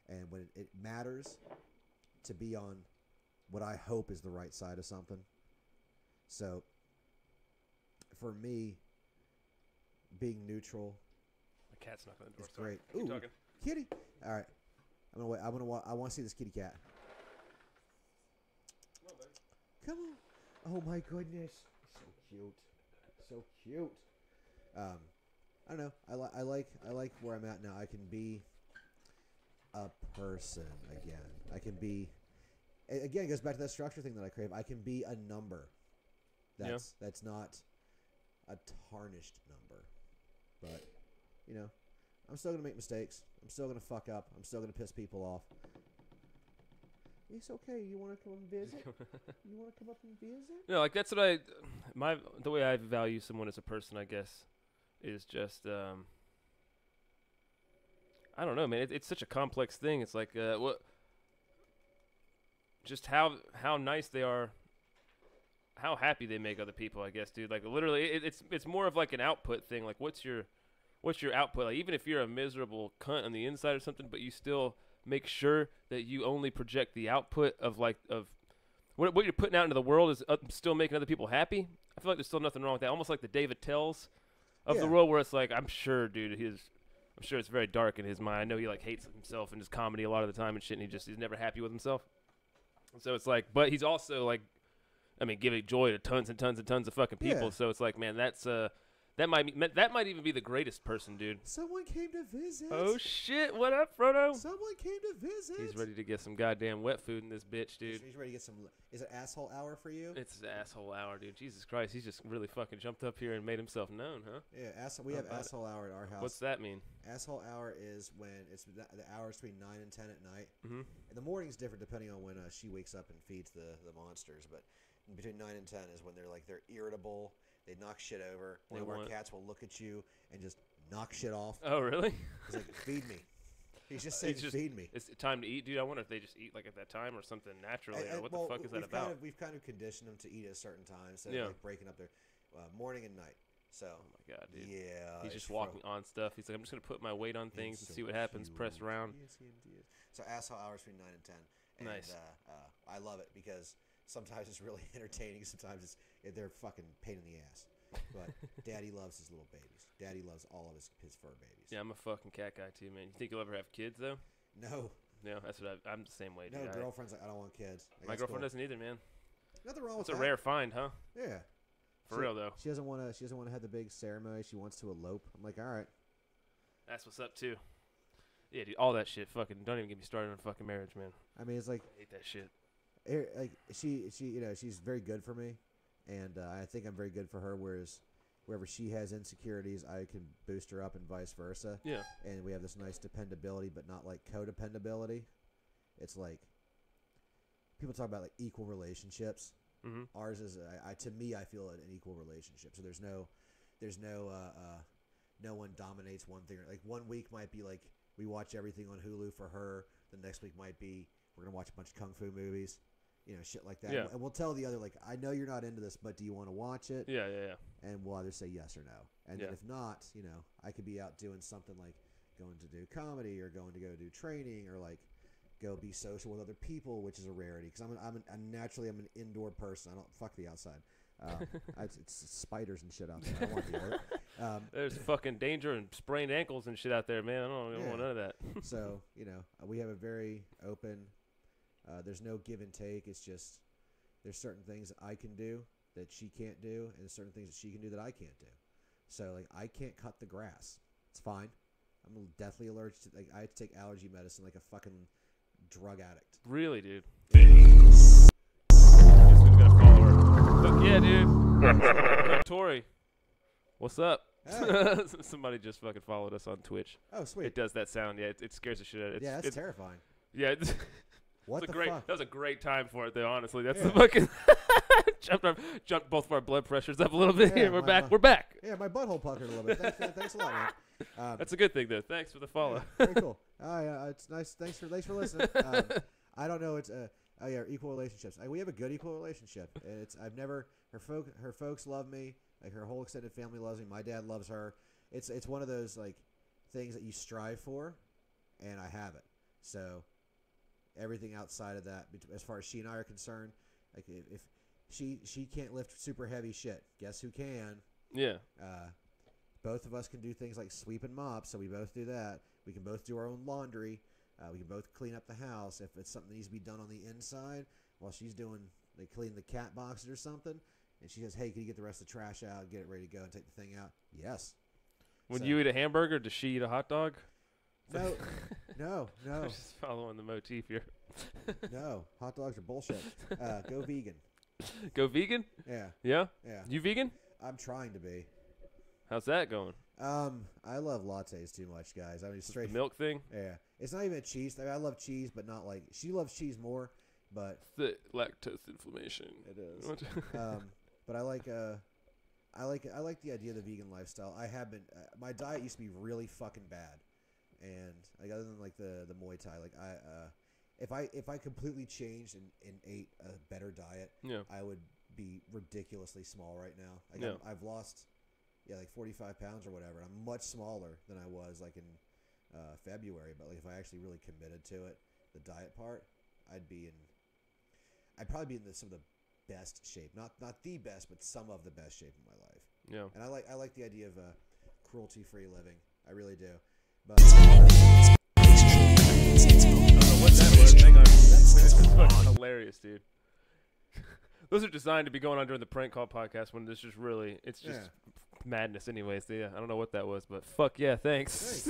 And when it matters to be on what I hope is the right side of something. So, for me, being neutral. My cat's knocking on the door. It's great. Keep Ooh, talking. kitty. All right. I'm gonna wait. I want to see this kitty cat. Come on. Oh my goodness. So cute. So cute. I don't know. I like where I'm at now. I can be a person again. I can be. Again, it goes back to that structure thing that I crave. I can be a number. That's not a tarnished number. But, you know, I'm still going to make mistakes. I'm still going to fuck up. I'm still going to piss people off. It's okay. You want to come and visit? You want to come up and visit? No, like that's what the way I value someone as a person, I guess, is just, I don't know, man. It's such a complex thing. It's like, just how nice they are, how happy they make other people, I guess, dude. Like literally, it's more of like an output thing. Like what's your output? Like even if you're a miserable cunt on the inside or something, but you still make sure that you only project the output of what you're putting out into the world is still making other people happy. I feel like there's still nothing wrong with that. Almost like the David Tells of the world, where it's like, I'm sure, dude, I'm sure it's very dark in his mind. I know he like hates himself and his comedy a lot of the time and shit, and he's never happy with himself. So it's like, but he's also like, I mean, giving joy to tons and tons and tons of fucking people. Yeah. So it's like, man, that might even be the greatest person, dude. Someone came to visit. Oh shit! What up, Frodo? Someone came to visit. He's ready to get some goddamn wet food in this bitch, dude. He's ready to get some. Is it asshole hour for you? It's asshole hour, dude. Jesus Christ, he's just really fucking jumped up here and made himself known, huh? Yeah, we have asshole hour at our house. What's that mean? Asshole hour is when it's the hours between 9 and 10 at night. Mm-hmm. In the morning's different depending on when she wakes up and feeds the monsters, but between 9 and 10 is when they're irritable. They knock shit over. One of our cats will look at you and just knock shit off. Oh, really? He's like, feed me. He's just saying, feed me. It's time to eat, dude. I wonder if they just eat like at that time or something naturally. Or what the fuck is that about? We've kind of conditioned them to eat at a certain time, so like breaking up their morning and night. So. Oh my god, dude. Yeah. He's just walking on stuff. He's like, I'm just gonna put my weight on things and see what happens. Press around. Yes. So asshole hours between 9 and 10. And, nice. I love it because sometimes it's really entertaining. Sometimes they're fucking pain in the ass. But Daddy loves his little babies. Daddy loves all of his fur babies. Yeah, I'm a fucking cat guy too, man. You think you'll ever have kids though? No. No, that's what I'm the same way. No, dude. girlfriend's like, I don't want kids. Like, my girlfriend doesn't either, man. Nothing wrong with that. It's a rare find, huh? Yeah. For real though. She doesn't want to have the big ceremony. She wants to elope. I'm like, all right. That's what's up too. Yeah, dude, all that shit. Fucking don't even get me started on fucking marriage, man. I mean, it's like I hate that shit. Like she she's very good for me, and I think I'm very good for her. Whereas wherever she has insecurities, I can boost her up, and vice versa. Yeah. And we have this nice dependability, but not like codependability. It's like people talk about like equal relationships. Mm-hmm. Ours is to me, I feel an equal relationship. So there's no one dominates one thing. Like 1 week might be like we watch everything on Hulu for her. The next week might be we're gonna watch a bunch of kung fu movies. Shit like that. Yeah. And we'll tell the other, like, I know you're not into this, but do you want to watch it? Yeah. And we'll either say yes or no. And then if not, I could be out doing something like going to do comedy or going to go do training or like go be social with other people, which is a rarity because I'm naturally an indoor person. I don't fuck the outside. It's spiders and shit out there. I don't want to do it. There's fucking danger and sprained ankles and shit out there, man. I don't want none of that. So we have a very open. There's no give and take. It's just there's certain things that I can do that she can't do, and certain things that she can do that I can't do. So like I can't cut the grass. It's fine. I'm deathly allergic to I have to take allergy medicine like a fucking drug addict. Really, dude. Guess who's gonna follow her? Look, yeah, dude. Tori, what's up? Hey. Somebody just fucking followed us on Twitch. Oh, sweet. It does that sound. Yeah, it scares the shit out of it. That's terrifying. Yeah. What the fuck? That was a great time for it, though. Honestly, that's the fucking jumped both of our blood pressures up a little bit. Yeah, here. We're back. Yeah, my butthole puckered a little bit. Thanks a lot, man. That's a good thing, though. Thanks for the follow. Very cool. It's nice. Thanks for listening. I don't know. It's yeah, equal relationships. We have a good equal relationship. I've never her folks love me. Like her whole extended family loves me. My dad loves her. It's one of those like things that you strive for, and I have it. So everything outside of that, as far as she and I are concerned, like if she can't lift super heavy shit, guess who can? Yeah. Both of us can do things like sweep and mop, so we both do that. We can both do our own laundry. We can both clean up the house if it's something that needs to be done on the inside while she's doing like cleaning the cat boxes or something. And she says, "Hey, can you get the rest of the trash out and get it ready to go and take the thing out?" Yes. When you eat a hamburger, does she eat a hot dog? No. I'm just following the motif here. No, hot dogs are bullshit. Go vegan. Go vegan? Yeah. Yeah? Yeah. You vegan? I'm trying to be. How's that going? I love lattes too much, guys. I mean, straight the milk thing? Yeah. It's not even cheese. I mean, I love cheese, but not like she loves cheese more. But the lactose inflammation. It is. But I like the idea of the vegan lifestyle. I have been. My diet used to be really fucking bad, and like other than like the Muay Thai, like if I completely changed and ate a better diet, I would be ridiculously small right now. Like I've lost like 45 pounds or whatever. I'm much smaller than I was like in February. But like if I actually really committed to it, the diet part, I'd probably be in some of the best shape. Not the best, but some of the best shape in my life. Yeah. And I like the idea of cruelty-free living. I really do. But what that was? Hang on. That's fucking hilarious, dude. Those are designed to be going on during the prank call podcast when it's just madness anyways. So yeah, I don't know what that was, but fuck yeah, thanks.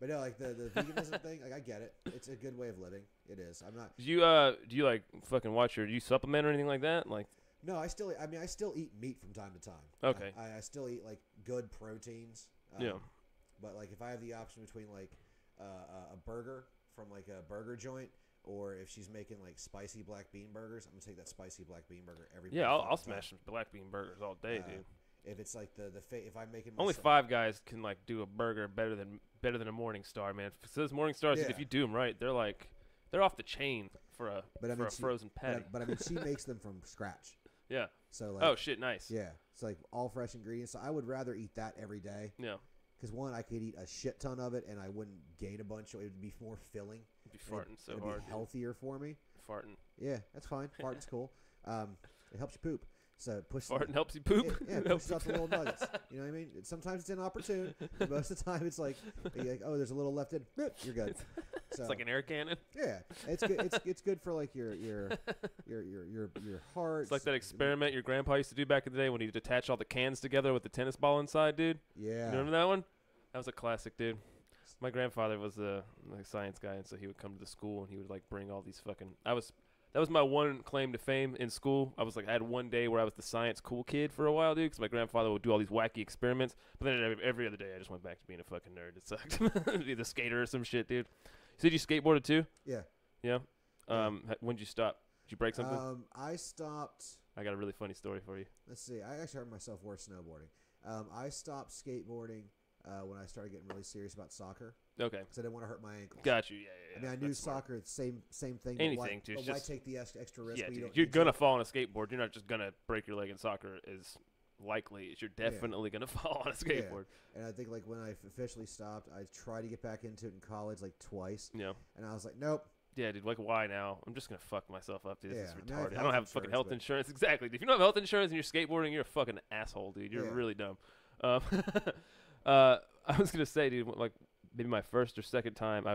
But no, like the veganism thing, like I get it. It's a good way of living. It is. I'm not. Do you like fucking watch do you supplement or anything like that? Like. No, I still eat meat from time to time. Okay. I still eat like good proteins. Yeah. But like if I have the option between like a burger from like a burger joint, or if she's making like spicy black bean burgers, I'm gonna take that spicy black bean burger every. Yeah, I'll smash some black bean burgers all day, dude. If it's like if I'm making only 5 guys can like do a burger better than a Morning Star, man. So those Morning Stars, if you do them right, they're off the chain for a frozen patty. But I mean, she makes them from scratch. Yeah. So like, oh shit, nice. Yeah, it's like all fresh ingredients. So I would rather eat that every day. Yeah. Because one, I could eat a shit ton of it, and I wouldn't gain a bunch. It would be more filling. You'd be farting so hard. It'd be healthier for me. Farting. Yeah, that's fine. Farting's cool. It helps you poop. So farting helps you poop. It pushes out the little nuggets. You know what I mean? Sometimes it's inopportune. But most of the time, it's like, oh, there's a little left in. You're good. So, it's like an air cannon. Yeah, it's good. It's good for like your heart. It's like that experiment your grandpa used to do back in the day when he'd attach all the cans together with the tennis ball inside, dude. Yeah. You remember that one? That was a classic, dude. My grandfather was a science guy, and so he would come to the school and he would like bring all these fucking. That was my one claim to fame in school. I had one day where I was the science cool kid for a while, dude, because my grandfather would do all these wacky experiments. But then every other day, I just went back to being a fucking nerd. It sucked. Be the skater or some shit, dude. You said you skateboarded too? Yeah. Yeah? When did you stop? Did you break something? I stopped. I got a really funny story for you. Let's see. I actually hurt myself worse snowboarding. I stopped skateboarding when I started getting really serious about soccer. Okay. Because I didn't want to hurt my ankles. Got you. Yeah. I mean, I knew soccer, same thing. Anything, but why take the extra risk? Yeah, dude, you're gonna fall on a skateboard. You're not just gonna break your leg in soccer. Is likely you're definitely gonna fall on a skateboard. Yeah. And I think like when I officially stopped, I tried to get back into it in college like twice. Yeah. And I was like, nope. Yeah, dude. Like, why now? I'm just gonna fuck myself up, dude. This is retarded. I don't have fucking health insurance. Exactly. If you don't have health insurance and you're skateboarding, you're a fucking asshole, dude. You're really dumb. I was gonna say, dude, like maybe my first or second time,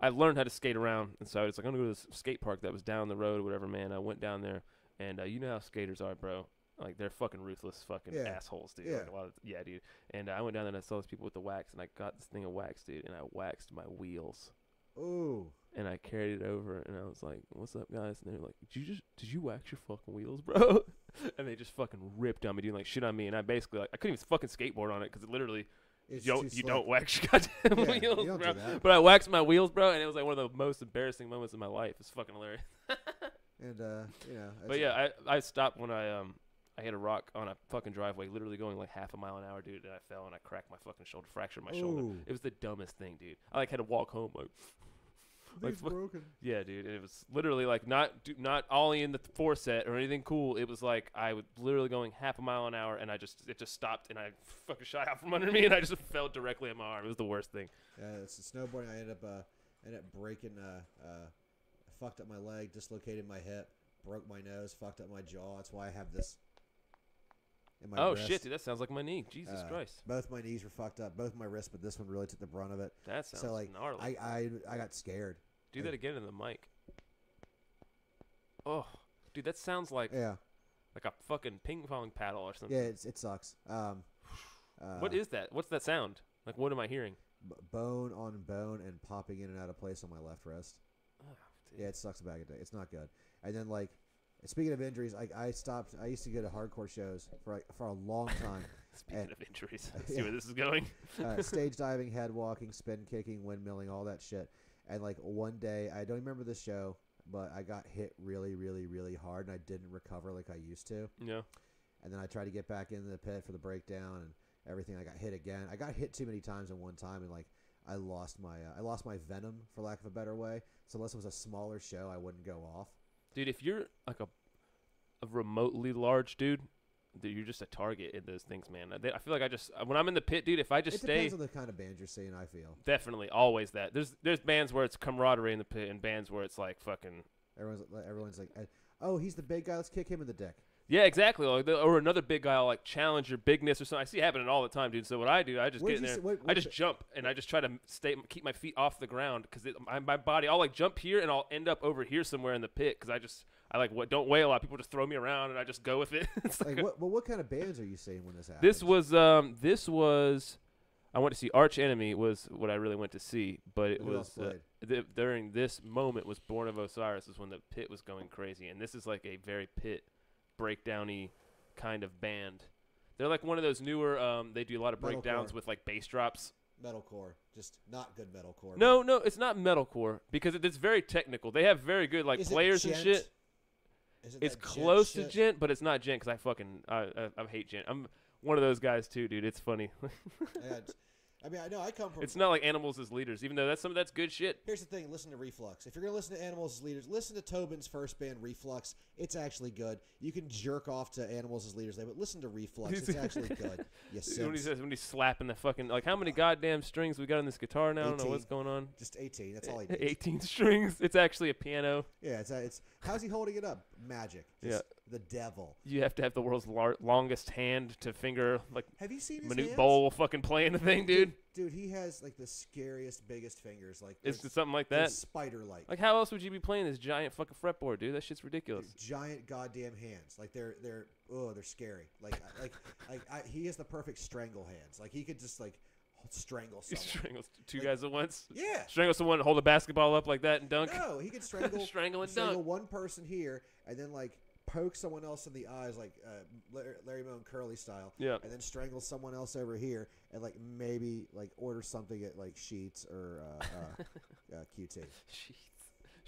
I learned how to skate around, and so I was like, I'm gonna go to this skate park that was down the road or whatever, man. I went down there, and you know how skaters are, bro. Like they're fucking ruthless, fucking assholes, dude. Yeah. Like, dude. And I went down there and I saw those people with the wax, and I got this thing of wax, dude, and I waxed my wheels. Ooh. And I carried it over, and I was like, "What's up, guys?" And they're like, "Did you wax your fucking wheels, bro?" And they just fucking ripped on me, doing like shit on me, and I basically I couldn't even fucking skateboard on it because it literally. You don't wax your goddamn wheels, bro. But I waxed my wheels, bro, and it was like one of the most embarrassing moments of my life. It's fucking hilarious. And But yeah, I stopped when I I hit a rock on a fucking driveway, literally going like half a mile an hour, dude, and I fell and I cracked my fucking shoulder, fractured my shoulder. It was the dumbest thing, dude. I like had to walk home like broken. Yeah, dude. And it was literally like not ollie in the foreset or anything cool. It was like I was literally going half a mile an hour, and it just stopped, and I fucking shot out from under me, and I just fell directly on my arm. It was the worst thing. Yeah, it's snowboarding. I ended up breaking. Fucked up my leg, dislocated my hip, broke my nose, fucked up my jaw. That's why I have this. In my wrist. Shit, dude. That sounds like my knee. Jesus Christ. Both my knees were fucked up. Both my wrists, but this one really took the brunt of it. That sounds so like gnarly. I got scared. Do that again in the mic. Oh, dude, that sounds like like a fucking ping pong paddle or something. Yeah, it sucks. What is that? What's that sound? Like, what am I hearing? Bone on bone and popping in and out of place on my left wrist. Oh, yeah, it sucks back a day. It's not good. And then like, speaking of injuries, I stopped. I used to go to hardcore shows for a long time. Speaking of injuries, I see where this is going. Stage diving, head walking, spin kicking, windmilling, all that shit. And like one day, I don't remember the show, but I got hit really, really, really hard, and I didn't recover like I used to. Yeah. And then I tried to get back into the pit for the breakdown and everything. I got hit again. I got hit too many times in one time, and like I lost my venom, for lack of a better way. So unless it was a smaller show, I wouldn't go off. Dude, if you're like a remotely large dude, you're just a target in those things, man. I feel like when I'm in the pit, dude, if I just it depends on the kind of band you're seeing, I feel. Definitely, always that. There's bands where it's camaraderie in the pit and bands where it's like fucking. Everyone's like, oh, he's the big guy, let's kick him in the dick. Yeah, exactly. Or another big guy will like challenge your bigness or something. I see it happening all the time, dude. So what I do, I just get in there. I just jump and I just try to keep my feet off the ground because my body. I'll like jump here and I'll end up over here somewhere in the pit because I don't weigh a lot. People just throw me around and I just go with it. It's like what kind of bands are you seeing when this happens? This was. I went to see Arch Enemy was what I really went to see, but it was during this moment was Born of Osiris is when the pit was going crazy, and this is like a very pit breakdowny kind of band. They're like one of those newer. They do a lot of breakdowns with like bass drops. Metalcore, just not good metalcore. No, it's not metalcore because it's very technical. They have very good like players and shit. It's close to gent, but it's not gent because I hate gent. I'm one of those guys too, dude. It's funny. I mean, I know I come from. It's not like Animals as Leaders, even though that's good shit. Here's the thing: listen to Reflux. If you're gonna listen to Animals as Leaders, listen to Tobin's first band, Reflux. It's actually good. You can jerk off to Animals as Leaders, but listen to Reflux. It's actually good. Yes. When he's slapping the fucking like, how many goddamn strings we got on this guitar now? 18. I don't know what's going on. Just 18. That's all he needs. 18 strings. It's actually a piano. Yeah. It's how's he holding it up? Magic. Just the devil. You have to have the world's longest hand to finger like. Have you seen his Manute hands? Bowl fucking playing the thing, dude? Dude, he has like the scariest, biggest fingers. Like it's something like that. Spider-like. Like how else would you be playing this giant fucking fretboard, dude? That shit's ridiculous. Dude, giant goddamn hands. Like they're scary. He has the perfect strangle hands. Like he could just like strangle someone. He strangles two guys at once. Yeah. Strangle someone, hold a basketball up like that and dunk. No, he could strangle strangle and dunk. One person here and then like poke someone else in the eyes like Larry Moe and Curly style. Yeah. And then strangle someone else over here and like maybe like order something at like Sheetz or QT.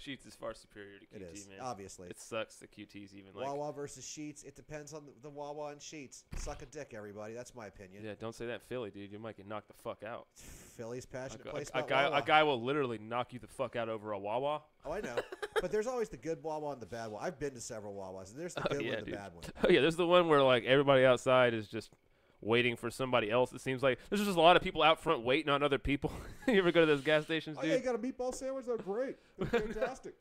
Sheetz is far superior to QT, it is, man. Obviously. It sucks that QT's even like Wawa versus Sheetz. It depends on the Wawa and Sheetz. Suck a dick, everybody. That's my opinion. Yeah, don't say that in Philly, dude. You might get knocked the fuck out. Philly's passionate place. A guy will literally knock you the fuck out over a Wawa. Oh, I know. But there's always the good Wawa and the bad Wawa. I've been to several Wawas, and there's the good one and the bad one. Oh, yeah, there's the one where like everybody outside is just waiting for somebody else. It seems like there's just a lot of people out front waiting on other people. You ever go to those gas stations, dude? Oh, yeah, you got a meatball sandwich? They're great. They're fantastic.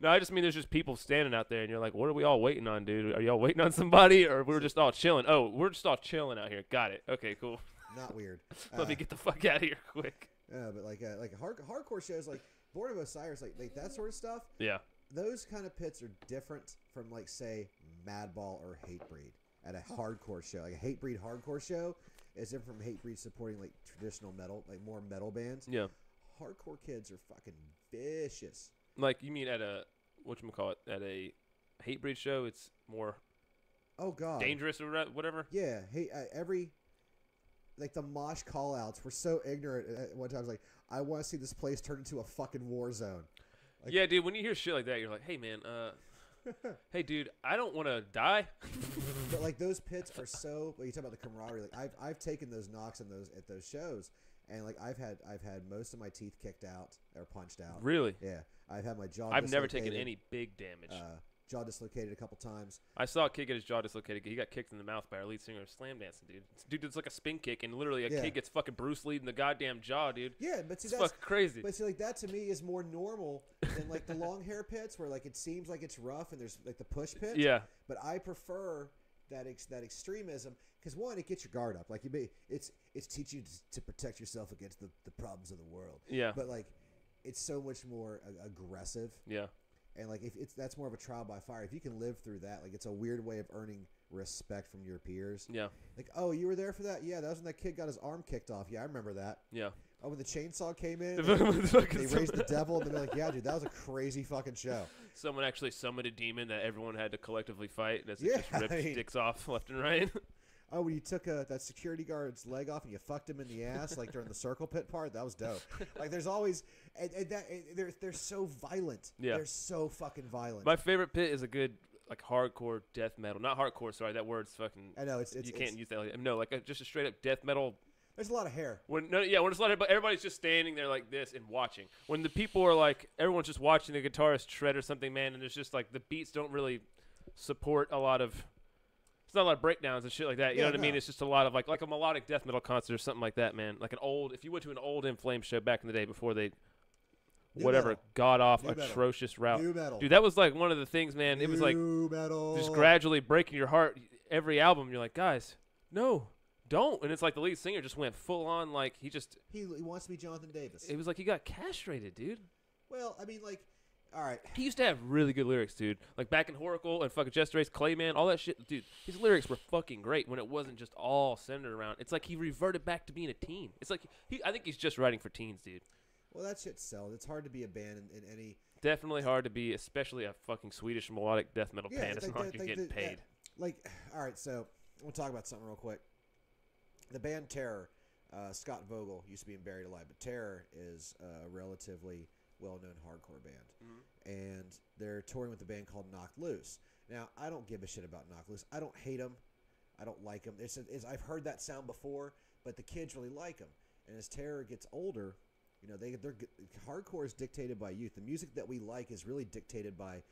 No, I just mean there's just people standing out there, and you're like, what are we all waiting on, dude? Are y'all waiting on somebody, or we're just all chilling? Oh, we're just all chilling out here. Got it. Okay, cool. Not weird. Let me get the fuck out of here quick. Yeah, but like hardcore shows like Born of Osiris, like that sort of stuff. Yeah. Those kind of pits are different from like say Madball or Hatebreed. At a hardcore show, like a Hatebreed hardcore show, is different from Hatebreed supporting like traditional metal, like more metal bands. Yeah, hardcore kids are fucking vicious. Like you mean at a whatchamacallit, at a Hatebreed show, it's more dangerous or whatever. Yeah, like the mosh callouts were so ignorant at one time. I was like, I want to see this place turn into a fucking war zone. Like, yeah, dude. When you hear shit like that, you're like, hey man, Hey, dude, I don't want to die. But like those pits are so. Like, you talk about the camaraderie. Like I've taken those knocks at those shows, and like I've had most of my teeth kicked out or punched out. Really? Yeah, I've had my jaw. I've never taken any big damage. Jaw dislocated a couple times. I saw a kid get his jaw dislocated. He got kicked in the mouth by our lead singer of Slam Dancing, dude. Dude, it's like a spin kick, and literally a kid gets fucking Bruce Lee in the goddamn jaw, dude. Yeah, but see, that's fucking crazy. But see, like that to me is more normal than like the long hair pits, where like it seems like it's rough and there's like the push pit. Yeah. But I prefer that extremism because one, it gets your guard up. Like it's teaching you to protect yourself against the problems of the world. Yeah. But like, it's so much more aggressive. Yeah. And like if that's more of a trial by fire. If you can live through that, like it's a weird way of earning respect from your peers. Yeah. Like, oh, you were there for that? Yeah, that was when that kid got his arm kicked off. Yeah, I remember that. Yeah. Oh, when the chainsaw came in, they raised the devil, and they're like, yeah, dude, that was a crazy fucking show. Someone actually summoned a demon that everyone had to collectively fight, and it just ripped dicks off left and right. Oh, when you took that security guard's leg off and you fucked him in the ass, like during the circle pit part, that was dope. Like, there's always, they're so violent. Yeah. They're so fucking violent. My favorite pit is a good, like, hardcore death metal. Not hardcore, sorry, that word's fucking. I know, you can't use that. No, like, just a straight up death metal. There's a lot of hair. When there's a lot of, but everybody's just standing there like this and watching. When the people are like, everyone's just watching the guitarist shred or something, man, and there's just like the beats don't really support a lot of. It's not a lot of breakdowns and shit like that. You know what I mean? It's just a lot of like a melodic death metal concert or something like that, man. Like if you went to an old In Flames show back in the day before they, god off atrocious route. New metal. Dude, that was like one of the things, man. It was like metal. Just gradually breaking your heart. Every album, you're like, guys, no, don't. And it's like the lead singer just went full on, like he wants to be Jonathan Davis. It was like he got castrated, dude. Well, I mean, like. All right. He used to have really good lyrics, dude. Like back in Horacle and fucking Jester Race, Clayman, all that shit. Dude, his lyrics were fucking great when it wasn't just all centered around. It's like he reverted back to being a teen. It's like I think he's just writing for teens, dude. Well, that shit sells. It's hard to be a band in any. Definitely hard to be, especially a fucking Swedish melodic death metal band. It's not like you're getting paid. All right, so we'll talk about something real quick. The band Terror, Scott Vogel used to be in Buried Alive, but Terror is a relatively well-known hardcore band, and they're touring with a band called Knocked Loose. Now, I don't give a shit about Knocked Loose. I don't hate them. I don't like them. I've heard that sound before, but the kids really like them. And as Terror gets older, you know, hardcore is dictated by youth. The music that we like is really dictated by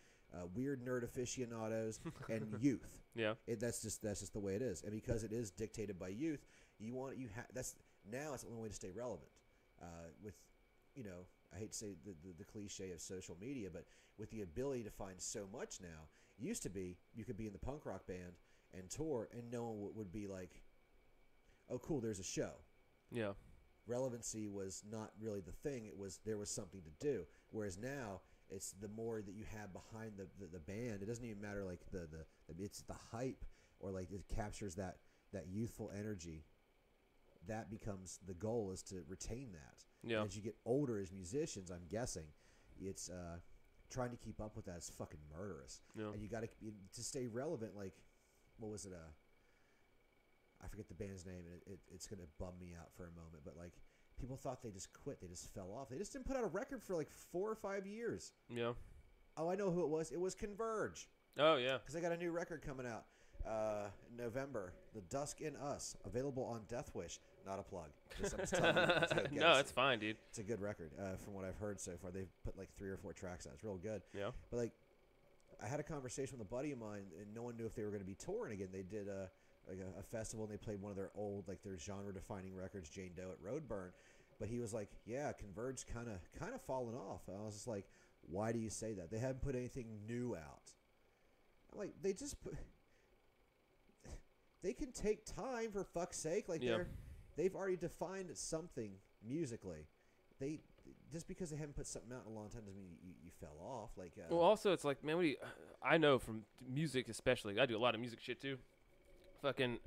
weird nerd aficionados and youth. Yeah, that's just the way it is. And because it is dictated by youth, that's now it's the only way to stay relevant. With, you know, I hate to say the cliche of social media, but with the ability to find so much now, it used to be you could be in the punk rock band and tour, and no one would be like, "Oh, cool, there's a show." Yeah. Relevancy was not really the thing. There was something to do. Whereas now, it's the more that you have behind the band. It doesn't even matter like it's the hype or like it captures that youthful energy. That becomes the goal, is to retain that. Yeah. And as you get older as musicians, I'm guessing, it's trying to keep up with that is fucking murderous. Yeah. And you got to stay relevant. Like, what was it? I forget the band's name, and it's gonna bum me out for a moment. But like, people thought they just quit, they just fell off. They just didn't put out a record for like 4 or 5 years. Yeah. Oh, I know who it was. It was Converge. Oh yeah. Because they got a new record coming out in November. The Dusk in Us, available on Death Wish. Not a plug. I'm just telling you, no, it's fine, dude. It's a good record. From what I've heard so far, they've put like 3 or 4 tracks out. It's real good. Yeah. But like, I had a conversation with a buddy of mine, and no one knew if they were going to be touring again. They did a festival, and they played one of their old, like their genre-defining records, Jane Doe at Roadburn. But he was like, "Yeah, Converge kind of fallen off." And I was just like, "Why do you say that? They haven't put anything new out." I'm like, they just put. They can take time, for fuck's sake. Like they've already defined something musically. Just because they haven't put something out in a long time doesn't mean you fell off. Like, well, also it's like, man, I know from music especially. I do a lot of music shit too. Fucking,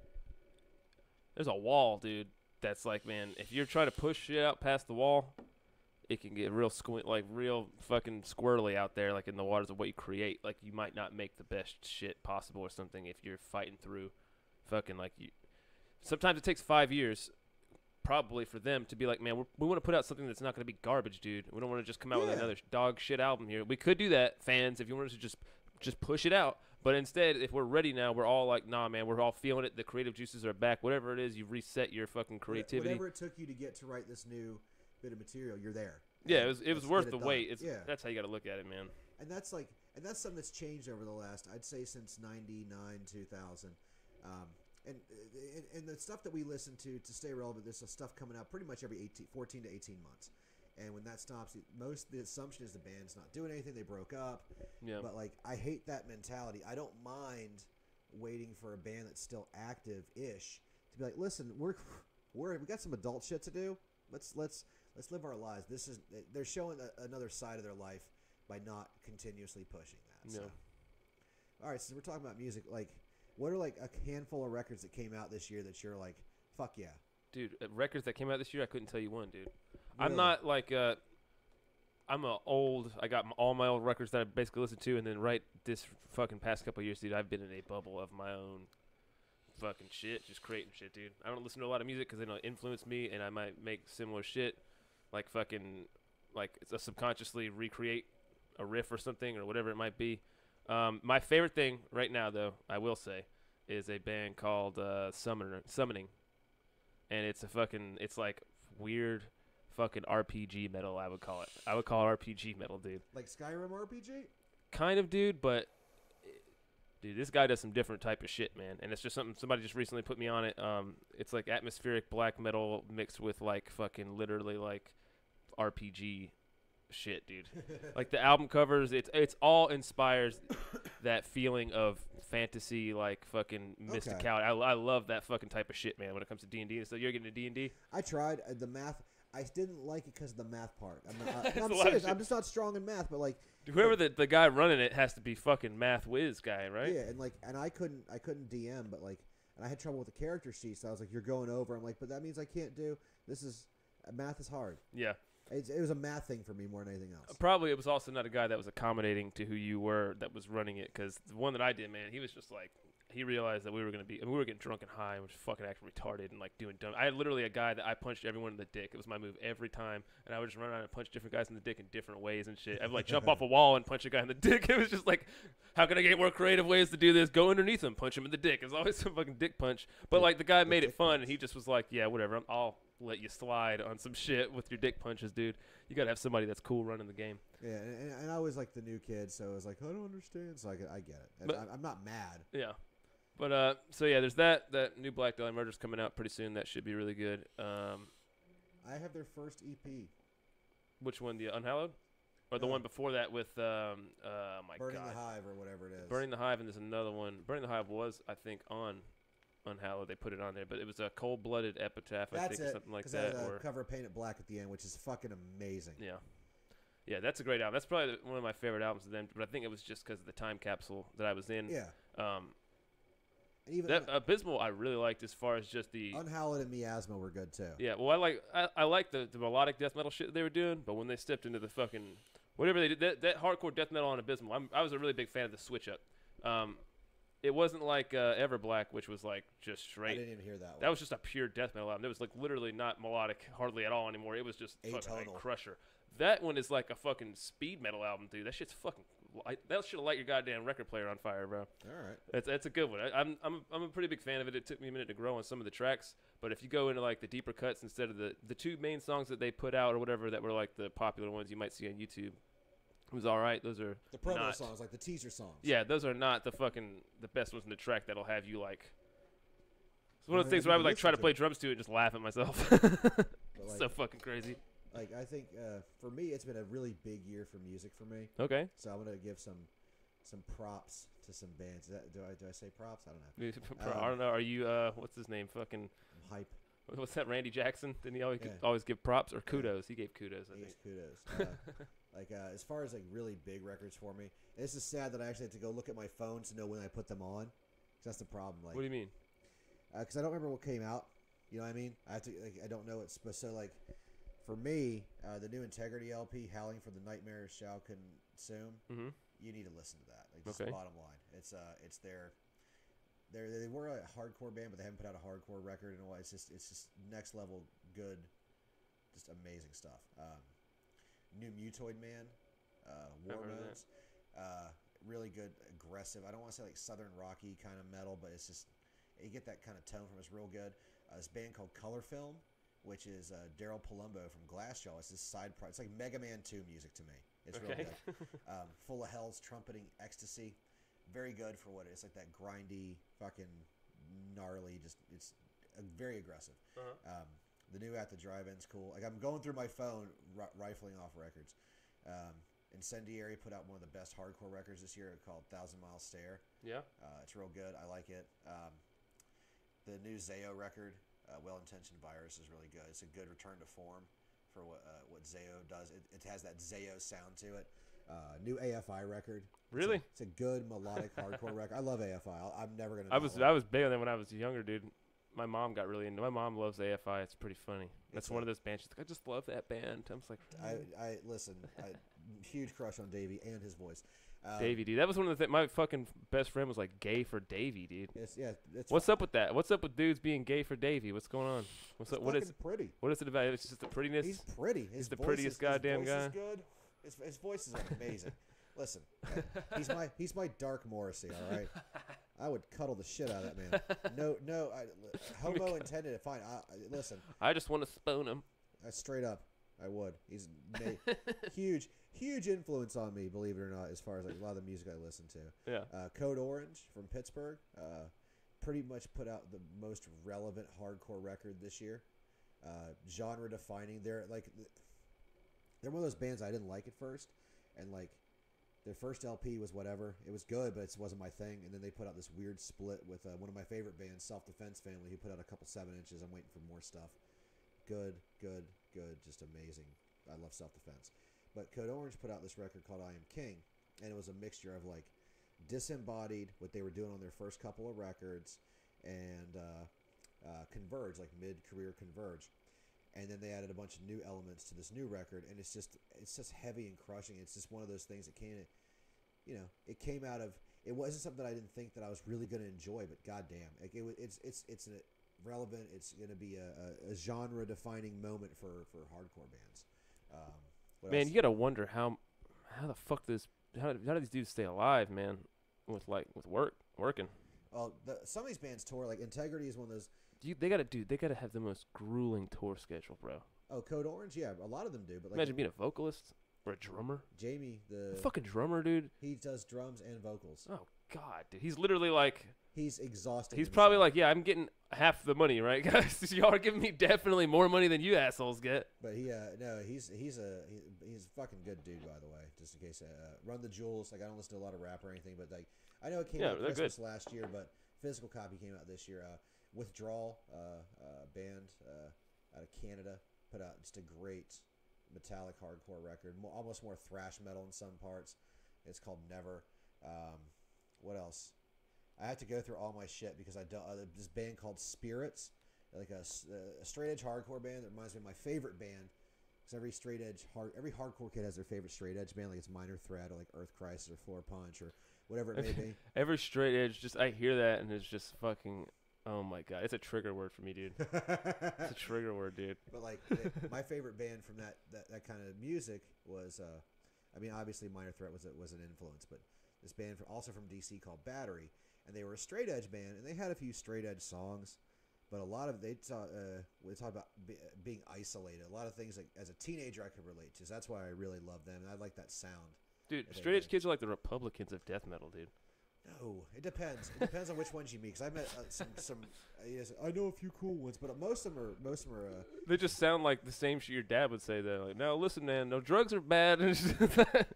there's a wall, dude. That's like, man, if you're trying to push shit out past the wall, it can get real real fucking squirrely out there, like in the waters of what you create. Like, you might not make the best shit possible or something if you're fighting through. Fucking like you. Sometimes it takes 5 years, probably, for them to be like, man, we want to put out something that's not going to be garbage, dude. We don't want to just come out with another dog shit album here. We could do that, fans. If you want us to just just push it out. But instead, if we're ready now, we're all like, nah, man, we're all feeling it. The creative juices are back. Whatever it is, you've reset your fucking creativity. Whatever it took you to get to write this new bit of material, you're there. Yeah, it was worth the wait. Yeah. That's how you got to look at it, man. And that's something that's changed over the last, I'd say, since 99, 2000. And the stuff that we listen to stay relevant, there's stuff coming out pretty much every 14 to 18 months. And when that stops, the assumption is the band's not doing anything. They broke up. Yeah. But, like, I hate that mentality. I don't mind waiting for a band that's still active-ish to be like, listen, we got some adult shit to do. Let's live our lives. They're showing another side of their life by not continuously pushing that. So. All right, so we're talking about music. Like, what are like a handful of records that came out this year that you're like, fuck yeah? Dude, records that came out this year, I couldn't tell you one, dude. Really? I'm not like I got all my old records that I basically listen to, and then right this fucking past couple of years, dude, I've been in a bubble of my own fucking shit, just creating shit, dude. I don't listen to a lot of music because they don't influence me, and I might make similar shit, like fucking, like it's a subconsciously recreate a riff or something or whatever it might be. My favorite thing right now, though, I will say, is a band called Summoning, and it's like weird fucking RPG metal. I would call it RPG metal, dude. Like Skyrim RPG? Kind of, dude, but dude, this guy does some different type of shit, man. And it's just something somebody just recently put me on it. It's like atmospheric black metal mixed with like fucking literally like RPG shit, dude. Like the album covers, it's all inspires that feeling of fantasy, like fucking mysticality. I love that fucking type of shit, man. When it comes to D&D, so you're getting into D&D. I tried the math. I didn't like it because of the math part. I'm serious. I'm just not strong in math, but like whoever the guy running it has to be fucking math whiz guy, right? Yeah, and I couldn't DM, but like, and I had trouble with the character sheet, so I was like, you're going over. I'm like, but that means I can't do. Math is hard. Yeah. It was a math thing for me more than anything else. Probably it was also not a guy that was accommodating to who you were that was running it, because the one that I did, man, he was just like, he realized that we were getting drunk and high and was fucking acting retarded and like doing dumb. I had literally a guy that I punched everyone in the dick. It was my move every time, and I would just run around and punch different guys in the dick in different ways and shit. I'd like jump off a wall and punch a guy in the dick. It was just like, how can I get more creative ways to do this? Go underneath him, punch him in the dick. It was always some fucking dick punch. But like the guy made it fun, and he just was like, yeah, whatever. I'll let you slide on some shit with your dick punches, dude. You gotta have somebody that's cool running the game. Yeah, and I was like the new kid, so I was like, I don't understand. So I get it. But, I'm not mad. Yeah. But so yeah, there's that new Black Dahlia Murder's coming out pretty soon. That should be really good. I have their first EP. Which one? The Unhallowed, or the one before that with Burning the Hive or whatever it is. Burning the Hive, and there's another one. Burning the Hive was, I think, on Unhallowed. They put it on there, but it was a Cold-Blooded Epitaph, I think, or something like that. That's it. Or cover painted black at the end, which is fucking amazing. Yeah. Yeah, that's a great album. That's probably one of my favorite albums of them. But I think it was just because of the time capsule that I was in. Yeah. Even that Abysmal I really liked, as far as just the Unhallowed and Miasma were good too. Yeah, well I like the melodic death metal shit that they were doing, but when they stepped into the fucking whatever they did, that hardcore death metal on Abysmal, I was a really big fan of the switch up. It wasn't like Everblack, which was like just straight. I didn't even hear that one. That was just a pure death metal album. It was like literally not melodic hardly at all anymore. It was just fucking like crusher. That one is like a fucking speed metal album, dude. That shit's fucking. That should light your goddamn record player on fire, bro. All right. That's a good one. I'm a pretty big fan of it. It took me a minute to grow on some of the tracks, but if you go into like the deeper cuts instead of the two main songs that they put out or whatever that were like the popular ones you might see on YouTube, it was all right. Those are the promo songs, like the teaser songs. Yeah, those are not the best ones in the track that'll have you like. It's one of the things where I would like try to play drums to it and just laugh at myself. It's so fucking crazy. Like, I think for me, it's been a really big year for music for me. Okay. So I'm gonna give some props to some bands. Do I say props? I don't know. I don't know. Are you what's his name? Fucking I'm hype. What's that? Randy Jackson? Didn't he always give props or kudos? He gave kudos. I think. Kudos. Like as far as like really big records for me, this is sad that I actually had to go look at my phone to know when I put them on. 'Cause that's the problem. Like, what do you mean? Because I don't remember what came out. You know what I mean? I have to. Like, I don't know what's so like. For me, the new Integrity LP, Howling for the Nightmares Shall Consume, you need to listen to that. Like, just the bottom line. It's their they were a hardcore band, but they haven't put out a hardcore record in a while. It's just next level good, just amazing stuff. New Mutoid Man, War Modes, really good, aggressive. I don't want to say like southern rocky kind of metal, but it's just you get that kind of tone from it. It's real good. This band called Color Film, which is Daryl Palumbo from Glassjaw. It's this side project. It's like Mega Man 2 music to me. It's real good. Full of Hell's trumpeting ecstasy. Very good for what it is. Like that grindy, fucking gnarly. Just it's very aggressive. The new At the Drive-In's cool. Like I'm going through my phone, rifling off records. Incendiary put out one of the best hardcore records this year called 1,000 Mile Stare. Yeah. It's real good. I like it. The new Zayo record, Well-Intentioned Virus, is really good. It's a good return to form for what Zayo does. It has that Zayo sound to it. New AFI record. Really? It's a good melodic hardcore record. I love AFI. I'm never gonna. I was big on them when I was younger, dude. My mom got really into. My mom loves AFI. It's pretty funny. That's one of those bands. She's like, I just love that band. I was like, I listen. Huge crush on Davey and his voice. Davey, dude. That was one of the things. My fucking best friend was like gay for Davey, dude. What's up with that? What's up with dudes being gay for Davey? What's going on? What's up? What is pretty? What is it about? It's just the prettiness. He's pretty. He's the prettiest goddamn guy. His voice is good. His voice is amazing. Listen, he's my Dark Morrissey. All right, I would cuddle the shit out of that man. No, homo intended. Fine. Listen. I just want to spoon him. Straight up, I would. He's huge influence on me, believe it or not, as far as like a lot of the music I listen to. Yeah. Code Orange from Pittsburgh, pretty much put out the most relevant hardcore record this year. Genre defining. They're one of those bands I didn't like at first, and like their first LP was whatever. It was good, but it wasn't my thing. And then they put out this weird split with one of my favorite bands, Self Defense Family, who put out a couple 7-inches. I'm waiting for more stuff. Good, just amazing. I love Self Defense. But Code Orange put out this record called I Am King, and it was a mixture of like disembodied, what they were doing on their first couple of records, and Converge, like mid-career Converge. And then they added a bunch of new elements to this new record, and it's just heavy and crushing. It's just one of those things that it came out of. It wasn't something that I didn't think that I was really going to enjoy, but goddamn, like it's relevant. It's going to be a genre-defining moment for hardcore bands. Man, you gotta wonder how the fuck how do these dudes stay alive, man, with working. Well, some of these bands tour. Like Integrity is one of those. They gotta have the most grueling tour schedule, bro. Oh, Code Orange, yeah, a lot of them do. But like, imagine being a vocalist or a drummer. Jamie, the fucking drummer, dude. He does drums and vocals. Oh God, dude, he's literally like. He's exhausted. He's probably like, yeah, I'm getting half the money, right, guys? Y'all are giving me definitely more money than you assholes get. But he's a fucking good dude, by the way. Just in case, Run the Jewels. Like I don't listen to a lot of rap or anything, but like I know it came out Christmas last year, but physical copy came out this year. Withdrawal, band out of Canada, put out just a great metallic hardcore record, almost more thrash metal in some parts. It's called Never. What else? I have to go through all my shit because this band called Spirits, like a straight edge hardcore band that reminds me of my favorite band. Because every hardcore kid has their favorite straight edge band, like it's Minor Threat or like Earth Crisis or Floor Punch or whatever it may be. Every straight edge, I hear that and it's just fucking. Oh my God, it's a trigger word for me, dude. It's a trigger word, dude. But like my favorite band from that kind of music was, obviously Minor Threat was an influence, but this band also from DC called Battery. And they were a straight edge band, and they had a few straight edge songs, but a lot of they talk about being isolated. A lot of things like as a teenager I could relate to. So that's why I really love them, and I like that sound. Dude, straight edge kids are like the Republicans of death metal, dude. No, it depends. It depends on which ones you meet. Because I met some. I know a few cool ones, but most of them are. They just sound like the same shit your dad would say. Though, like, no, listen, man, no drugs are bad.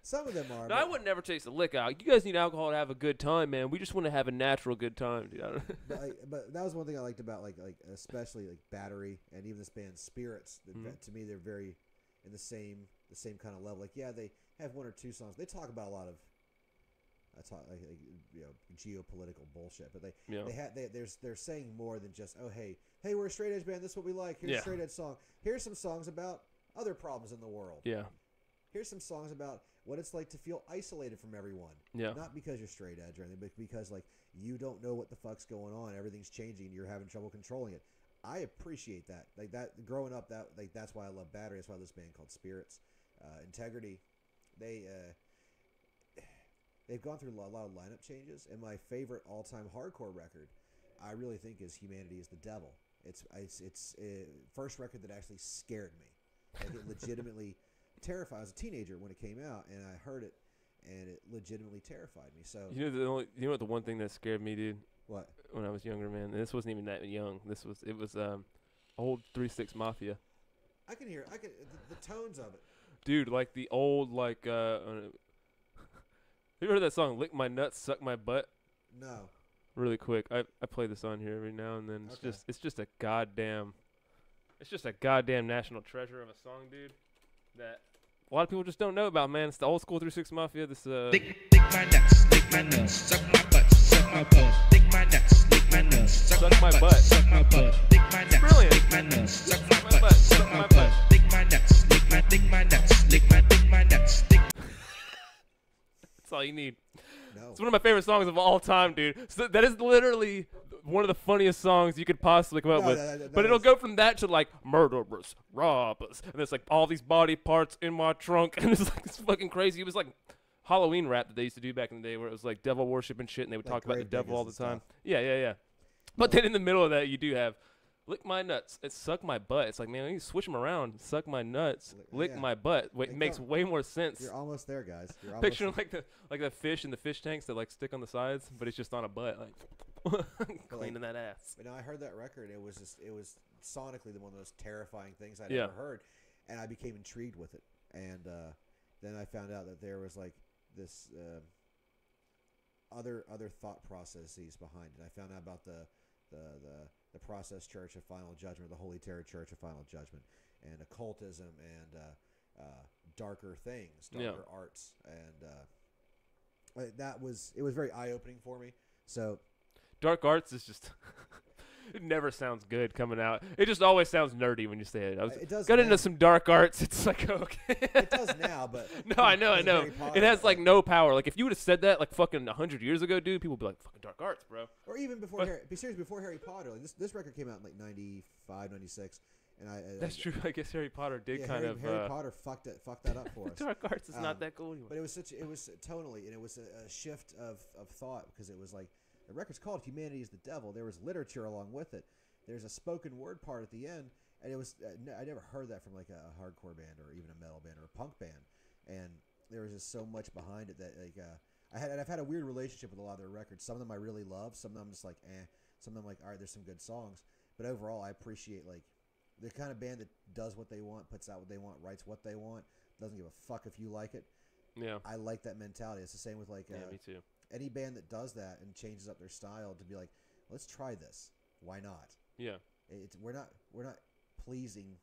Some of them are. No, I would never taste a lick out. You guys need alcohol to have a good time, man. We just want to have a natural good time, dude. But that was one thing I liked about like especially like Battery and even this band Spirits. To me, they're very in the same kind of level. Like they have one or two songs. They talk about a lot of. That's geopolitical bullshit, but they're saying more than just hey we're a straight edge band, this is what we like, here's a straight edge song, here's some songs about other problems in the world, here's some songs about what it's like to feel isolated from everyone, not because you're straight edge or anything, but because like you don't know what the fuck's going on, everything's changing and you're having trouble controlling it. I appreciate that, like that growing up, that's why I love Battery. That's why this band called Spirits. Integrity, they've gone through a lot of lineup changes, and my favorite all-time hardcore record, I really think, is "Humanity Is the Devil." It's first record that actually scared me. Like, it legitimately terrified. I was a teenager when it came out, and I heard it, and it legitimately terrified me. So you know what the one thing that scared me, dude? What? When I was younger, man. And this wasn't even that young. It was old 3-6 Mafia. I can hear the tones of it. Dude, like the old have you ever heard that song "Lick My Nuts, Suck My Butt"? No. Really quick, I play this on here every now and then. It's just a goddamn national treasure of a song, dude. That a lot of people just don't know about, man. It's the old school 3-6 Mafia. This lick my nuts, suck my butt, suck my butt. Lick my nuts, suck my butt, suck my butt. Lick my nuts, brilliant. Lick my nuts, suck my butt, suck my butt. Lick my nuts, lick my nuts, lick my nuts. That's all you need. No. It's one of my favorite songs of all time, dude. So that is literally one of the funniest songs you could possibly come up with. But it'll go from that to like murderers, robbers, and there's like all these body parts in my trunk, and it's like it's fucking crazy. It was like Halloween rap that they used to do back in the day, where it was like devil worship and shit, and they would talk about the devil all the time. Yeah. But then in the middle of that, you do have lick my nuts, and suck my butt. It's like, man, you switch them around. Suck my nuts, lick my butt. It makes way more sense. You're almost there, guys. You're almost Picturing like the fish in the fish tanks that like stick on the sides, but it's just on a butt, like cleaning that ass. But now I heard that record. It was sonically one of the most terrifying things I'd ever heard, and I became intrigued with it. And then I found out that there was like this other thought processes behind it. I found out about the Process Church of Final Judgment, the Holy Terror Church of Final Judgment, and occultism and darker things, darker arts, and it was very eye opening for me. So, dark arts is just it never sounds good coming out. It just always sounds nerdy when you say it. It does got now. into some dark arts. It's like okay. It does now, but no, I know. It has like no power. Like if you would have said that like fucking 100 years ago, dude, people would be like fucking dark arts, bro. Or even before before Harry Potter. Like this record came out in like 95, 96. And that's true. I guess Harry Potter did Harry Potter fucked that up for us. Dark arts is not that cool anymore. But it was tonally, and it was a shift of thought, because it was like the record's called "Humanity Is the Devil." There was literature along with it. There's a spoken word part at the end, and it was I never heard that from like a hardcore band or even a metal band or a punk band, and there was just so much behind it that like I've had a weird relationship with a lot of their records. Some of them I really love, some of them I'm just like some of them like all right, there's some good songs, but overall I appreciate like the kind of band that does what they want, puts out what they want, writes what they want, doesn't give a fuck if you like it. Yeah, I like that mentality. It's the same with like me too. Any band that does that and changes up their style to be like, let's try this. Why not? Yeah, we're not pleasing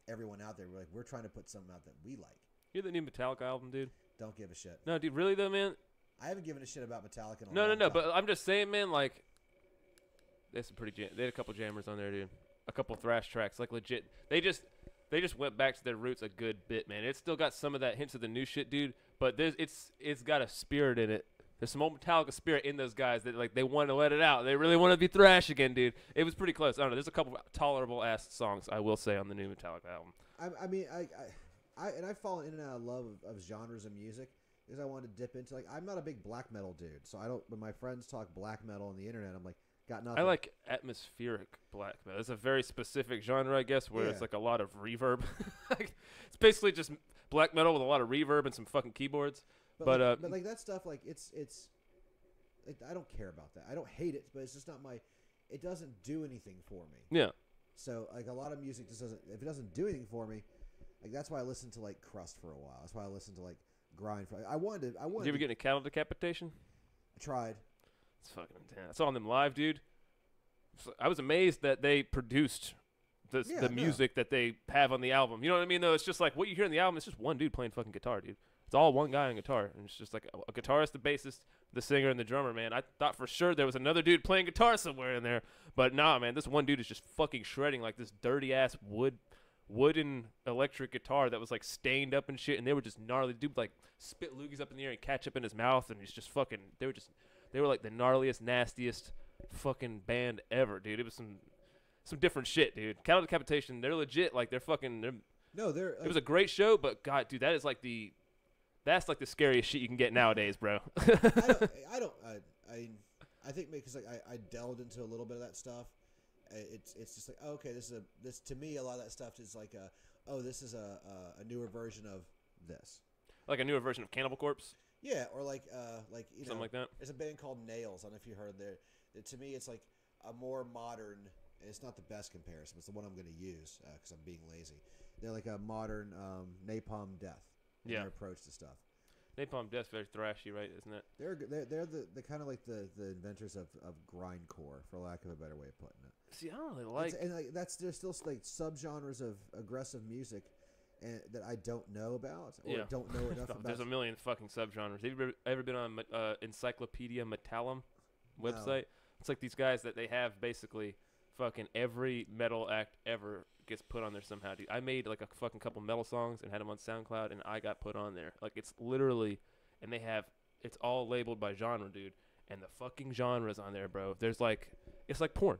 everyone out there. We're trying to put something out that we like. You hear the new Metallica album, dude? Don't give a shit. No, dude, really though, man. I haven't given a shit about Metallica. No. But I'm just saying, man. Like, they had a couple jammers on there, dude. A couple thrash tracks, like legit. They just went back to their roots a good bit, man. It's still got some of that hints of the new shit, dude. But it's got a spirit in it. There's some old Metallica spirit in those guys that like they want to let it out. They really want to be thrash again, dude. It was pretty close. I don't know. There's a couple tolerable ass songs I will say on the new Metallica album. I mean I've fallen in and out of love of genres of music because I want to dip into like I'm not a big black metal dude, so I don't. When my friends talk black metal on the internet, I'm like got nothing. I like atmospheric black metal. It's a very specific genre, I guess, where it's like a lot of reverb. It's basically just black metal with a lot of reverb and some fucking keyboards. But like that stuff, like it's I don't care about that. I don't hate it, but it's just not my. It doesn't do anything for me. Yeah. So like a lot of music just doesn't. If it doesn't do anything for me, like that's why I listened to like Crust for a while. That's why I listened to like Grind for. I wanted. Did you ever get a cattle decapitation? I tried. It's fucking intense. I saw them live, dude. I was amazed that they produced the music that they have on the album. You know what I mean? Though it's just like what you hear in the album. It's just one dude playing fucking guitar, dude. It's all one guy on guitar, and it's just like a guitarist, the bassist, the singer, and the drummer, man. I thought for sure there was another dude playing guitar somewhere in there, but nah, man. This one dude is just fucking shredding like this dirty-ass wooden electric guitar that was like stained up and shit, and they were just gnarly. Dude like spit loogies up in the air and ketchup in his mouth, and he's just fucking. They were like the gnarliest, nastiest fucking band ever, dude. It was some different shit, dude. Cattle Decapitation, they're legit. Like they're fucking. It was a great show, but God, dude, that is like the That's like the scariest shit you can get nowadays, bro. I think because like I delved into a little bit of that stuff. It's just like, oh, okay, this to me, a lot of that stuff is like this is a newer version of this. Like a newer version of Cannibal Corpse. Yeah, or like something like that. There's a band called Nails. I don't know if you heard there. To me, it's like a more modern. It's not the best comparison. It's the one I'm going to use because I'm being lazy. They're like a modern Napalm Death. In their approach to stuff. Napalm Death's very thrashy, right? Isn't it? They're the kind of like the inventors of grindcore, for lack of a better way of putting it. See, I don't really like. There's still like subgenres of aggressive music, and that I don't know about or don't know enough about. There's a million fucking subgenres. Have you ever been on Encyclopedia Metallum website? No. It's like these guys that they have basically fucking every metal act ever gets put on there somehow, dude. I made like a fucking couple metal songs and had them on SoundCloud, and I got put on there. Like it's literally, and it's all labeled by genre, dude. And the fucking genres on there, bro. There's like, it's like porn.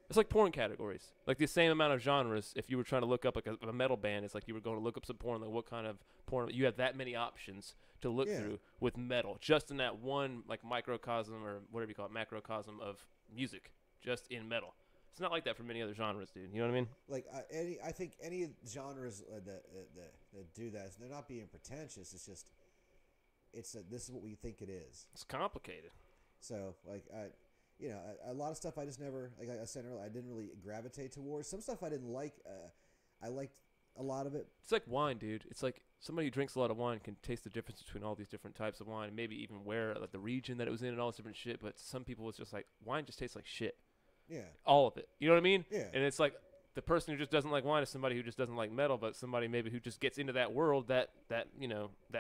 It's like porn categories. Like the same amount of genres. If you were trying to look up like a metal band, it's like you were going to look up some porn. Like what kind of porn? You have that many options to look through with metal, just in that one like microcosm or whatever you call it, macrocosm of music, just in metal. It's not like that for many other genres, dude. You know what I mean? Like I think any genres that do that, they're not being pretentious. It's just, this is what we think it is. It's complicated. So like a lot of stuff I just never, like I said earlier, I didn't really gravitate towards. Some stuff I didn't like. I liked a lot of it. It's like wine, dude. It's like somebody who drinks a lot of wine can taste the difference between all these different types of wine, and maybe even where like the region that it was in and all this different shit. But some people, it's just like wine just tastes like shit. Yeah. All of it. You know what I mean? Yeah. And it's like the person who just doesn't like wine is somebody who just doesn't like metal, but somebody maybe who just gets into that world, that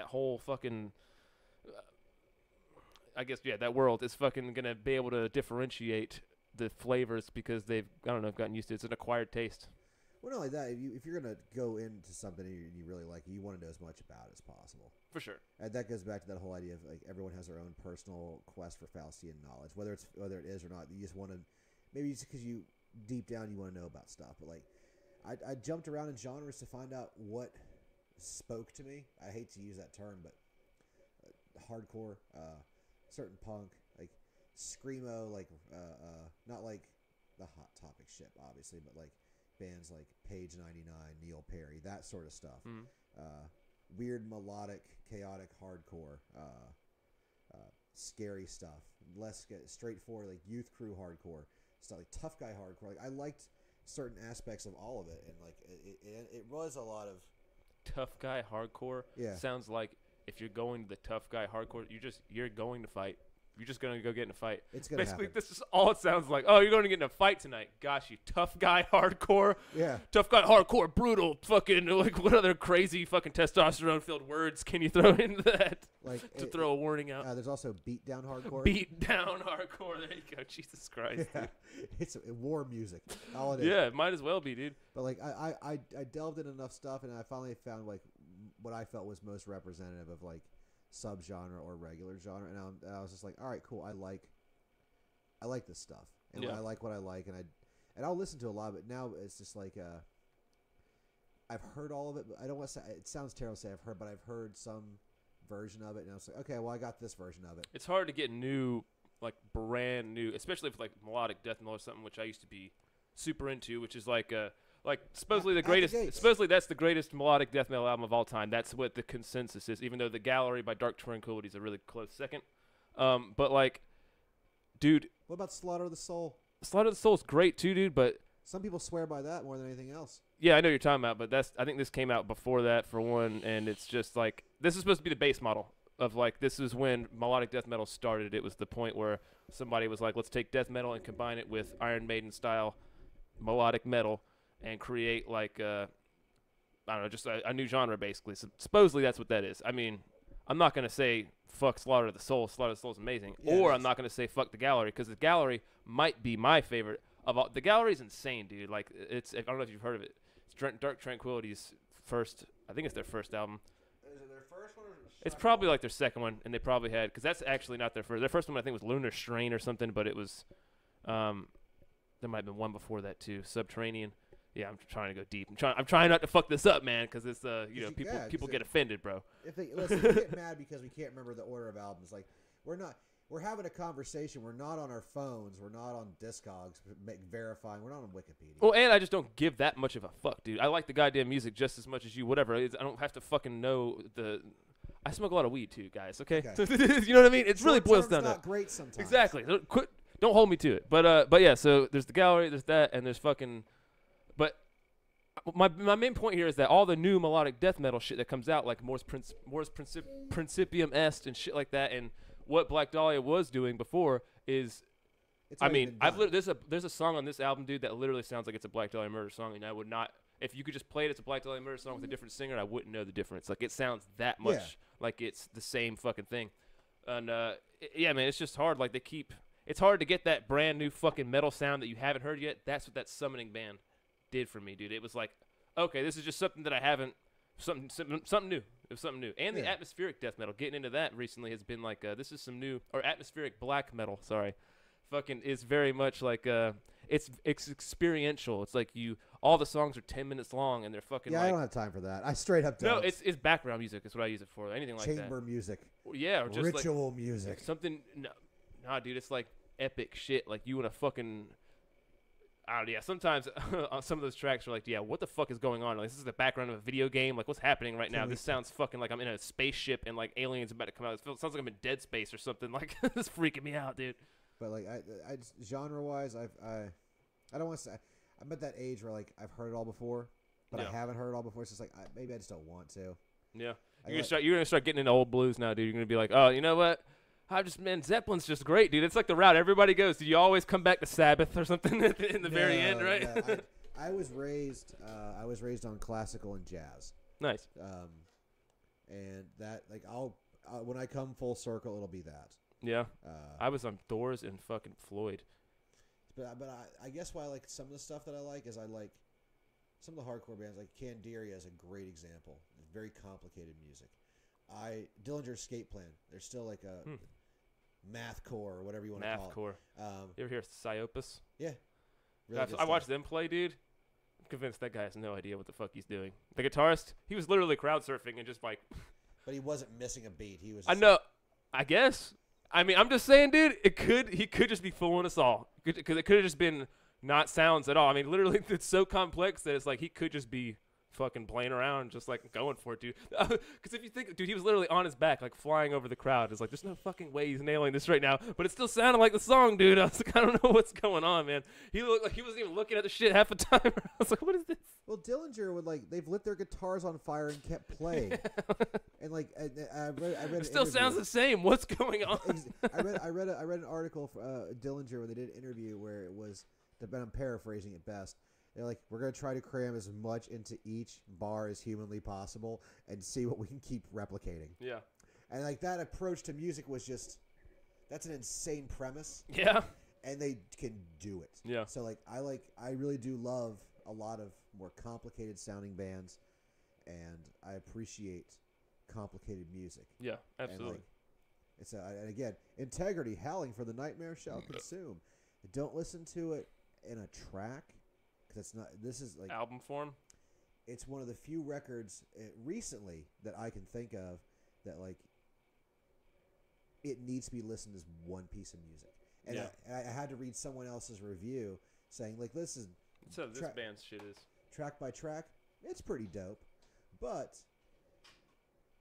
whole fucking I guess that world is fucking gonna be able to differentiate the flavors because they've gotten used to it. It's an acquired taste. Well, not like that. If you're gonna go into something and you really like it, you want to know as much about it as possible. For sure. And that goes back to that whole idea of like everyone has their own personal quest for Faustian knowledge, whether it is or not. You just want to. Maybe it's because you, deep down, you want to know about stuff. But, like, I jumped around in genres to find out what spoke to me. I hate to use that term, but hardcore, certain punk, like, screamo, like, not like the Hot Topic shit, obviously, but, like, bands like Page 99, Neil Perry, that sort of stuff. Weird, melodic, chaotic hardcore, scary stuff. Less straightforward, like, youth crew hardcore. Stuff like tough guy hardcore. Like I liked certain aspects of all of it, and like it was a lot of tough guy hardcore. Yeah, sounds like if you're going to the tough guy hardcore, you're going to fight. You're just gonna go get in a fight. It's gonna basically happen. This is all it sounds like. Oh, you're going to get in a fight tonight. Gosh, you tough guy hardcore. Yeah, tough guy hardcore, brutal, fucking like what other crazy fucking testosterone filled words can you throw into that? Like to throw a warning out. There's also beat down hardcore. Beat down hardcore. There you go. Jesus Christ. Yeah. Dude. It's war music. All it is. Yeah, it might as well be, dude. But like I delved in enough stuff, and I finally found like what I felt was most representative of like subgenre or regular genre, and I was just like, all right, cool. I like this stuff, and I like what I like, and I'll listen to a lot of it. Now it's just like I've heard all of it, but I don't want to say it sounds terrible to say I've heard some version of it, and I was like, okay, well I got this version of it. It's hard to get new, like brand new, especially if like melodic death metal or something, which I used to be super into, which is like supposedly the greatest. Supposedly that's the greatest melodic death metal album of all time. That's what the consensus is. Even though The Gallery by Dark Tranquillity is a really close second. But like, dude, what about Slaughter of the Soul? Slaughter of the Soul is great too, dude. But some people swear by that more than anything else. Yeah, I know what you're talking about, but I think this came out before that for one, and it's just like this is supposed to be the base model of like this is when melodic death metal started. It was the point where somebody was like, let's take death metal and combine it with Iron Maiden style melodic metal and create like I don't know, just a new genre basically. So supposedly that's what that is. I mean, I'm not gonna say fuck Slaughter of the Soul. Slaughter of the Soul is amazing, or I'm not gonna say fuck The Gallery because The Gallery might be my favorite of all. The Gallery is insane, dude. Like I don't know if you've heard of it. It's Dark Tranquillity's first. I think it's their first album. Is it their first one? Or it's probably like their second one, and they probably had because that's actually not their first. Their first one I think was Lunar Strain or something, but it was there might have been one before that too, Subterranean. Yeah, I'm trying to go deep. I'm trying not to fuck this up, man, because it's people get offended, bro. If they get mad because we can't remember the order of albums, like we're having a conversation. We're not on our phones. We're not on Discogs verifying. We're not on Wikipedia. Well, and I just don't give that much of a fuck, dude. I like the goddamn music just as much as you. Whatever. I don't have to fucking know the. I smoke a lot of weed too, guys. Okay. You know what I mean? It really boils down to not great sometimes. Exactly. Don't hold me to it. But yeah. So there's the gallery. There's that, and there's fucking. But my main point here is that all the new melodic death metal shit that comes out, like Morse Principium Est and shit like that, and what Black Dahlia was doing before is, there's a song on this album, dude, that literally sounds like it's a Black Dahlia Murder song, and I would not, if you could just play it as a Black Dahlia Murder song with a different singer, I wouldn't know the difference. Like, it sounds that much like it's the same fucking thing. And yeah, man, it's just hard. Like, it's hard to get that brand new fucking metal sound that you haven't heard yet. That's what that Summoning band did for me, dude. It was like, okay, this is just something that I haven't, something new. It was something new. And the atmospheric death metal, getting into that recently has been like, this is some new, or atmospheric black metal, sorry. Fucking is very much like, it's experiential. It's like all the songs are 10 minutes long and they're fucking I don't have time for that. I straight up don't. No, it's background music. It's what I use it for. Anything like that. Chamber music. Yeah, or just ritual music. Something, nah, dude, it's like epic shit. Like you want to fucking, I don't know, yeah, sometimes on some of those tracks are like, yeah, what the fuck is going on? Like, this is the background of a video game. Like, what's happening right now? This sounds fucking like I'm in a spaceship and, like, aliens about to come out. It sounds like I'm in Dead Space or something. Like, this is freaking me out, dude. But, like, I genre-wise, I don't want to say, I'm at that age where, like, I've heard it all before, but I haven't heard it all before. It's just like, maybe I just don't want to. Yeah. You're gonna start getting into old blues now, dude. You're going to be like, oh, you know what? Man, Zeppelin's just great, dude. It's like the route everybody goes. Do you always come back to Sabbath or something in the very end, right? No. I was raised on classical and jazz. Nice. And that, like, when I come full circle, it'll be that. Yeah. I was on Doors and fucking Floyd. But I guess why I like some of the stuff that I like is I like some of the hardcore bands. Like Candiria is a great example. It's very complicated music. Dillinger's Escape Plan. They're still like a mathcore or whatever you want to call it. You ever hear Psyopus? Yeah. Really I watched them play, dude. I'm convinced that guy has no idea what the fuck he's doing. The guitarist, he was literally crowd surfing and just like. But he wasn't missing a beat. He was. I know. I guess. I mean, I'm just saying, dude. He could just be fooling us all. Because it could have just been not sounds at all. I mean, literally, it's so complex that it's like he could just be fucking playing around, just like going for it, dude. Because if you think, dude, he was literally on his back, like flying over the crowd. It's like, there's no fucking way he's nailing this right now. But it still sounded like the song, dude. I was like, I don't know what's going on, man. He looked like he wasn't even looking at the shit half the time. I was like, what is this? Well, Dillinger would they've lit their guitars on fire and kept playing, and like I read. It still sounds the same. What's going on? I read an article for Dillinger where they did an interview where it was, but I'm paraphrasing it best. They're like, we're going to try to cram as much into each bar as humanly possible and see what we can keep replicating. Yeah. And, like, that approach to music was just, that's an insane premise. Yeah. And they can do it. Yeah. So, like, I really do love a lot of more complicated sounding bands, and I appreciate complicated music. Yeah, absolutely. And again, integrity, howling for the nightmare shall consume. Don't listen to it in a track. That's not. This is like album form. It's one of the few records recently that I can think of that like it needs to be listened as one piece of music. And I had to read someone else's review saying like, "Listen, so this band's shit is track by track. It's pretty dope, but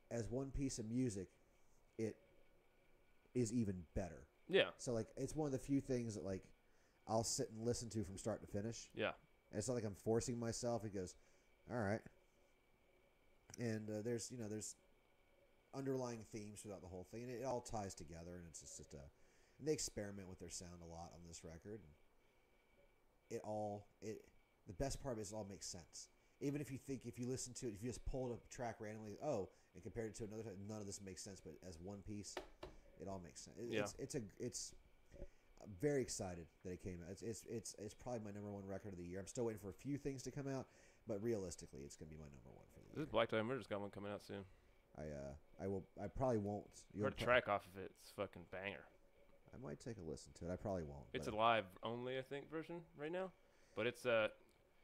as one piece of music, it is even better." Yeah. So like, it's one of the few things that like I'll sit and listen to from start to finish. Yeah. And it's not like I'm forcing myself. It goes, all right. And there's underlying themes throughout the whole thing, and it all ties together. And it's just and they experiment with their sound a lot on this record. And the best part is it all makes sense. Even if you listen to it, if you just pulled a track randomly, and compared it to another, none of this makes sense. But as one piece, it all makes sense. It's I'm very excited that it came out. It's probably my number one record of the year. I'm still waiting for a few things to come out, but realistically, it's gonna be my number one for the year. This Black Dahlia Murder's got one coming out soon. I probably won't. Heard a track off of it. It's fucking banger. I might take a listen to it. I probably won't. It's a live only, I think, version right now, but it's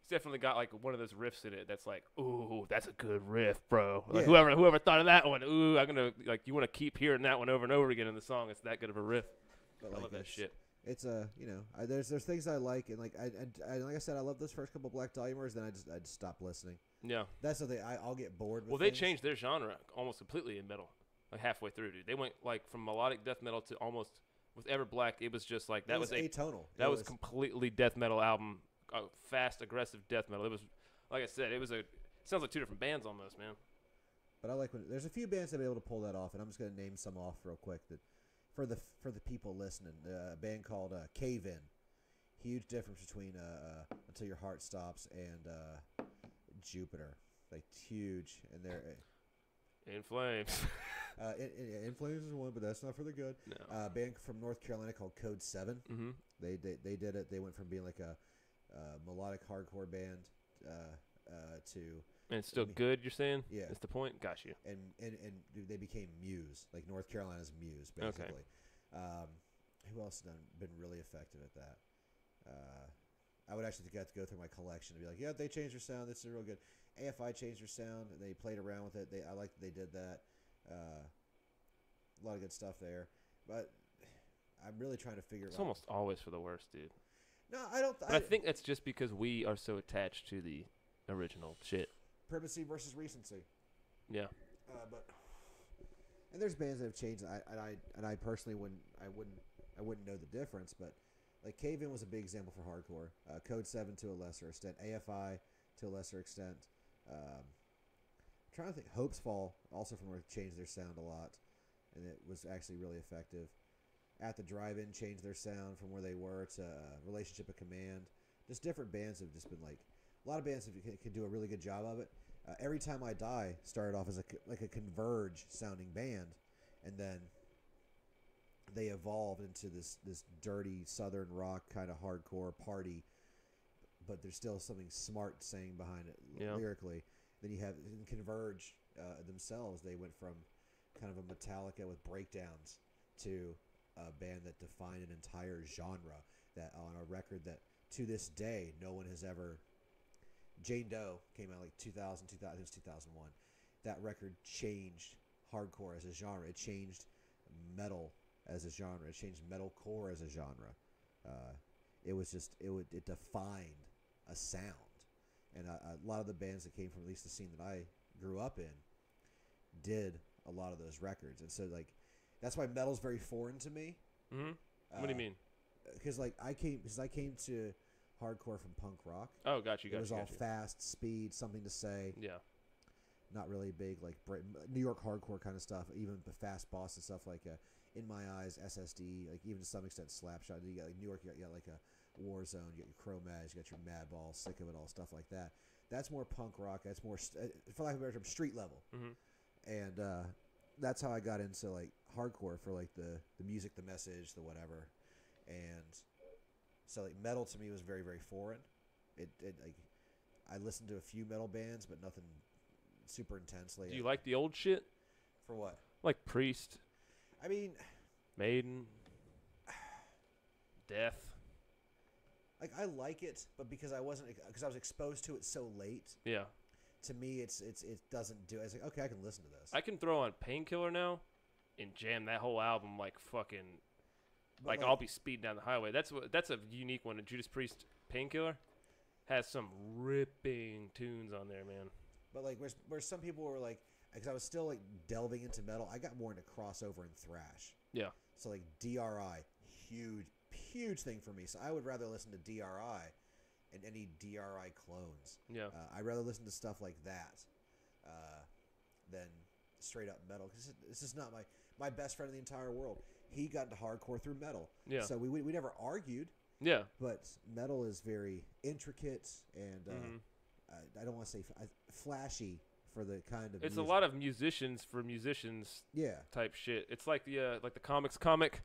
definitely got like one of those riffs in it that's like, ooh, that's a good riff, bro. Like Yeah. whoever thought of that one, ooh, I'm gonna like you want to keep hearing that one over and over again in the song. It's that good of a riff. But, I like, love that shit. It's there's things I like, and like like I said, I love those first couple Black Dahlias. Then I just stop listening. Yeah. That's the thing. I'll get bored with. Well, they things. changed their genre almost completely in metal, like halfway through, dude. They went like from melodic death metal to almost with Ever Black. It was just like that was atonal. That was completely death metal album, fast, aggressive death metal. It was, like I said, it sounds like two different bands almost, man. But I like when there's a few bands that have been able to pull that off, and I'm just gonna name some off real quick that for the people listening. A band called Cave In. Huge difference between Until Your Heart Stops and Jupiter. Like huge, and they're In Flames. In Flames is one, but that's not for the good. No. Band from North Carolina called Code 7. Mm-hmm. They did it. They went from being like a melodic hardcore band to. And it's still good, you're saying? Yeah. That's the point? Got you. And they became Muse, like North Carolina's Muse, basically. Okay. Who else has been really effective at that? I would actually get to go through my collection and be like, yeah, they changed their sound. This is real good. AFI changed their sound, and they played around with it. I like that they did that. A lot of good stuff there. But I'm really trying to figure it out. It's almost always for the worst, dude. No, I don't. But I think that's just because we are so attached to the original shit. Primacy versus recency. Yeah. And there's bands that have changed. And I personally wouldn't know the difference, but like Cave In was a big example for hardcore. Code 7 to a lesser extent. AFI to a lesser extent. I'm trying to think. Hope's Fall also from where changed their sound a lot, and it was actually really effective. At the Drive-In changed their sound from where they were to Relationship of Command. Just different bands have just been like a lot of bands can do a really good job of it. Every Time I Die started off as a Converge sounding band, and then they evolved into this dirty southern rock kind of hardcore party, but there's still something smart saying behind it lyrically. Then you have in Converge themselves, they went from kind of a Metallica with breakdowns to a band that defined an entire genre that on a record that to this day no one has ever. Jane Doe came out like 2000, it was 2001. That record changed hardcore as a genre. It changed metal as a genre. It changed metalcore as a genre. It defined a sound. And a lot of the bands that came from at least the scene that I grew up in did a lot of those records. And so like that's why metal's very foreign to me. Mm-hmm. What do you mean? Because like I came to hardcore from punk rock. Oh, got you. It was all fast, speed, something to say. Yeah. Not really big like New York hardcore kind of stuff. Even the Fast Boss and stuff like In My Eyes, SSD, like even to some extent Slapshot. You got like New York, you got like a Warzone, you got your Cro-Mags, you got your Madball, Sick of It All, stuff like that. That's more punk rock. That's more, for lack of a better term, street level. Mm-hmm. And that's how I got into like hardcore for like the music, the message, the whatever. And so like metal to me was very, very foreign. It like I listened to a few metal bands, but nothing super intensely. Do you like the old shit? For what? Like Priest. I mean, Maiden. Death. Like I like it, but because I was exposed to it so late. Yeah. To me, it doesn't do. It's like okay, I can listen to this. I can throw on Painkiller now, and jam that whole album like fucking. Like I'll be speeding down the highway. That's a unique one. Judas Priest Painkiller has some ripping tunes on there, man. But like where some people were like, because I was still like delving into metal, I got more into crossover and thrash. Yeah. So like DRI, huge thing for me. So I would rather listen to DRI and any DRI clones. Yeah. I'd rather listen to stuff like that than straight up metal, because it's just not my best friend in the entire world. He got into hardcore through metal. Yeah. So we never argued. Yeah. But metal is very intricate and I don't want to say flashy for the kind of. It's music. a lot of musicians for musicians. Yeah. Type shit. It's like the comics comic.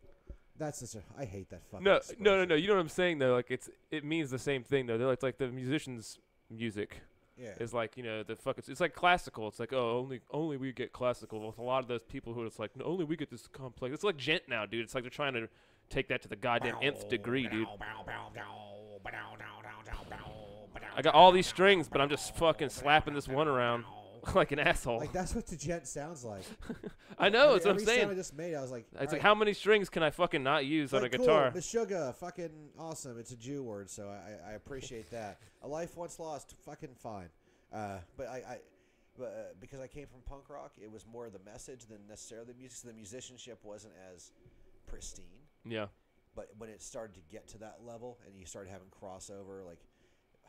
That's such a. I hate that fucking. No. You know what I'm saying though? Like it means the same thing though. It's like the musicians' music. Yeah. Is like, you know, it's like classical. It's like, oh, only we get classical. With a lot of those people who it's like, no, only we get this complex. It's like gent now, dude. It's like they're trying to take that to the goddamn nth degree, dude. I got all these strings, but I'm just fucking slapping this one around like an asshole. Like that's what the gent sounds like. I know, that's what I'm every saying. sound I just made, I was like, It's like, how many strings can I fucking not use on a guitar? Cool, Meshuggah, fucking awesome. It's a Jew word, so I appreciate that. A life once lost, fucking fine. But because I came from punk rock, it was more the message than necessarily the music. So the musicianship wasn't as pristine. Yeah. But when it started to get to that level, and you started having crossover, like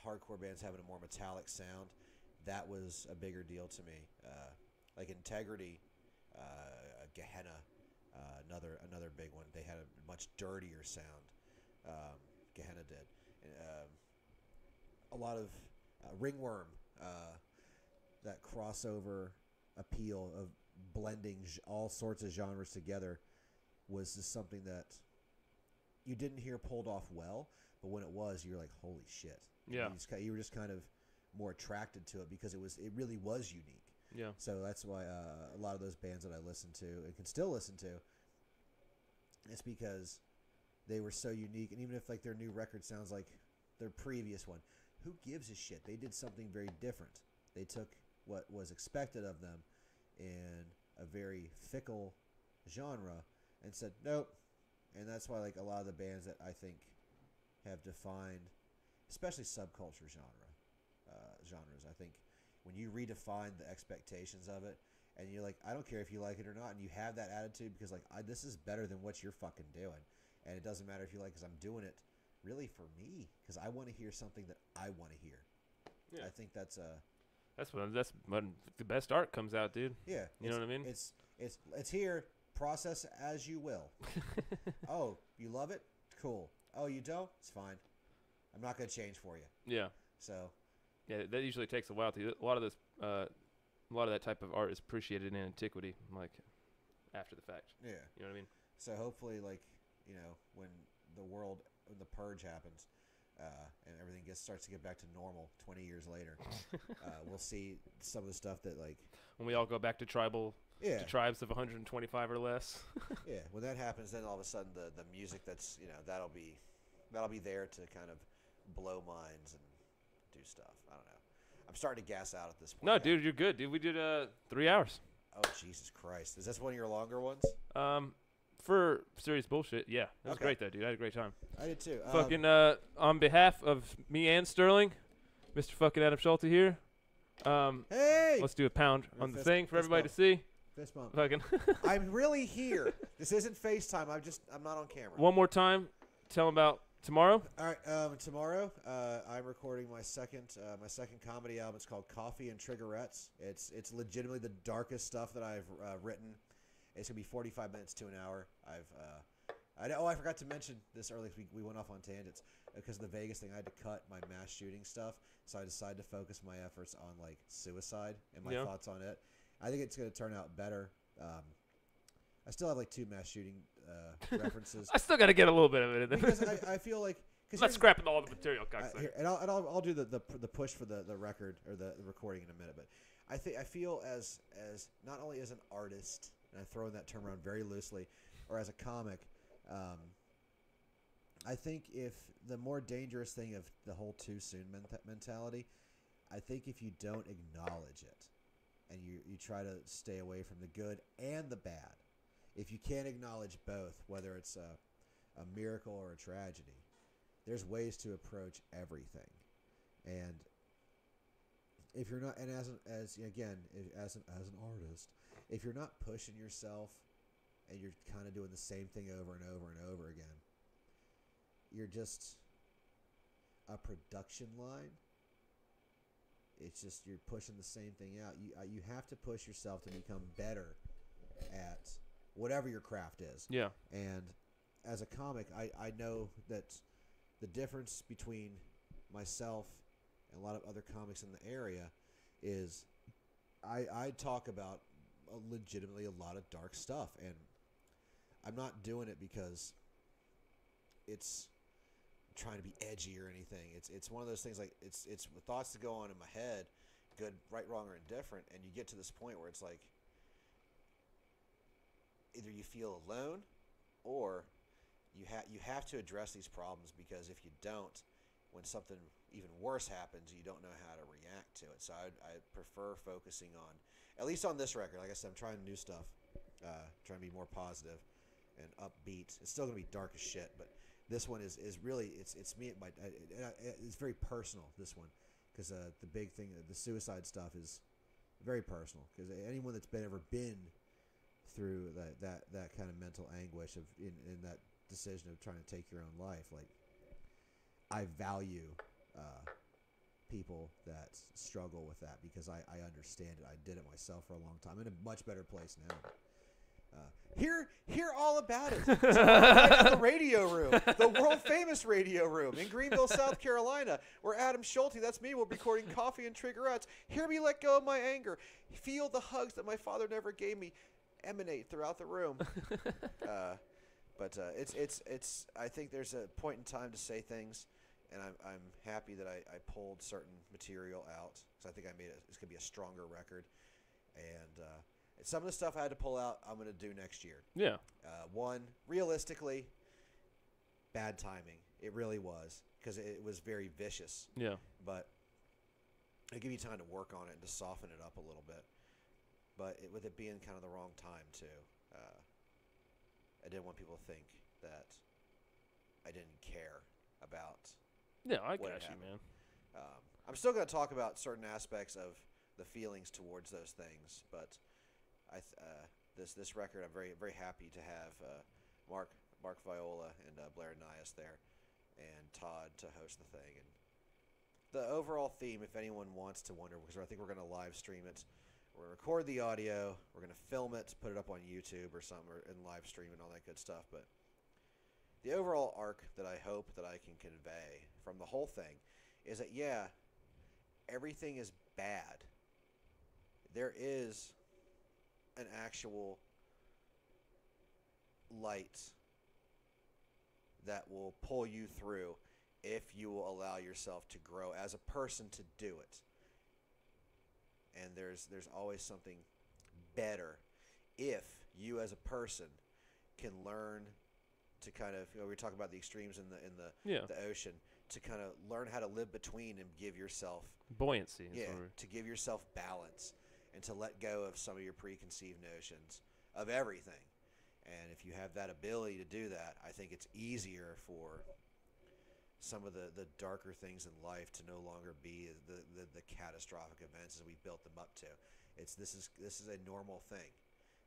hardcore bands having a more metallic sound, that was a bigger deal to me. Like Integrity, Gehenna, another big one. They had a much dirtier sound. Gehenna did. A lot of Ringworm, that crossover appeal of blending all sorts of genres together was just something that you didn't hear pulled off well, but when it was, you're like, holy shit. Yeah. You were just kind of more attracted to it because it really was unique. Yeah. So that's why a lot of those bands that I listen to and can still listen to, it's because they were so unique. And even if like their new record sounds like their previous one, who gives a shit? They did something very different. They took what was expected of them in a very fickle genre and said nope. And that's why like a lot of the bands that I think have defined, especially subculture genres, I think when you redefine the expectations of it, and you're like, I don't care if you like it or not, and you have that attitude because like this is better than what you're fucking doing, and it doesn't matter if you like, because I'm doing it really for me because I want to hear something that I want to hear. Yeah. I think that's when the best art comes out, dude. Yeah, you know what I mean. It's here. Process as you will. Oh, you love it? Cool. Oh, you don't? It's fine. I'm not gonna change for you. Yeah. So. Yeah, that usually takes a while. A lot of that type of art is appreciated in antiquity, like after the fact. Yeah. You know what I mean? So hopefully, like, when the purge happens, and everything starts to get back to normal 20 years later, we'll see some of the stuff that like when we all go back to tribal. Yeah. To tribes of 125 or less. Yeah, when that happens, then all of a sudden the music that's that'll be there to kind of blow minds and do stuff. I don't know. I'm starting to gas out at this point. No, dude, you're good, dude. We did 3 hours. Oh Jesus Christ! Is this one of your longer ones? For serious bullshit, yeah. It was great though, dude. I had a great time. I did too. Fucking on behalf of me and Sterling, Mr. fucking Adam Shulte here. Hey! Let's do a pound on the thing for everybody to see. Fist bump. Fucking. I'm really here. This isn't FaceTime. I'm not on camera. One more time. Tell them about tomorrow. All right. Tomorrow, I'm recording my second comedy album. It's called Coffee and Triggerettes. It's legitimately the darkest stuff that I've written. It's gonna be 45 minutes to an hour. I forgot to mention this earlier. We went off on tangents because of the Vegas thing. I had to cut my mass shooting stuff, so I decided to focus my efforts on like suicide and my thoughts on it. I think it's going to turn out better. I still have like 2 mass shooting references. I still got to get a little bit of it in there. Because I feel like... I'm not scrapping all the material, I'll do the push for the record or the recording in a minute. But I feel as not only as an artist, and I throw in that term around very loosely, or as a comic, I think if the more dangerous thing of the whole too soon mentality, I think if you don't acknowledge it, and you try to stay away from the good and the bad. If you can't acknowledge both, whether it's a miracle or a tragedy, there's ways to approach everything. And if you're not, and as an artist, if you're not pushing yourself and you're kind of doing the same thing over and over and over again, you're just a production line. It's just you're pushing the same thing out. You have to push yourself to become better at whatever your craft is. Yeah. And as a comic, I know that the difference between myself and a lot of other comics in the area is I talk about legitimately a lot of dark stuff, and I'm not doing it because it's trying to be edgy or anything. It's one of those things like it's thoughts that go on in my head, good, right, wrong, or indifferent, and you get to this point where it's like either you feel alone or you have to address these problems, because if you don't, when something even worse happens, you don't know how to react to it. So I prefer focusing on, at least on this record, like I said, I'm trying new stuff, trying to be more positive and upbeat. It's still going to be dark as shit, but this one is really, it's me, it's very personal, this one, because the big thing, the suicide stuff is very personal, because anyone that's ever been through that kind of mental anguish of in that decision of trying to take your own life, like, I value people that struggle with that, because I understand it. I did it myself for a long time. I'm in a much better place now. Hear all about it. Right at the radio room, the world famous radio room in Greenville, South Carolina, where Adam Shulte, that's me, will be recording Coffee and Triggerettes. Hear me let go of my anger. Feel the hugs that my father never gave me emanate throughout the room. But it's. I think there's a point in time to say things, and I'm happy that I pulled certain material out, because I think it's gonna be a stronger record, and some of the stuff I had to pull out, I'm gonna do next year. Yeah. One, realistically, bad timing. It really was, because it was very vicious. Yeah. But it gave me time to work on it and to soften it up a little bit. But with it being kind of the wrong time too, I didn't want people to think that I didn't care about. Yeah, I got you, man. I'm still going to talk about certain aspects of the feelings towards those things, but this record, I'm very, very happy to have Mark Viola and Blair Nias there, and Todd to host the thing. And the overall theme, if anyone wants to wonder, because I think we're going to live stream it. We're going to record the audio, we're going to film it, put it up on YouTube or something, and live stream and all that good stuff. But the overall arc that I hope that I can convey from the whole thing is that, yeah, everything is bad. There is an actual light that will pull you through if you will allow yourself to grow as a person to do it. And there's always something better if you as a person can learn to kind of, we talk about the extremes in the ocean, to kind of learn how to live between and give yourself buoyancy. To give yourself balance and to let go of some of your preconceived notions of everything. And if you have that ability to do that, I think it's easier for some of the darker things in life to no longer be the catastrophic events as we built them up to. This is a normal thing.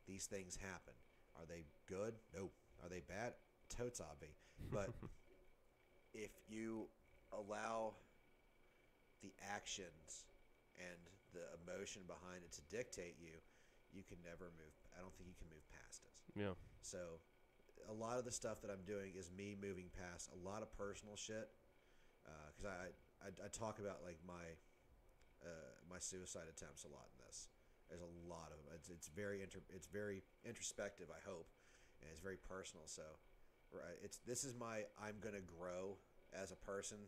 These things happen. Are they good? No. Are they bad? Totes obvi. But if you allow the actions and the emotion behind it to dictate you, you can never move. I don't think you can move past it. Yeah. So a lot of the stuff that I'm doing is me moving past a lot of personal shit, because I talk about like my suicide attempts a lot in this. There's a lot of them. It's very introspective, I hope, and it's very personal. So, this is my I'm gonna grow as a person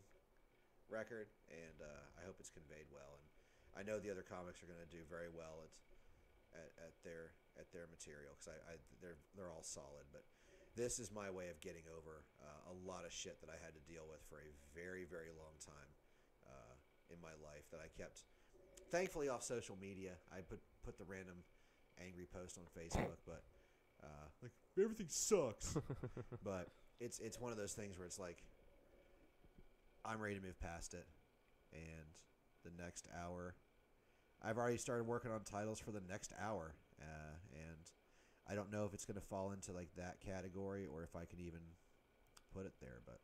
record, and I hope it's conveyed well. And I know the other comics are gonna do very well at their material, because they're all solid, but this is my way of getting over a lot of shit that I had to deal with for a very, very long time in my life that I kept, thankfully, off social media. I put the random angry post on Facebook, but like, everything sucks. But it's one of those things where it's like, I'm ready to move past it, and the next hour, I've already started working on titles for the next hour, and I don't know if it's going to fall into like that category or if I can even put it there. But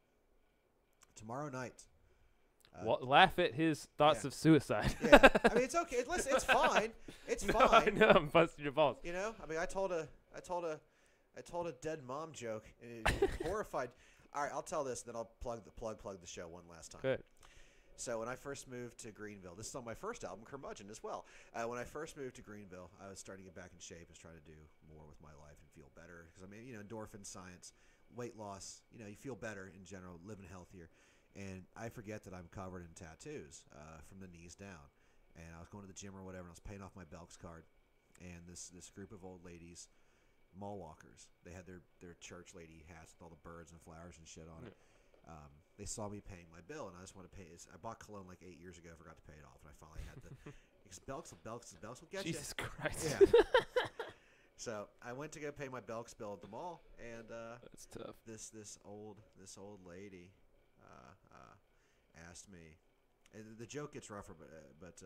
tomorrow night, laugh at his thoughts of suicide. Yeah, I mean, it's okay. Listen, it's fine. It's fine. No, I'm busting your balls. You know, I mean, I told a dead mom joke, and it horrified. All right, I'll tell this, then I'll plug the show one last time. Good. So when I first moved to Greenville, this is on my first album, Curmudgeon, as well. When I first moved to Greenville, I was starting to get back in shape. I was trying to do more with my life and feel better. Because, I mean, you know, endorphin science, weight loss, you know, you feel better in general, living healthier. And I forget that I'm covered in tattoos from the knees down. And I was going to the gym or whatever, and I was paying off my Belks card. And this group of old ladies, mall walkers, they had their church lady hats with all the birds and flowers and shit on it. they saw me paying my bill, and I just want to pay. I bought cologne like 8 years ago, forgot to pay it off, and I finally had to. Because Belks will get Jesus Christ. Yeah. So I went to go pay my Belks bill at the mall, and that's tough. This old lady asked me, and the joke gets rougher, but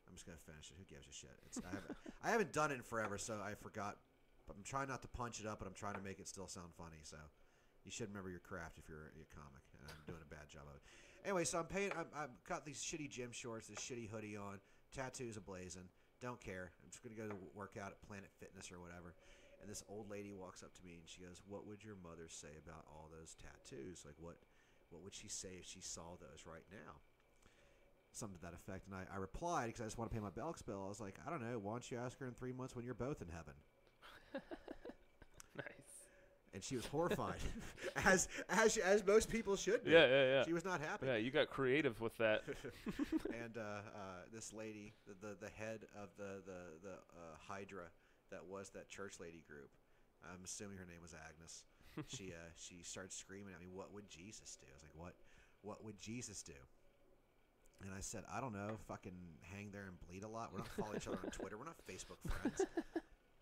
I'm just gonna finish it. Who gives a shit? I haven't done it in forever, so I forgot. But I'm trying not to punch it up, but I'm trying to make it still sound funny. So you should remember your craft if you're a comic, and I'm doing a bad job of it. Anyway, so I've got these shitty gym shorts, this shitty hoodie on, tattoos ablazing. Don't care. I'm just going to go to work out at Planet Fitness or whatever. And this old lady walks up to me and she goes, "What would your mother say about all those tattoos? Like, what would she say if she saw those right now?" Something to that effect. And I replied, because I just want to pay my Belks bill. I was like, "I don't know. Why don't you ask her in 3 months when you're both in heaven?" Nice. And she was horrified, as most people should be. Yeah. She was not happy. Yeah, you got creative with that. And this lady, the head of the Hydra that was that church lady group, I'm assuming her name was Agnes. She started screaming at me, "What would Jesus do?" I was like, "What would Jesus do?" And I said, "I don't know. Fucking hang there and bleed a lot. We're not following each other on Twitter. We're not Facebook friends."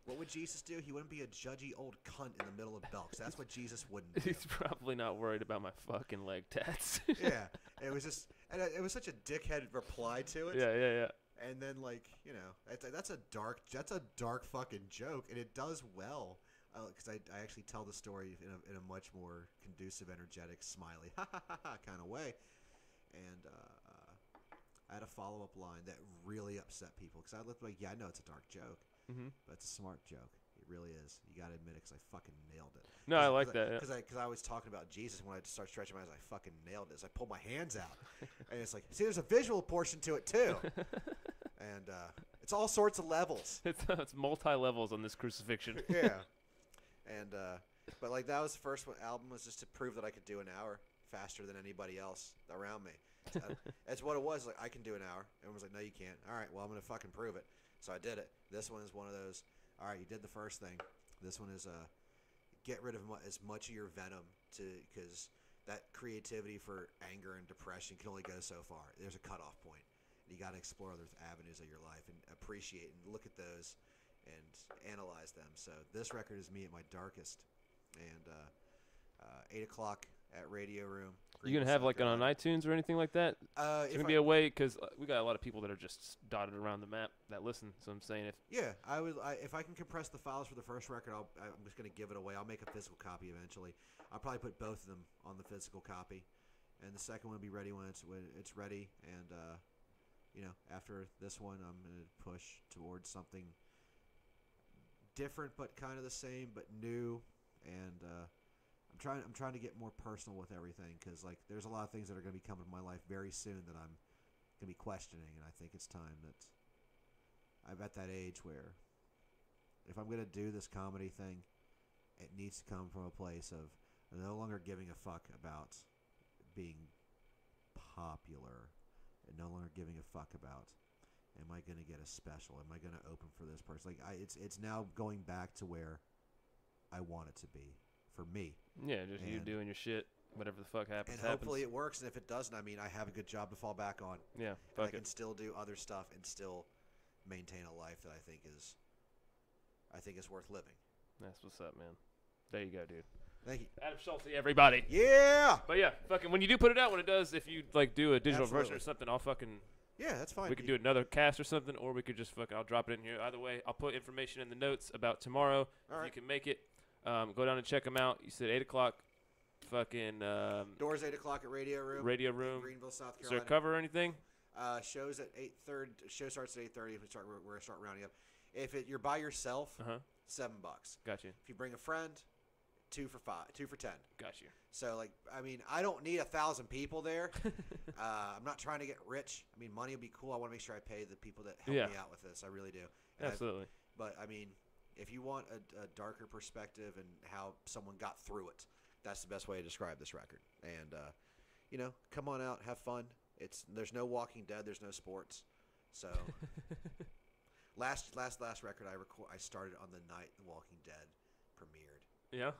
What would Jesus do? He wouldn't be a judgy old cunt in the middle of Belks. That's what Jesus wouldn't do. He's probably not worried about my fucking leg tats. Yeah. It was just, and it was such a dickhead reply to it. Yeah. And then, like, you know, that's a dark fucking joke, and it does well. Because I actually tell the story in a much more conducive, energetic, smiley kind of way. And I had a follow-up line that really upset people. Because I looked like, yeah, I know it's a dark joke. Mm-hmm. But it's a smart joke. It really is. You got to admit it, because I fucking nailed it. No, I like that. Because I was talking about Jesus, when I start stretching my eyes, I fucking nailed it. So I pulled my hands out. And it's like, see, there's a visual portion to it, too. And it's all sorts of levels. It's multi-levels on this crucifixion. Yeah. And, but, like, that was the first album, was just to prove that I could do an hour faster than anybody else around me. That's what it was. Like, I can do an hour. Everyone was like, "No, you can't." All right, well, I'm going to fucking prove it. So I did it. This one is one of those, all right, you did the first thing. This one is get rid of as much of your venom, because that creativity for anger and depression can only go so far. There's a cutoff point. You got to explore other avenues of your life and appreciate and look at those and analyze them. So this record is me at my darkest. And 8 o'clock at Radio Room. You gonna have like it on iTunes or anything like that? It's gonna be a way, because we got a lot of people that are just dotted around the map that listen. So I'm saying if I can compress the files for the first record, I'm just gonna give it away. I'll make a physical copy eventually. I'll probably put both of them on the physical copy, and the second one will be ready when it's ready. And you know, after this one, I'm gonna push towards something different, but kind of the same, but new. And I'm trying to get more personal with everything, because like there's a lot of things that are going to be coming in my life very soon that I'm going to be questioning, and I think it's time that I'm at that age where if I'm going to do this comedy thing, it needs to come from a place of no longer giving a fuck about being popular, and no longer giving a fuck about, am I going to get a special? Am I going to open for this person? Like it's now going back to where I want it to be for me. Yeah, just you doing your shit, whatever the fuck happens. And hopefully it works, and if it doesn't, I mean, I have a good job to fall back on. Yeah, I can still do other stuff and still maintain a life that I think is worth living. That's what's up, man. There you go, dude. Thank you. Adam Shulte, everybody. Yeah! But yeah, fucking when you do put it out, when it does, if you like do a digital version or something, I'll fucking... Yeah, that's fine. We could do another cast or something, or we could just I'll drop it in here. Either way, I'll put information in the notes about tomorrow. If you can make it. Go down and check them out. You said 8 o'clock. Fucking doors 8 o'clock at Radio Room. Radio Room. In Greenville, South Carolina. Is there a cover or anything? Shows at 8:30. Show starts at 8:30. We're gonna start rounding up. If you're by yourself, $7. Got you. If you bring a friend, 2 for 5, 2 for 10. Got you. So like, I mean, I don't need 1,000 people there. I'm not trying to get rich. I mean, money would be cool. I want to make sure I pay the people that help me out with this. I really do. Absolutely. But I mean, if you want a darker perspective and how someone got through it, that's the best way to describe this record. And you know, come on out, have fun. There's no Walking Dead, there's no sports. So last record I started on the night The Walking Dead premiered. Yeah.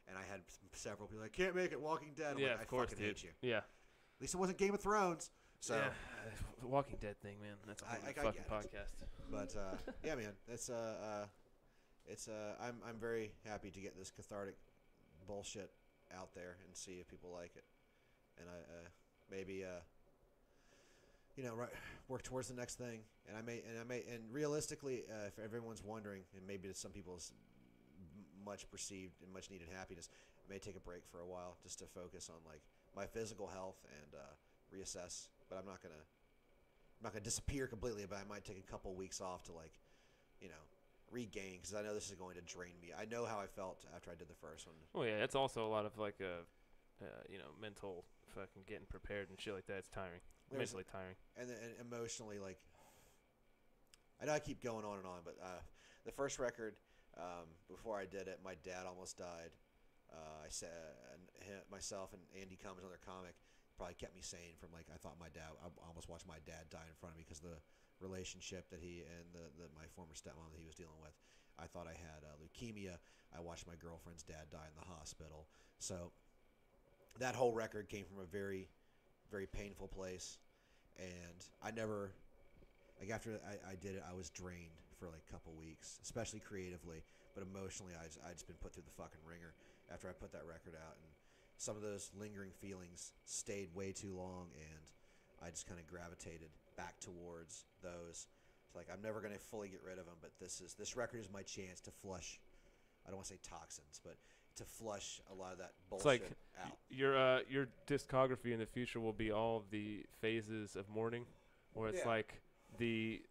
And I had several people like, can't make it, Walking Dead. I'm Yeah, like, of course, fucking hate you. Yeah. At least it wasn't Game of Thrones. So yeah, the Walking Dead thing, man. That's a whole fucking podcast. But yeah, man, I'm very happy to get this cathartic bullshit out there and see if people like it, and maybe work towards the next thing. And realistically, if everyone's wondering, and maybe to some people's much perceived and much needed happiness, I may take a break for a while just to focus on like my physical health and reassess. But I'm not gonna disappear completely. But I might take a couple weeks off to regain, because I know this is going to drain me. I know how I felt after I did the first one. Well, yeah, it's also a lot of like mental fucking getting prepared and shit like that. It's tiring, mentally tiring, and emotionally. Like, I know I keep going on and on, but the first record, before I did it, my dad almost died. I said myself and Andy Cummins, another comic, probably kept me sane from I thought I almost watched my dad die in front of me because of the relationship that he and my former stepmom that he was dealing with. I thought I had leukemia. I watched my girlfriend's dad die in the hospital. So that whole record came from a very, very painful place. And I never, after I did it, I was drained for a couple weeks, especially creatively, but emotionally I just been put through the fucking ringer after I put that record out. And some of those lingering feelings stayed way too long, and I just kind of gravitated back towards those. It's I'm never going to fully get rid of them, but this record is my chance to flush, I don't want to say toxins, but to flush a lot of that bullshit out. Your discography in the future will be all of the phases of mourning, where it's the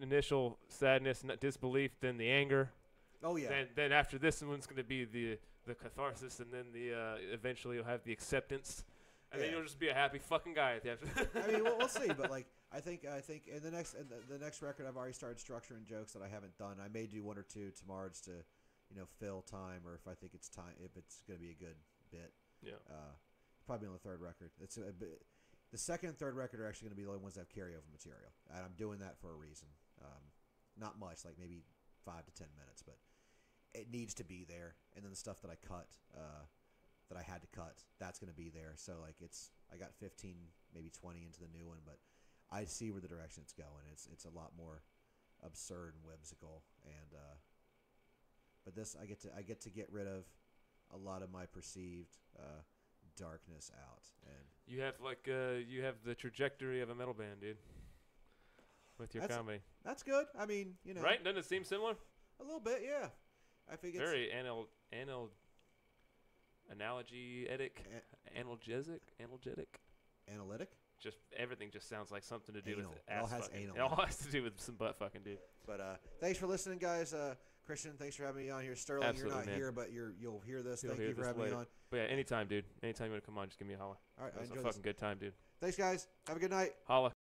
initial sadness, disbelief, then the anger. Oh yeah. Then after this one's going to be the catharsis, and then eventually you'll have the acceptance, and then you'll just be a happy fucking guy at the end. I mean, we'll see, but I think in the next record I've already started structuring jokes that I haven't done. I may do one or two tomorrow just to fill time, or if I think it's time, if it's going to be a good bit. Yeah. Probably on the third record. The second and third record are actually going to be the only ones that have carryover material, and I'm doing that for a reason. Not much, maybe 5 to 10 minutes, but it needs to be there. And then the stuff that I cut, that I had to cut, that's going to be there. So I got 15, maybe 20 into the new one, but I see where the direction it's going. It's a lot more absurd and whimsical, and but this I get to get rid of a lot of my perceived darkness out. And you have you have the trajectory of a metal band, dude, with your comedy. That's good. I mean, right? Doesn't it seem similar? A little bit, yeah. I think it's very analytic. Just everything just sounds like something to do anal. with ass has fucking. anal. It all has to do with some butt fucking, dude. But thanks for listening, guys. Christian, thanks for having me on here. Sterling, absolutely, you're not man. here, but you'll hear this. Thank you for having me on. But yeah, anytime, dude. Anytime you want to come on, just give me a holler. All right, it was a fucking good time, dude. Thanks, guys. Have a good night. Holla.